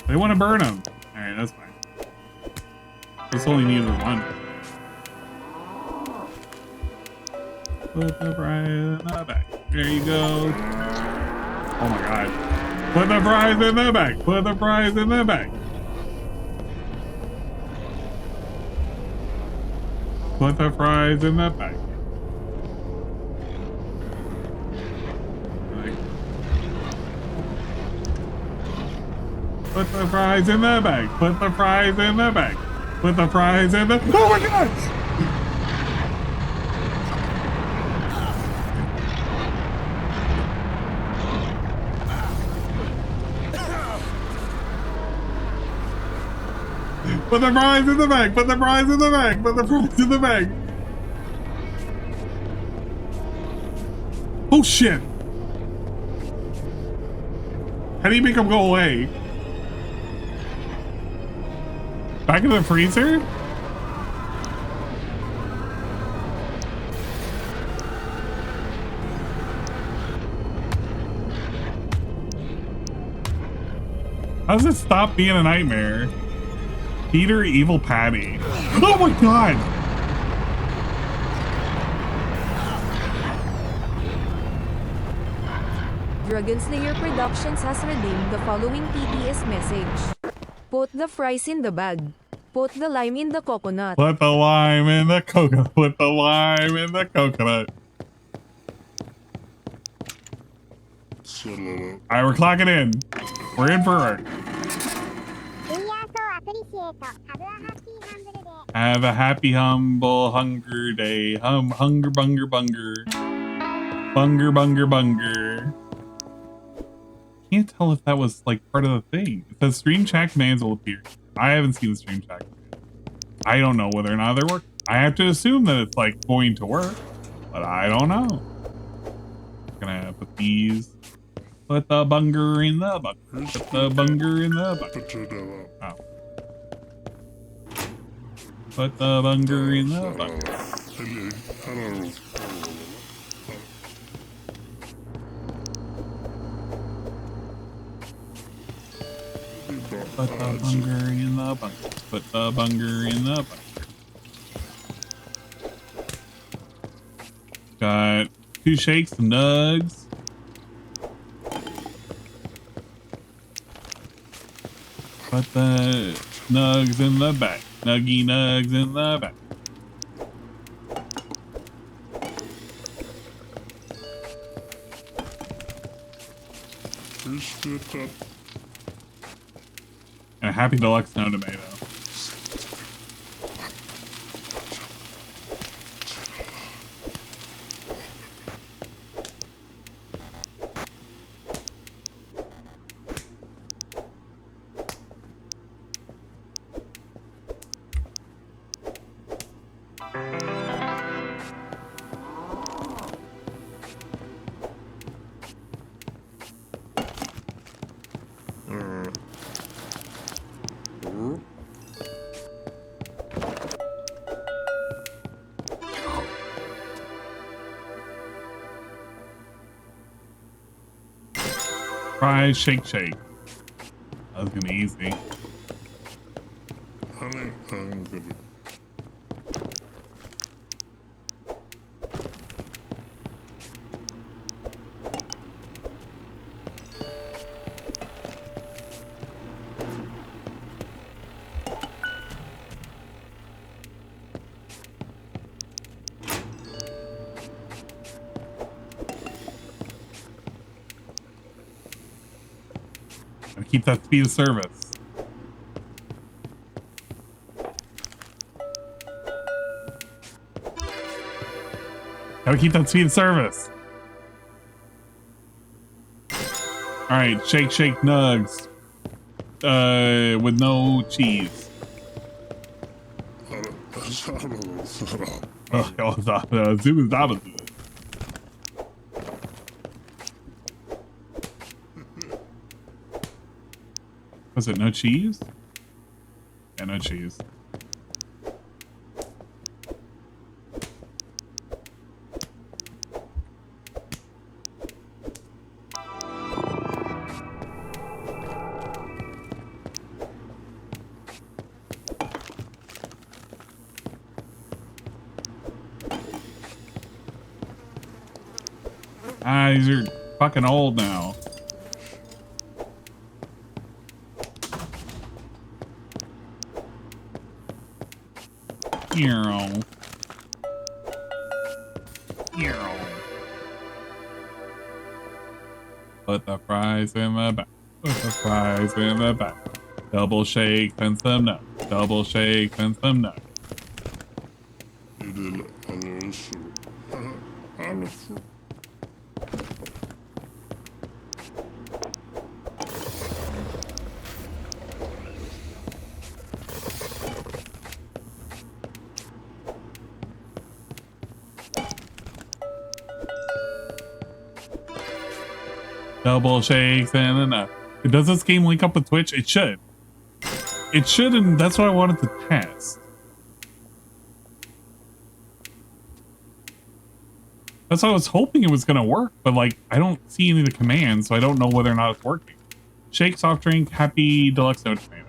They want to burn them. Alright, that's fine. This only needed one. Put the fries in the bag. There you go. Oh my god. Put the fries in the bag. Put the fries in the bag. Put the fries in the bag. Put the fries in the bag. Put the fries in the bag. Put the fries in the... Oh my god! Put the fries in the bag. Put the fries in the bag. Put the fries in the bag. Oh shit! How do you make them go away? Back in the freezer? How does it stop being a nightmare? Peter Evil Patty. Oh my god! Dragon Slayer Productions has redeemed the following PTS message. Put the fries in the bag. Put the lime in the coconut. Put the lime in the coconut. Put the lime in the coconut. Alright, we're clocking in. We're in for it. Have a happy, humble, hunger day. Hunger, bunger, bunger. Bunger, bunger, bunger. Can't tell if that was like part of the thing. It says stream chat commands will appear. I haven't seen the stream chat command. I don't know whether or not they work. I have to assume that it's like going to work, but I don't know. Gonna put these. Put the bunger in the bucket. Put the bunger in the bucket. Oh. Put the bunger in the bucket. Put the bunger in the bunker. Put the bunger in the bunker. Got 2 shakes, some nugs. Put the nugs in the back. Nuggy nugs in the back. And a happy deluxe snow tomato. Fries, shake, shake. That was gonna be easy. Gotta keep that speed of service. Gotta keep that speed of service. Alright, shake, shake, nugs. With no cheese. Was it no cheese? Yeah, no cheese. Ah, these are fucking old now. Put the fries in the back. Put the fries in the back. Double shake and some nuts. Double shake and some nuts. Double shakes and enough. Does this game link up with Twitch? It should. It should, and that's what I wanted to test. That's what I was hoping it was going to work, but like, I don't see any of the commands, so I don't know whether or not it's working. Shake, soft drink, happy deluxe no tomatoes.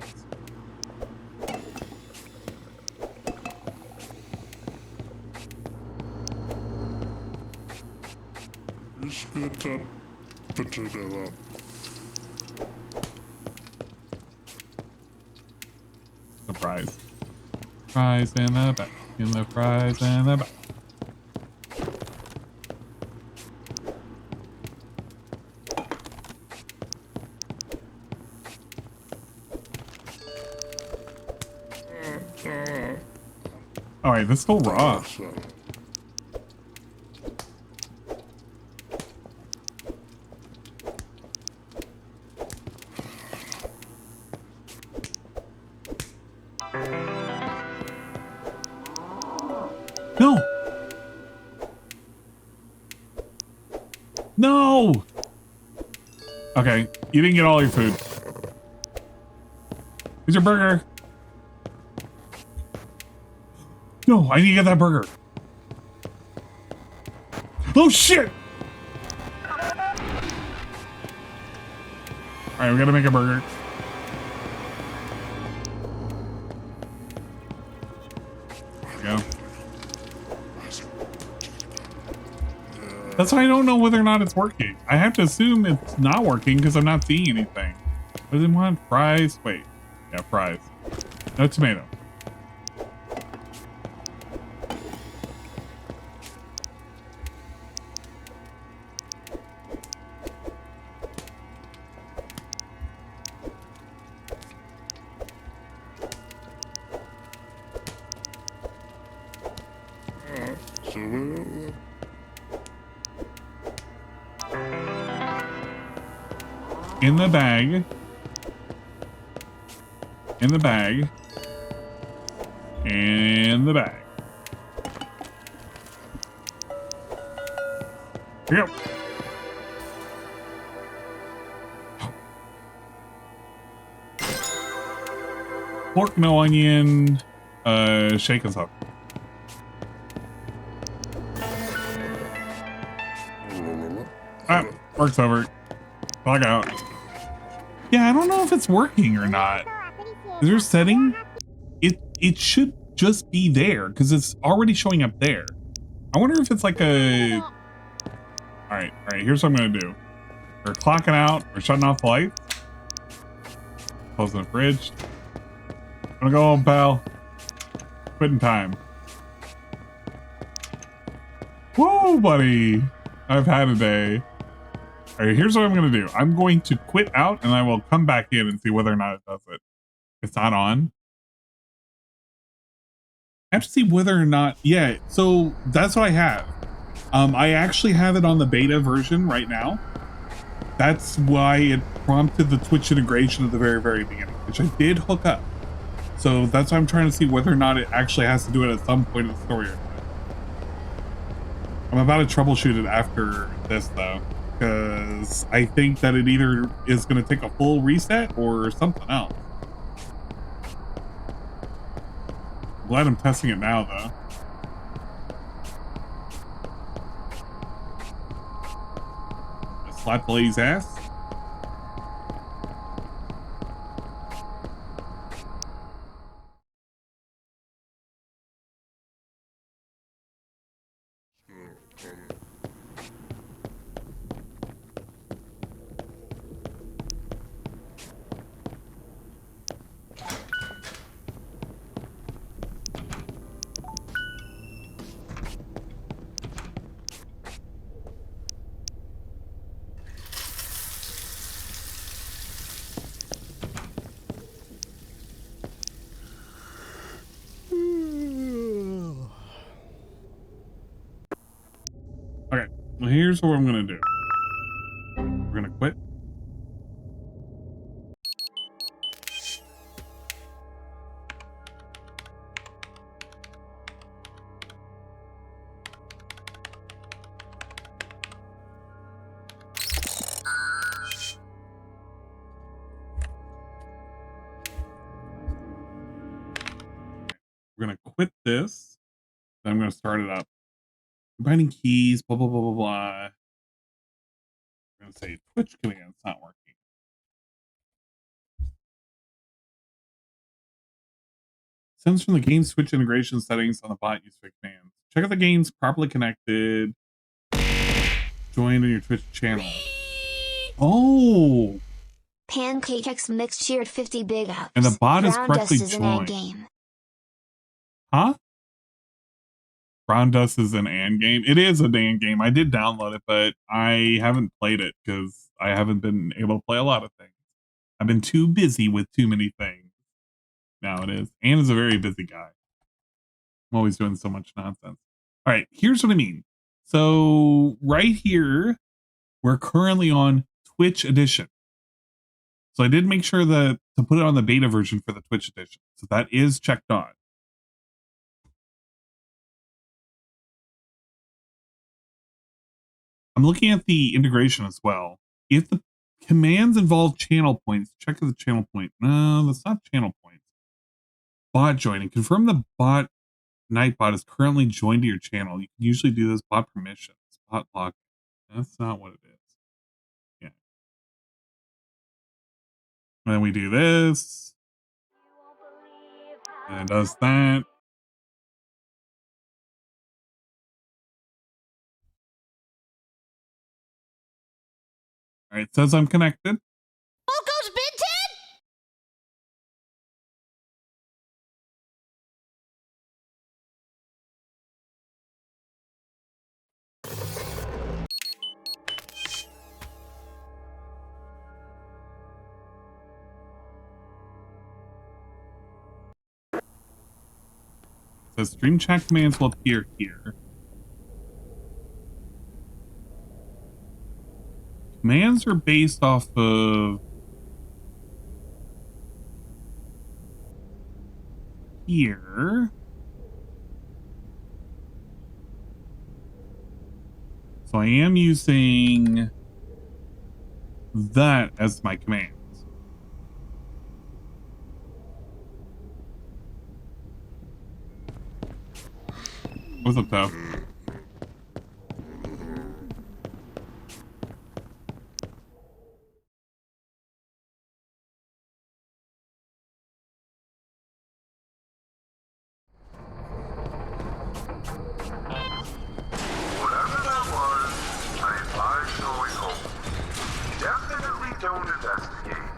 The fries. Fries in the back. In the fries in the back. Alright, this is still raw. No! No! Okay, you didn't get all your food. Here's your burger. No, I need to get that burger. Oh shit! Alright, we gotta make a burger. That's why I don't know whether or not it's working. I have to assume it's not working because I'm not seeing anything. What does it want? Fries? Wait. Yeah, fries. No tomato. In the bag. In the bag. In the bag. Here we go. Pork, no onion, shake us up. Ah, work's over. Log out. Yeah, I don't know if it's working or not. Is there a setting? It should just be there because it's already showing up there. I wonder if it's like a... Alright, here's what I'm gonna do. We're clocking out, we're shutting off the lights. Closing the fridge. I'm gonna go home, pal. Quitting time. Whoa, buddy. I've had a day. All right, here's what I'm going to do. I'm going to quit out and I will come back in and see whether or not it does it. It's not on. I have to see whether or not, yeah, so that's what I have. I actually have it on the beta version right now. That's why it prompted the Twitch integration at the very, very beginning, which I did hook up. So that's why I'm trying to see whether or not it actually has to do it at some point in the story. I'm about to troubleshoot it after this though, because I think that it either is going to take a full reset or something else. I'm glad I'm testing it now though. Slap the lady's ass. Okay, well here's what I'm gonna do. We're gonna quit. We're gonna quit this. Then I'm gonna start it up. Combining keys, blah blah blah blah blah. I'm gonna say Twitch command. It's not working. Sends from the game Switch integration settings on the bot use fixed commands. Check if the game's properly connected. Join on your Twitch channel. Oh, Pancake X Mix cheered 50 big ups. and the bot is Brown correctly Dust is an end joined. game. Huh? Brown Dust is an AND game. It is a AND game. I did download it, but I haven't played it because I haven't been able to play a lot of things. I've been too busy with too many things. Now it is. Ann is a very busy guy. I'm always doing so much nonsense. All right, here's what I mean. So right here, we're currently on Twitch edition. So I did make sure that to put it on the beta version for the Twitch edition. So that is checked on. I'm looking at the integration as well. If the commands involve channel points, check the channel point. No, that's not channel points. Bot joining. Confirm the bot Nightbot is currently joined to your channel. You can usually do this bot permissions. Bot lock. That's not what it is. Yeah. And then we do this. And it does that. Alright, it says I'm connected. Boco's Binted? It says stream chat commands will appear here. Commands are based off of here. So I am using that as my commands. What's up, though? Whatever that was, I advise going home. Definitely don't investigate.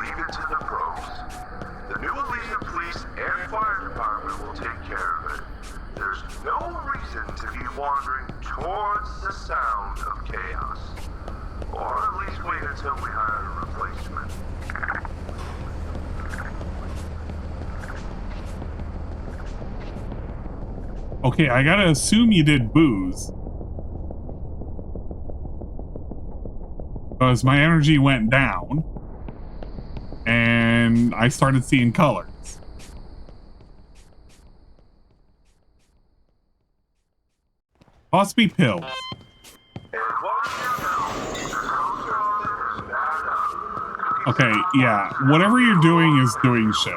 Leave it to the pros. The new Elysian Police and Fire Department will take care of it. There's no reason to be wandering towards the sound of chaos. Or at least wait until we hire a replacement. Okay, I gotta assume you did booze. Because my energy went down. And I started seeing colors. Possibly pills. Okay, yeah. Whatever you're doing is doing shit.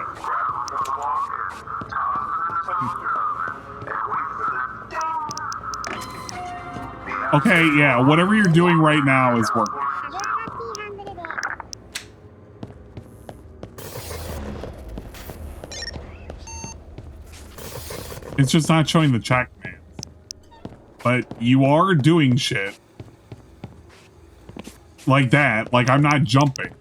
Okay, yeah. Whatever you're doing right now is working. It's just not showing the chat commands. But you are doing shit. Like that. Like I'm not jumping.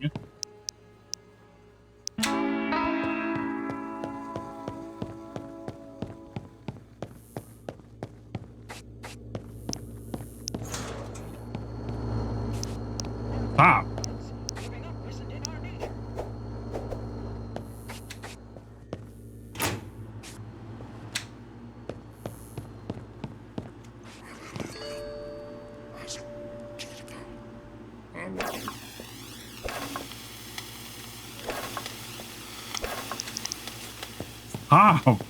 Stop. Stop.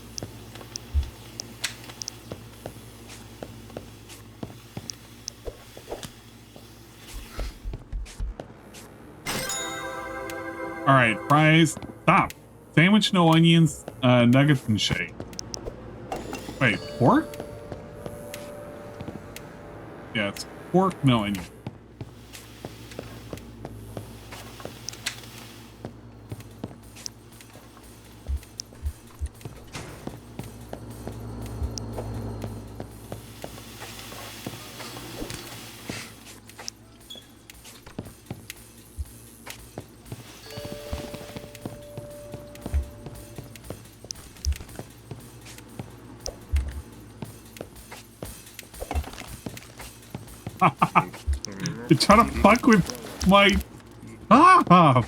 All right, fries. Stop. Sandwich, no onions, nuggets, and shake. Wait, pork? Yeah, it's pork, no onion. You're trying to fuck with my... Ah!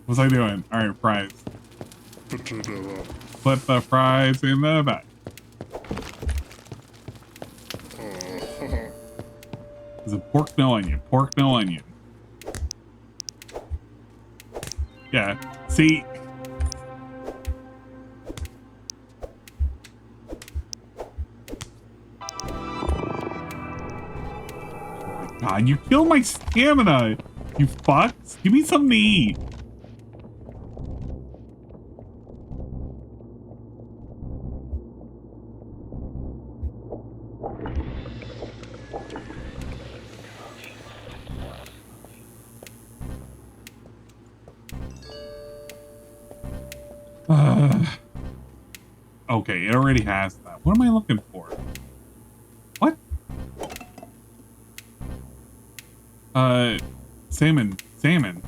What's I doing? Alright, fries. Put the fries in the bag. Is it pork, no onion? Pork, no onion. Yeah, see... God, you killed my stamina, you fucks. Give me something to eat. Okay, it already has that. What am I looking for? What? Salmon. Salmon.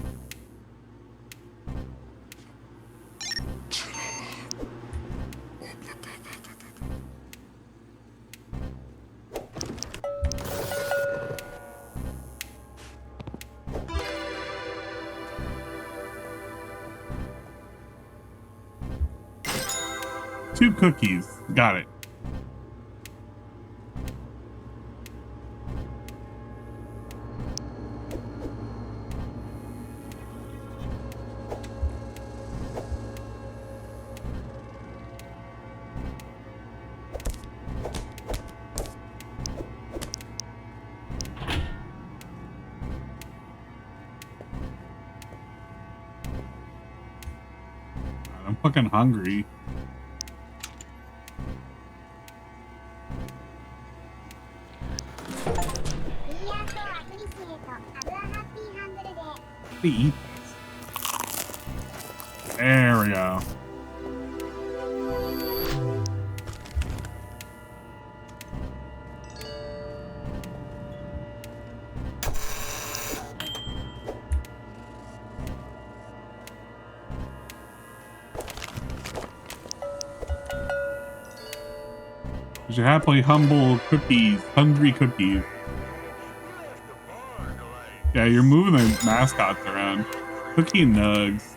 Two cookies. Got it. I'm fucking hungry. Eat this. There we go. You should happily humble cookies, hungry cookies. Yeah, you're moving the mascots around. Cookie and Nugs.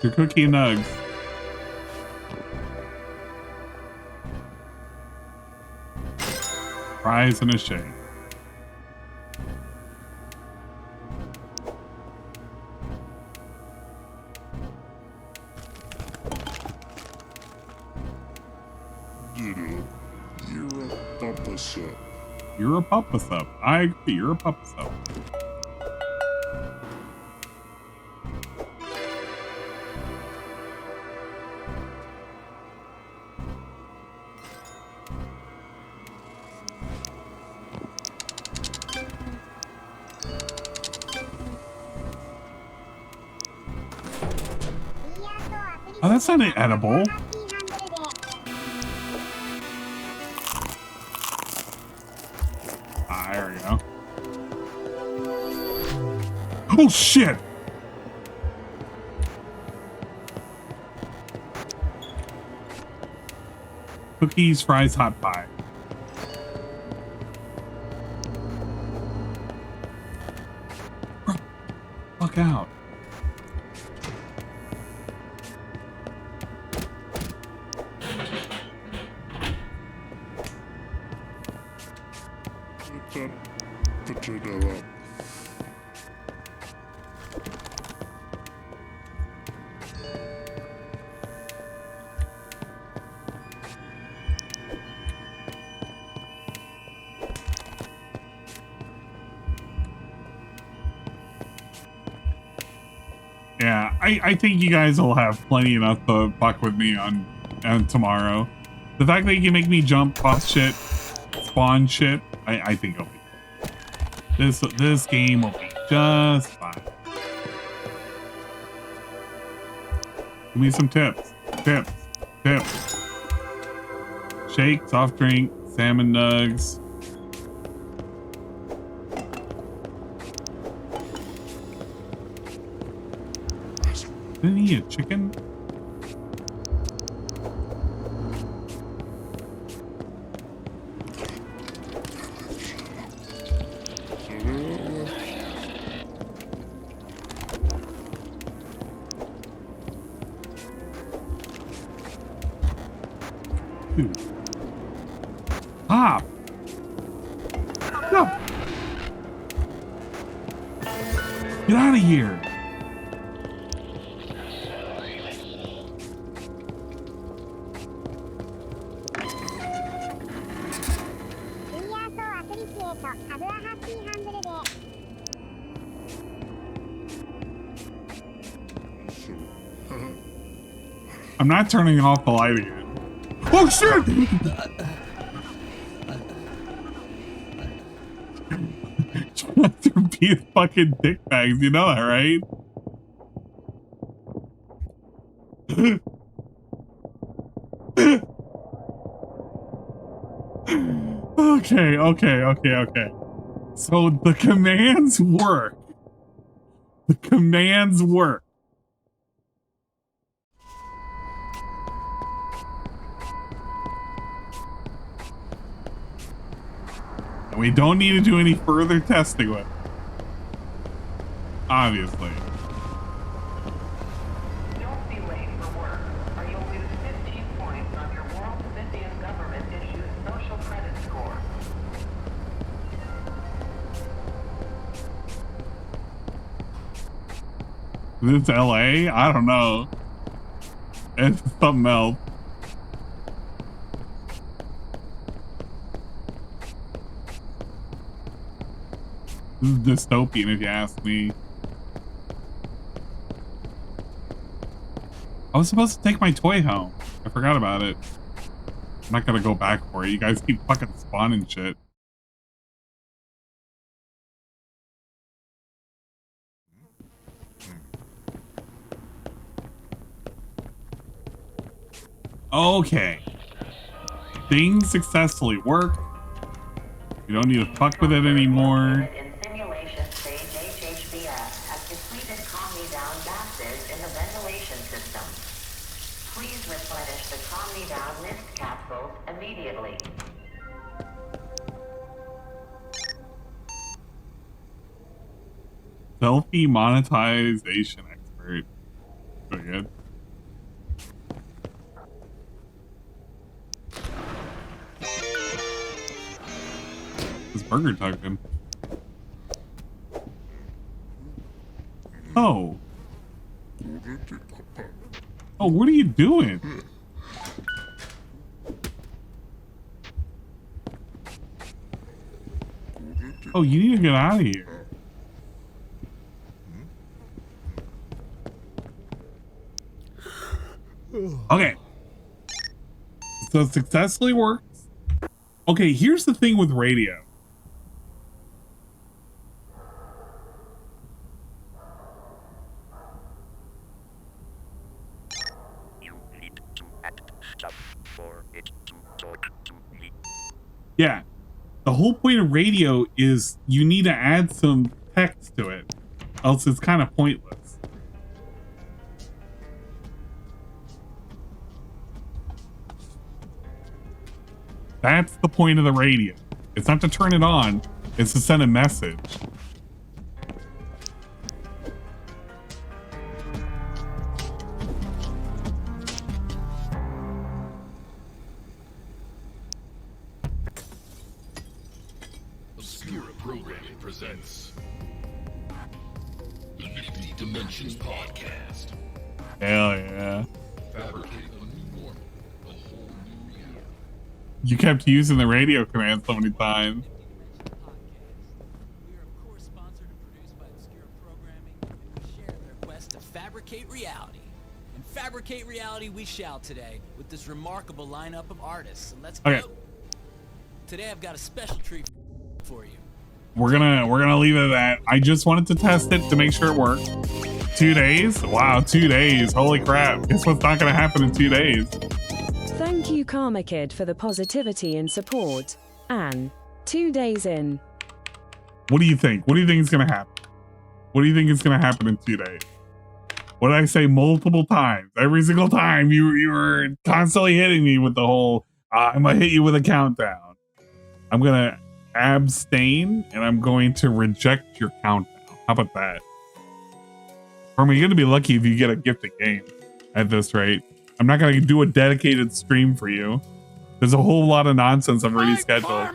Your Cookie and Nugs. Fries and a shake. You're a papa sup. I agree, you're a papa sup. Oh, that's not an edible. Ah, there we go. Oh, shit! Cookies, fries, hot pie. Bro, fuck out. Yeah, I think you guys will have plenty enough to fuck with me on tomorrow. The fact that you can make me jump off shit, spawn shit, I think it'll be this game will be just fine. Give me some tips. Tips. Shake, soft drink, salmon nugs. Didn't he eat a chicken? Pop! No! Get out of here! I'm not turning off the light again. Oh shit! be fucking dickbags. You know that, right? Okay. So the commands work. The commands work. And we don't need to do any further testing with it. Obviously. Don't be late for work, or you'll lose 15 points on your World Indian government-issued social credit score. Is this LA? I don't know. It's something else. This is dystopian if you ask me. I was supposed to take my toy home. I forgot about it. I'm not gonna go back for it. You guys keep fucking spawning shit. Okay. Things successfully work. You don't need to fuck with it anymore. In simulation stage, HHBS has depleted calm-me-down gases in the ventilation system. Please replenish the calm-me-down mist capsules immediately. Selfie monetization expert. Pretty good. This burger token. Oh. Oh, what are you doing? Oh, you need to get out of here. Okay. So it successfully works. Okay, here's the thing with radio. Yeah. The whole point of radio is you need to add some text to it, else it's kind of pointless. That's the point of the radio. It's not to turn it on, it's to send a message. Obscura Programming presents the Nifty Dimensions Podcast. Hell yeah. Fabricating a new normal, a whole new reality. You kept using the radio command so many times. Quest to fabricate reality. And fabricate reality we shall today with this remarkable lineup of artists. So let's go. Today I've got a special treat for you. We're gonna leave it at that. I just wanted to test it to make sure it worked. 2 days? Wow, 2 days. Holy crap. Guess what's not gonna happen in 2 days? Thank you, Karma Kid, for the positivity and support. And 2 days in. What do you think? What do you think is gonna happen? What do you think is gonna happen in 2 days? What did I say multiple times? Every single time you were constantly hitting me with the whole, I'm gonna hit you with a countdown. I'm gonna abstain and I'm going to reject your countdown. How about that? Or you're gonna be lucky if you get a gifted game at this rate. I'm not gonna do a dedicated stream for you. There's a whole lot of nonsense I've already scheduled.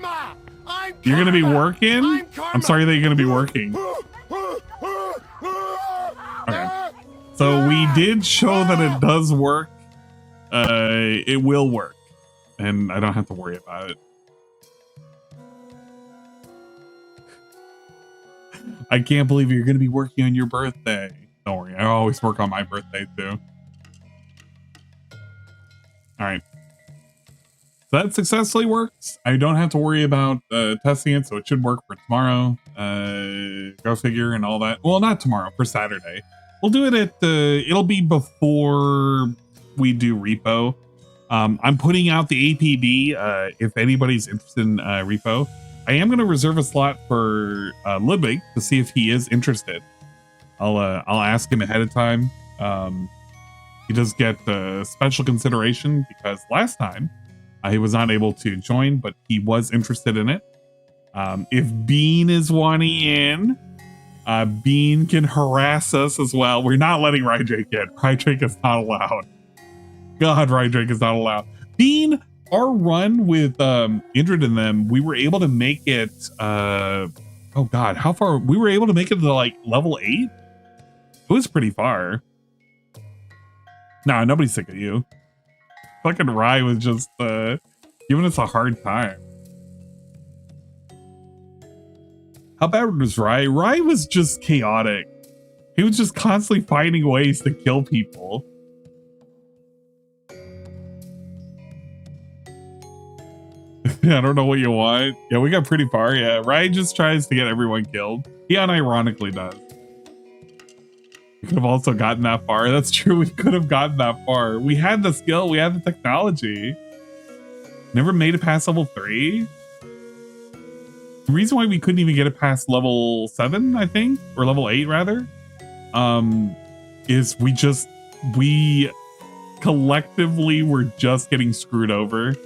You're gonna be working? I'm sorry that you're gonna be working. Okay. So we did show that it does work. It will work. And I don't have to worry about it. I can't believe you're gonna be working on your birthday. Don't worry, I always work on my birthday too. Alright. So that successfully works. I don't have to worry about testing it, so it should work for tomorrow. Go figure and all that. Well, not tomorrow, for Saturday. We'll do it at it'll be before we do repo. I'm putting out the APB if anybody's interested in repo. I am going to reserve a slot for Ludwig to see if he is interested. I'll ask him ahead of time. He does get special consideration because last time he was not able to join, but he was interested in it. If Bean is wanting in, Bean can harass us as well. We're not letting Rydrake in. Rydrake is not allowed. God, Rydrake is not allowed. Bean, our run with Indrid and them, we were able to make it. Oh God, how far? We were able to make it to like level 8. It was pretty far. Nah, nobody's sick of you. Fucking Rye was just giving us a hard time. How bad was Rye? Rye was just chaotic. He was just constantly finding ways to kill people. I don't know what you want. Yeah, we got pretty far. Yeah, Rye just tries to get everyone killed. He unironically does. We could have also gotten that far. That's true. We could have gotten that far. We had the skill. We had the technology. Never made it past level 3. The reason why we couldn't even get it past level 7, I think, or level 8 rather, is we collectively were just getting screwed over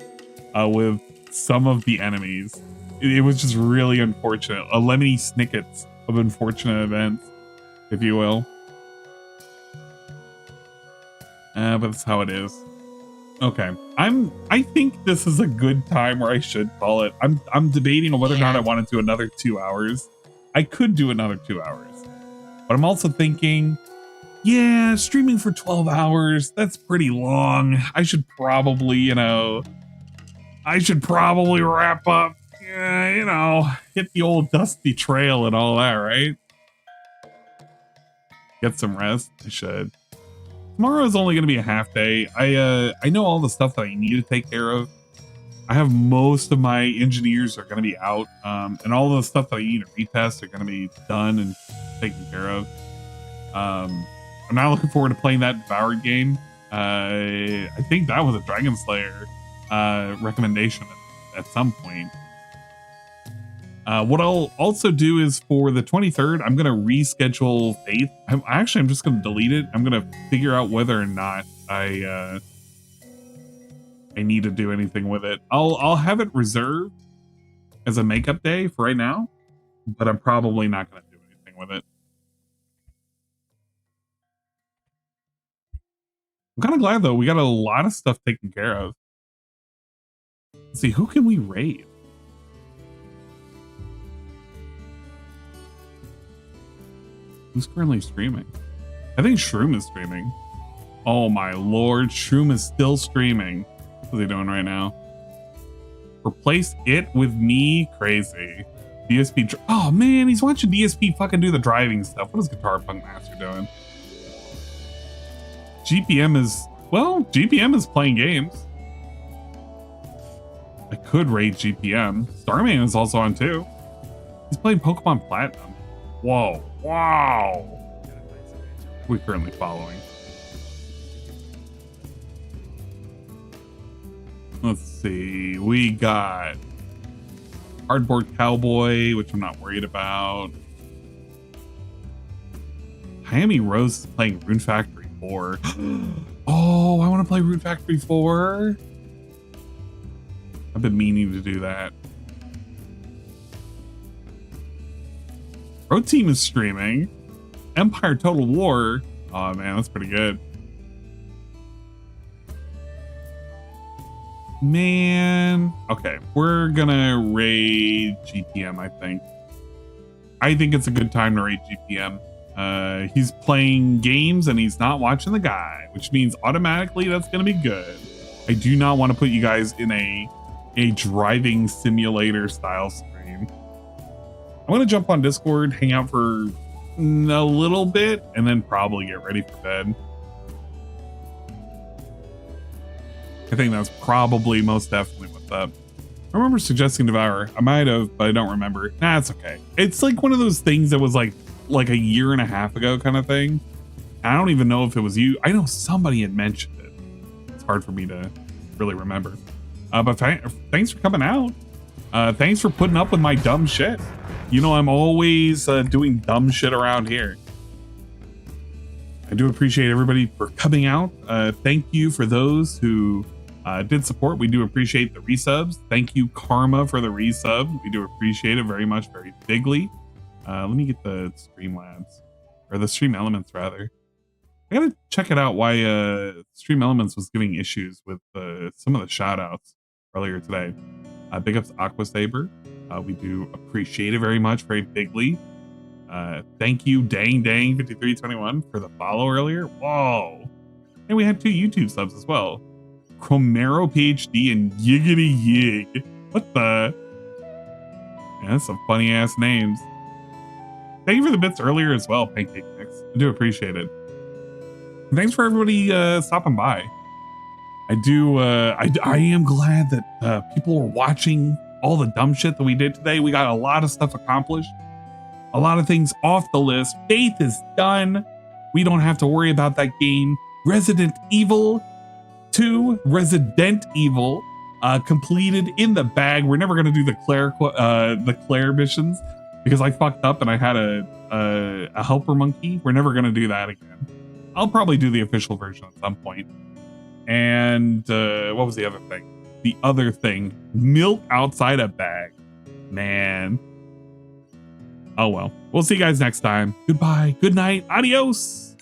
with some of the enemies. It was just really unfortunate. A lemony snickets of unfortunate events, if you will. But that's how it is. Okay, I think this is a good time where I should call it. I'm debating on whether or not I want to do another 2 hours. I could do another 2 hours, but I'm also thinking, yeah, streaming for 12 hours, that's pretty long. I should probably, wrap up, hit the old dusty trail and all that, right? Get some rest. I should. Tomorrow is only going to be a half day. I know all the stuff that I need to take care of. I have most of my engineers are going to be out, and all the stuff that I need to retest are going to be done and taken care of. I'm not looking forward to playing that Devoured game. I think that was a Dragon Slayer recommendation at some point. What I'll also do is for the 23rd, I'm going to reschedule Faith. I'm just going to delete it. I'm going to figure out whether or not I need to do anything with it. I'll have it reserved as a makeup day for right now, but I'm probably not going to do anything with it. I'm kind of glad though. We got a lot of stuff taken care of. Let's see, who can we raid? Who's currently streaming? I think Shroom is streaming. Oh my lord, Shroom is still streaming. What's he doing right now? Replace it with me? Crazy. DSP. Oh man, he's watching DSP fucking do the driving stuff. What is Guitar Punk Master doing? GPM is playing games. I could raid GPM. Starman is also on too. He's playing Pokemon Platinum. Whoa. Wow. We're currently following. Let's see. We got Cardboard Cowboy, which I'm not worried about. Miami Rose is playing Rune Factory 4. Oh, I want to play Rune Factory 4. I've been meaning to do that. Road Team is streaming. Empire Total War. Oh man, that's pretty good. Man. Okay, we're gonna raid GPM, I think. I think it's a good time to raid GPM. He's playing games and he's not watching the guy, which means automatically that's gonna be good. I do not want to put you guys in a driving simulator style stream. I'm going to jump on Discord, hang out for a little bit, and then probably get ready for bed. I think that's probably most definitely what's up. I remember suggesting Devour. I might have, but I don't remember. Nah, it's okay. It's like one of those things that was like a year and a half ago kind of thing. I don't even know if it was you. I know somebody had mentioned it. It's hard for me to really remember. But thanks for coming out. Thanks for putting up with my dumb shit. You know, I'm always doing dumb shit around here. I do appreciate everybody for coming out. Thank you for those who did support. We do appreciate the resubs. Thank you, Karma, for the resub. We do appreciate it very much, very bigly. Let me get the Streamlabs, or the Stream Elements rather. I gotta check it out why Stream Elements was giving issues with some of the shout outs earlier today. Big ups Aqua Saber. We do appreciate it very much, very bigly. Thank you, Dang 5321 for the follow earlier. Whoa. And we had 2 YouTube subs as well. Chromero PhD and Yiggity Yig. What the? Yeah, that's some funny ass names. Thank you for the bits earlier as well, Pancake Mix. I do appreciate it. And thanks for everybody stopping by. I am glad that people were watching all the dumb shit that we did today. We got a lot of stuff accomplished. A lot of things off the list. Faith is done. We don't have to worry about that game. Resident Evil 2, Resident Evil, completed in the bag. We're never gonna do the Claire missions because I fucked up and I had a helper monkey. We're never gonna do that again. I'll probably do the official version at some point. And what was the other thing? The other thing, milk outside a bag. Man. Oh well. We'll see you guys next time. Goodbye. Good night. Adios.